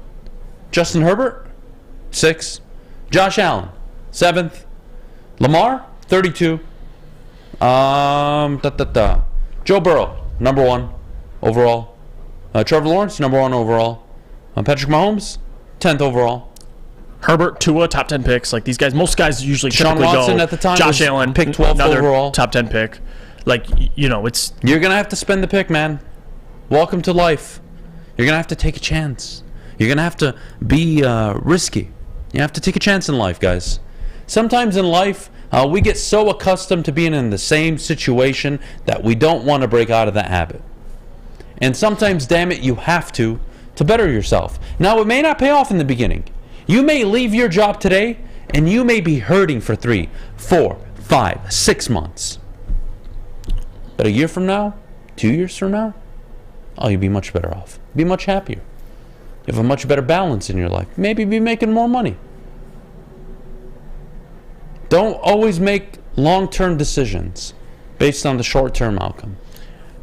Justin Herbert, 6. Josh Allen, 7th. Lamar, 32. Joe Burrow, number 1 overall. Trevor Lawrence, number 1 overall. Patrick Mahomes, 10th overall. Herbert, Tua, top 10 picks. Like these guys, most guys usually Sean typically Watson go. At the time Josh Allen, pick 12th overall. Top 10 pick. Like, it's... You're going to have to spend the pick, man. Welcome to life. You're going to have to take a chance. You're going to have to be risky. You have to take a chance in life, guys. Sometimes in life, we get so accustomed to being in the same situation that we don't want to break out of that habit. And sometimes, damn it, you have to better yourself. Now, it may not pay off in the beginning. You may leave your job today, and you may be hurting for 3, 4, 5, 6 months. But a year from now, 2 years from now, you'll be much better off. Be much happier. You have a much better balance in your life. Maybe be making more money. Don't always make long-term decisions based on the short-term outcome.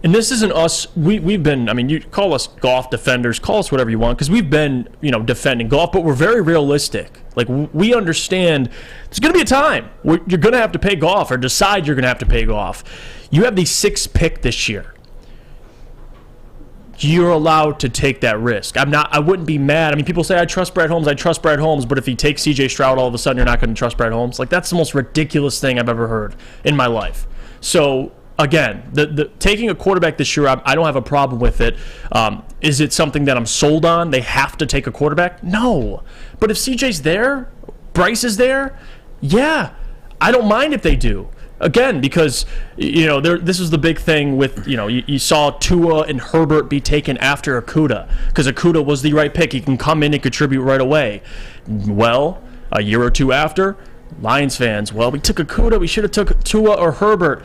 And this isn't us. We've been, you call us golf defenders, call us whatever you want, because we've been, defending golf, but we're very realistic. Like, we understand there's going to be a time where you're going to have to pay golf or decide you're going to have to pay golf. You have the 6th pick this year. You're allowed to take that risk. I wouldn't be mad. People say, I trust Brad Holmes, but if he takes CJ Stroud, all of a sudden you're not going to trust Brad Holmes. Like, that's the most ridiculous thing I've ever heard in my life. So, again, the taking a quarterback this year, I don't have a problem with it. Is it something that I'm sold on? They have to take a quarterback? No. But if CJ's there, Bryce is there, yeah, I don't mind if they do. Again, because, this is the big thing with, you saw Tua and Herbert be taken after Okudah, because Okudah was the right pick. He can come in and contribute right away. Well, a year or two after, Lions fans, we took Okudah. We should have took Tua or Herbert.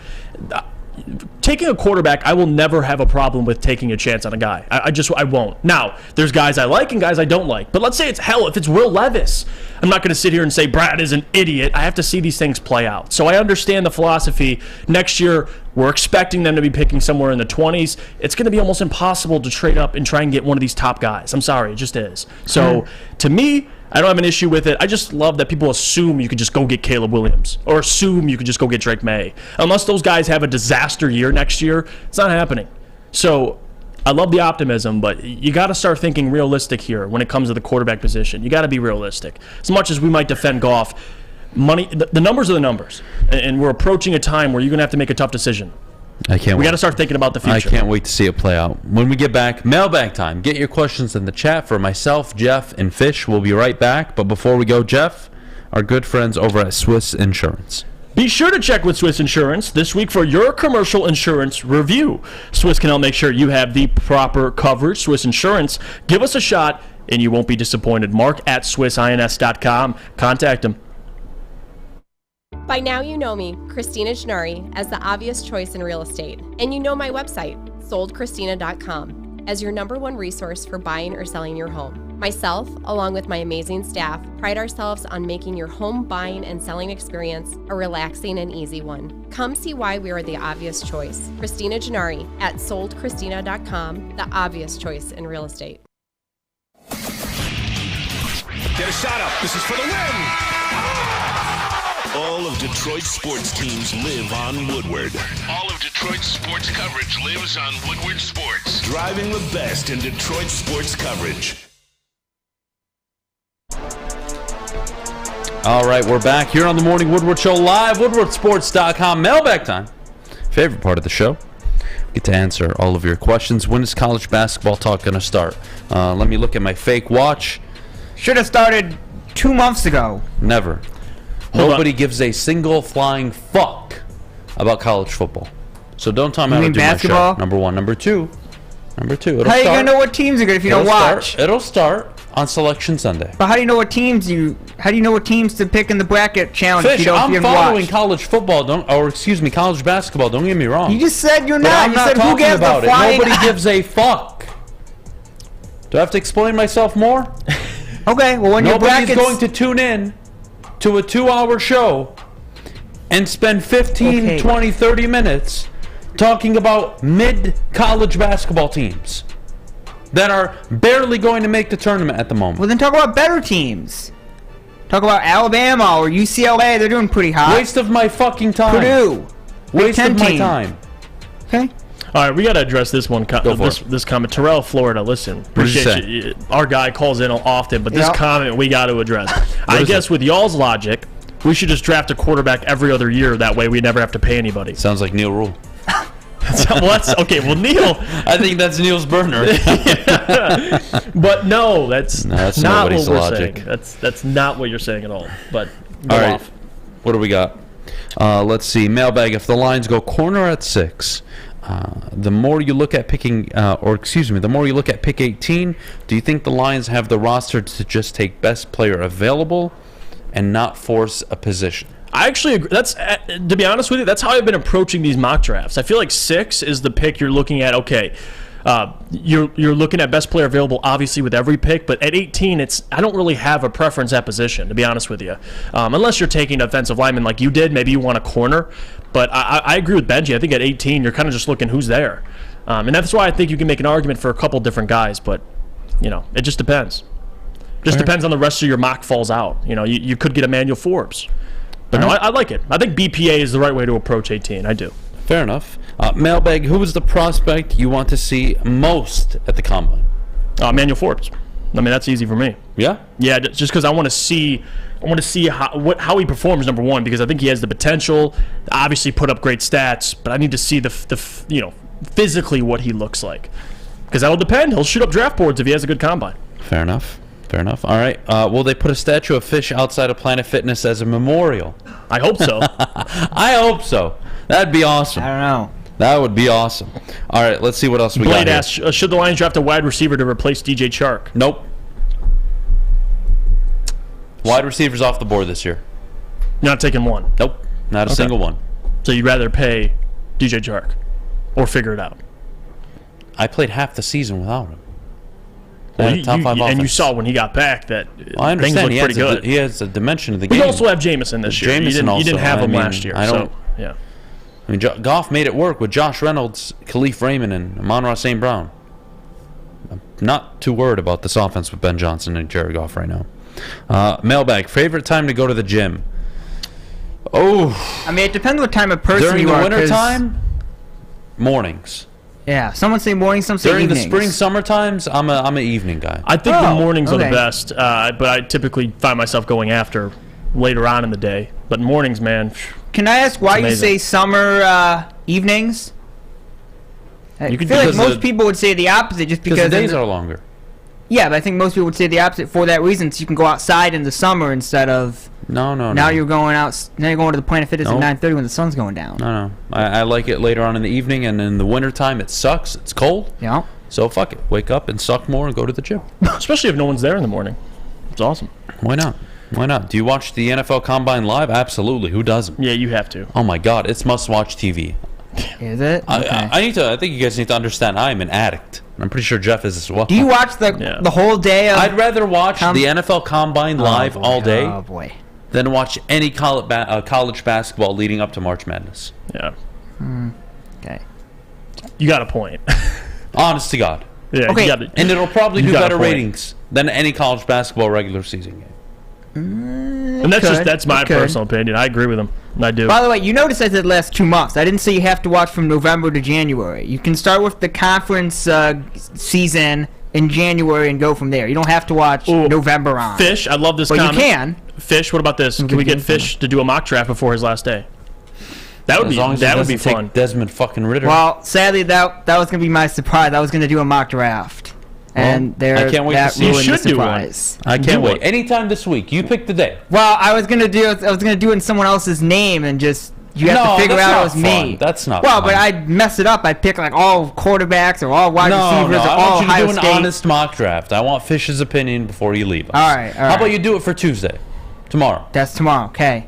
Taking a quarterback, I will never have a problem with taking a chance on a guy. I won't. Now, there's guys I like and guys I don't like. But let's say if it's Will Levis, I'm not going to sit here and say Brad is an idiot. I have to see these things play out. So I understand the philosophy. Next year, we're expecting them to be picking somewhere in the 20s. It's going to be almost impossible to trade up and try and get one of these top guys. I'm sorry, it just is. So to me, I don't have an issue with it. I just love that people assume you could just go get Caleb Williams or assume you could just go get Drake May. Unless those guys have a disaster year next year, it's not happening. So I love the optimism, but you got to start thinking realistic here when it comes to the quarterback position. You got to be realistic. As much as we might defend Goff, the numbers are the numbers, and we're approaching a time where you're going to have to make a tough decision. We got to start thinking about the future. I can't wait to see it play out. When we get back, mailbag time. Get your questions in the chat for myself, Jeff, and Fish. We'll be right back. But before we go, Jeff, our good friends over at Swiss Insurance. Be sure to check with Swiss Insurance this week for your commercial insurance review. Swiss can help make sure you have the proper coverage. Swiss Insurance, give us a shot, and you won't be disappointed. Mark at SwissINS.com. Contact them. By now you know me, Christina Gennari, as the obvious choice in real estate. And you know my website, soldchristina.com, as your #1 resource for buying or selling your home. Myself, along with my amazing staff, pride ourselves on making your home buying and selling experience a relaxing and easy one. Come see why we are the obvious choice. Christina Gennari at soldchristina.com, the obvious choice in real estate. Get a shot up. This is for the win. All of Detroit's sports teams live on Woodward. All of Detroit's sports coverage lives on Woodward Sports. Driving the best in Detroit sports coverage. All right, we're back here on the Morning Woodward Show live, woodwardsports.com. Mailbag time. Favorite part of the show. Get to answer all of your questions. When is college basketball talk going to start? Let me look at my fake watch. Should have started 2 months ago. Never. Nobody gives a single flying fuck about college football. So don't tell me how to do basketball? my show. Number one. Number two. It'll How are you going to know what teams are good if you don't watch? It'll start on Selection Sunday. But how do you know what teams to pick in the bracket challenge Fish, if you I'm haven't following watched? college football, college basketball, don't get me wrong. You just said you're But not. I'm You not said who talking gives about the it. flying... Nobody gives a fuck. Do I have to explain myself more? Okay, well when your Nobody's brackets... going to tune in to a 2-hour show and spend 15, 20, 30 minutes talking about mid-college basketball teams that are barely going to make the tournament at the moment. Well, then talk about better teams. Talk about Alabama or UCLA. They're doing pretty hot. Waste of my fucking time. Purdue. Waste of my team. time. Okay. All right, we got to address this one. Go for This comment. Terrell, Florida, listen. What did he Appreciate you. Our guy calls in often, but this Yep. comment we got to address. I guess with y'all's logic, we should just draft a quarterback every other year. That way we never have to pay anybody. Sounds like Neil Rule. Well, that's okay. Well, Neil, I think that's Neil's burner. but no, that's not what nobody's we're logic. saying. That's not what you're saying at all. But go All right, off. what do we got? Let's see. Mailbag. If the lines go corner at 6, the more you look at the more you look at pick 18, do you think the Lions have the roster to just take best player available and not force a position? I actually agree. That's to be honest with you, that's how I've been approaching these mock drafts. I feel like 6 is the pick you're looking at. Okay, you're looking at best player available, obviously with every pick, but at 18, I don't really have a preference at position, to be honest with you, unless you're taking offensive lineman like you did. Maybe you want a corner, but I agree with Benji. I think at 18, you're kind of just looking who's there, and that's why I think you can make an argument for a couple different guys. But it just depends. Depends on the rest of your mock falls out. You could get Emmanuel Forbes. But no, I like it. I think BPA is the right way to approach 18. I do. Fair enough. Mailbag, who is the prospect you want to see most at the Combine? Emmanuel Forbes. I mean, that's easy for me. Yeah? Yeah, just because I want to see how he performs, number one, because I think he has the potential, obviously put up great stats, but I need to see the physically what he looks like. Because that'll depend. He'll shoot up draft boards if he has a good Combine. Fair enough. All right. Will they put a statue of Fish outside of Planet Fitness as a memorial? I hope so. I hope so. That'd be awesome. I don't know. That would be awesome. All right, let's see what else we got Blade here. asks, should the Lions draft a wide receiver to replace DJ Chark? Nope. Wide receivers off the board this year. You're not taking one? Nope. Not a single one. So you'd rather pay DJ Chark or figure it out? I played half the season without him. Well, top 5 offense. and you saw when he got back that I understand. things looked pretty good. He has a dimension of the But game. you also have Jamison this year. You didn't have him last year. I mean, Goff made it work with Josh Reynolds, Khalif Raymond, and Amon-Ra St. Brown. I'm not too worried about this offense with Ben Johnson and Jared Goff right now. Mailbag, favorite time to go to the gym? Oh. I mean, it depends what time of person During you the are. winter time, mornings. Yeah, some would say morning, some say During evenings. the spring, summer times, I'm an evening guy. I think the mornings are the best, but I typically find myself going after later on in the day. But mornings, man. Can I ask why you say summer evenings? I feel like most people would say the opposite just because the days are longer. Yeah, but I think most people would say the opposite for that reason. So you can go outside in the summer instead of. No. You're going out. Now you're going to the Planet Fitness at 9:30 when the sun's going down. No. I like it later on in the evening, and in the wintertime it sucks. It's cold. Yeah. So fuck it. Wake up and suck more and go to the gym. Especially if no one's there in the morning. It's awesome. Why not? Do you watch the NFL Combine live? Absolutely. Who doesn't? Yeah, you have to. Oh my God, it's must-watch TV. Is it? Okay. I think you guys need to understand. I am an addict. I'm pretty sure Jeff is as well. Do you watch the whole day? I'd rather watch the NFL Combine live all day. Oh boy. Than watch any college basketball leading up to March Madness. Yeah. Okay. You got a point. Honest to God. Yeah. Okay. And it'll probably do better ratings than any college basketball regular season game. And that's my personal opinion. I agree with him. I do. By the way, you notice I said last 2 months. I didn't say you have to watch from November to January. You can start with the conference season in January and go from there. You don't have to watch November on. Fish, I love this But comment. you can. Fish, what about this? Can we get Fish to do a mock draft before his last day? That would be fun. Desmond fucking Ritter. Well, sadly, that was going to be my surprise. I was going to do a mock draft. And I can't wait to see. You should do one. I can't wait. Anytime this week. You pick the day. Well, I was gonna do it in someone else's name and just you have to figure out it was me. That's not. Well, fun. but I mess it up. I pick like all quarterbacks or all wide receivers or I all want you to Ohio do an State. honest mock draft. I want Fish's opinion before you leave us. All right. How about you do it for Tuesday, tomorrow? That's tomorrow. Okay.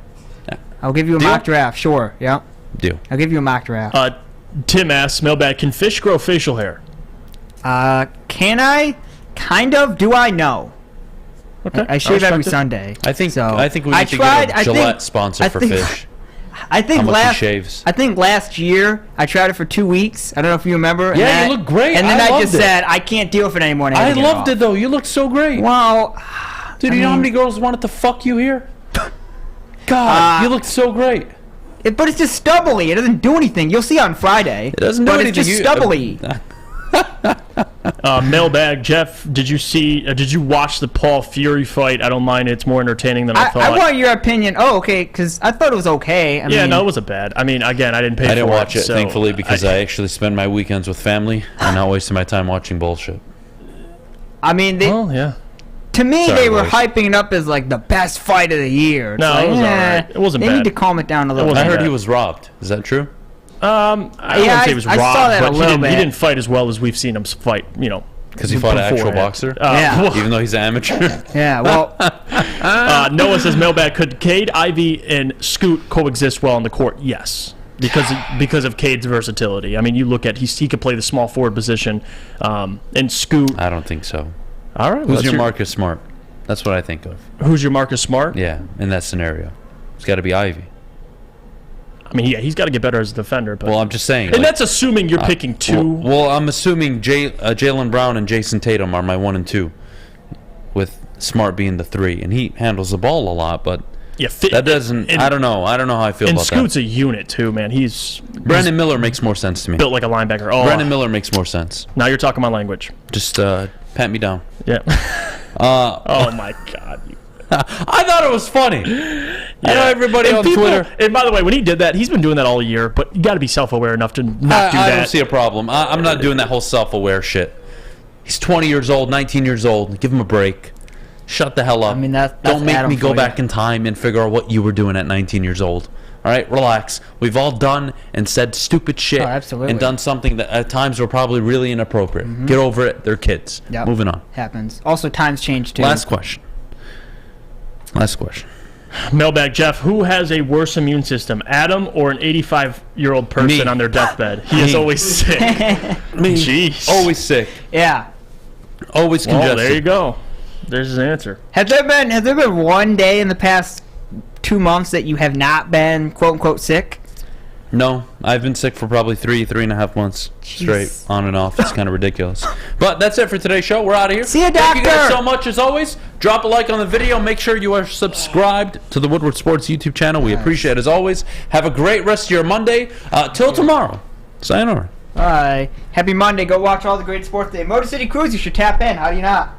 Yeah. I'll give you a mock draft. Sure. Yeah. Deal. I'll give you a mock draft. Tim asks, Mailbag, can fish grow facial hair? Can I? Kind of. Do I know? Okay. I shave every Sunday. I think. So. I think we need to get a Gillette sponsor for Fish. I think How much he shaves. I think last year I tried it for 2 weeks. I don't know if you remember. Yeah, you look great. And then I loved just it. said I can't deal with it anymore. And I loved it though. You look so great. Well, dude, you know how many girls wanted to fuck you here? God, you look so great. But it's just stubbly. It doesn't do anything. You'll see on Friday. It doesn't do anything. It's just stubbly. Mailbag, Jeff, did you watch the Paul Fury fight? I don't mind. It's more entertaining than I thought. I want your opinion. Oh, okay, because I thought it was okay. I mean, no, it wasn't bad. I mean, again, I didn't pay for it. I didn't watch it, so thankfully, because I actually spend my weekends with family and not wasting my time watching bullshit. I mean, yeah. To me, Sorry, they were boys. hyping it up as like the best fight of the year. It's No, like, it was alright. It wasn't they bad. need to calm it down a little. I heard bit. he was robbed. Is that true? I don't want to say he was robbed, saw that but a little he bit. didn't fight as well as we've seen him fight, Because he fought an actual beforehand. boxer? Yeah. Even though he's an amateur? Yeah, well, Noah says, Mailbag, could Cade, Ivy, and Scoot coexist well on the court? Yes. Because of Cade's versatility. I mean, you look at he could play the small forward position, and Scoot. I don't think so. All right. Who's your Marcus Smart? That's what I think of. Who's your Marcus Smart? Yeah, in that scenario. It's got to be Ivy. I mean, yeah, he's got to get better as a defender. But Well, I'm just saying. and that's assuming you're picking two. Well, I'm assuming Jalen Brown and Jason Tatum are my 1 and 2, with Smart being the 3, and he handles the ball a lot, but Yeah, that doesn't. I don't know. I don't know how I feel and about Scoot's that. a unit too, man. Brandon Miller makes more sense to me. Built like a linebacker. Oh, Brandon Miller makes more sense. Now you're talking my language. Just pat me down. Yeah. Oh my God. I thought it was funny. I know everybody And on people- Twitter. And by the way, when he did that, he's been doing that all year. But you got to be self-aware enough to not do I that. don't see a problem. I'm not doing that whole self-aware shit. He's 20 years old, 19 years old. Give him a break. Shut the hell up. I mean, that's Don't make Adam me go for you. back in time and figure out what you were doing at 19 years old. All right, relax. We've all done and said stupid shit Oh, absolutely. and done something that at times were probably really inappropriate. Get over it. They're kids. Yep. Moving on. happens. Also, times change too. Last question. Mailbag, Jeff, who has a worse immune system, Adam or an 85-year-old person Me. on their deathbed? He is Me. always sick. Me. Jeez. Always sick. Yeah. Always Well, congested. there you go. There's his answer. Has there been one day in the past 2 months that you have not been quote unquote sick? No, I've been sick for probably 3.5 months straight, on and off. It's kind of ridiculous. But that's it for today's show. We're out of here. See ya, Thank you guys doctor. so much as always. Drop a like on the video. Make sure you are subscribed to the Woodward Sports YouTube channel. We appreciate it as always. Have a great rest of your Monday. Till tomorrow. Sayonara. All right. Happy Monday. Go watch all the great sports today. Motor City Cruise, you should tap in. How do you not?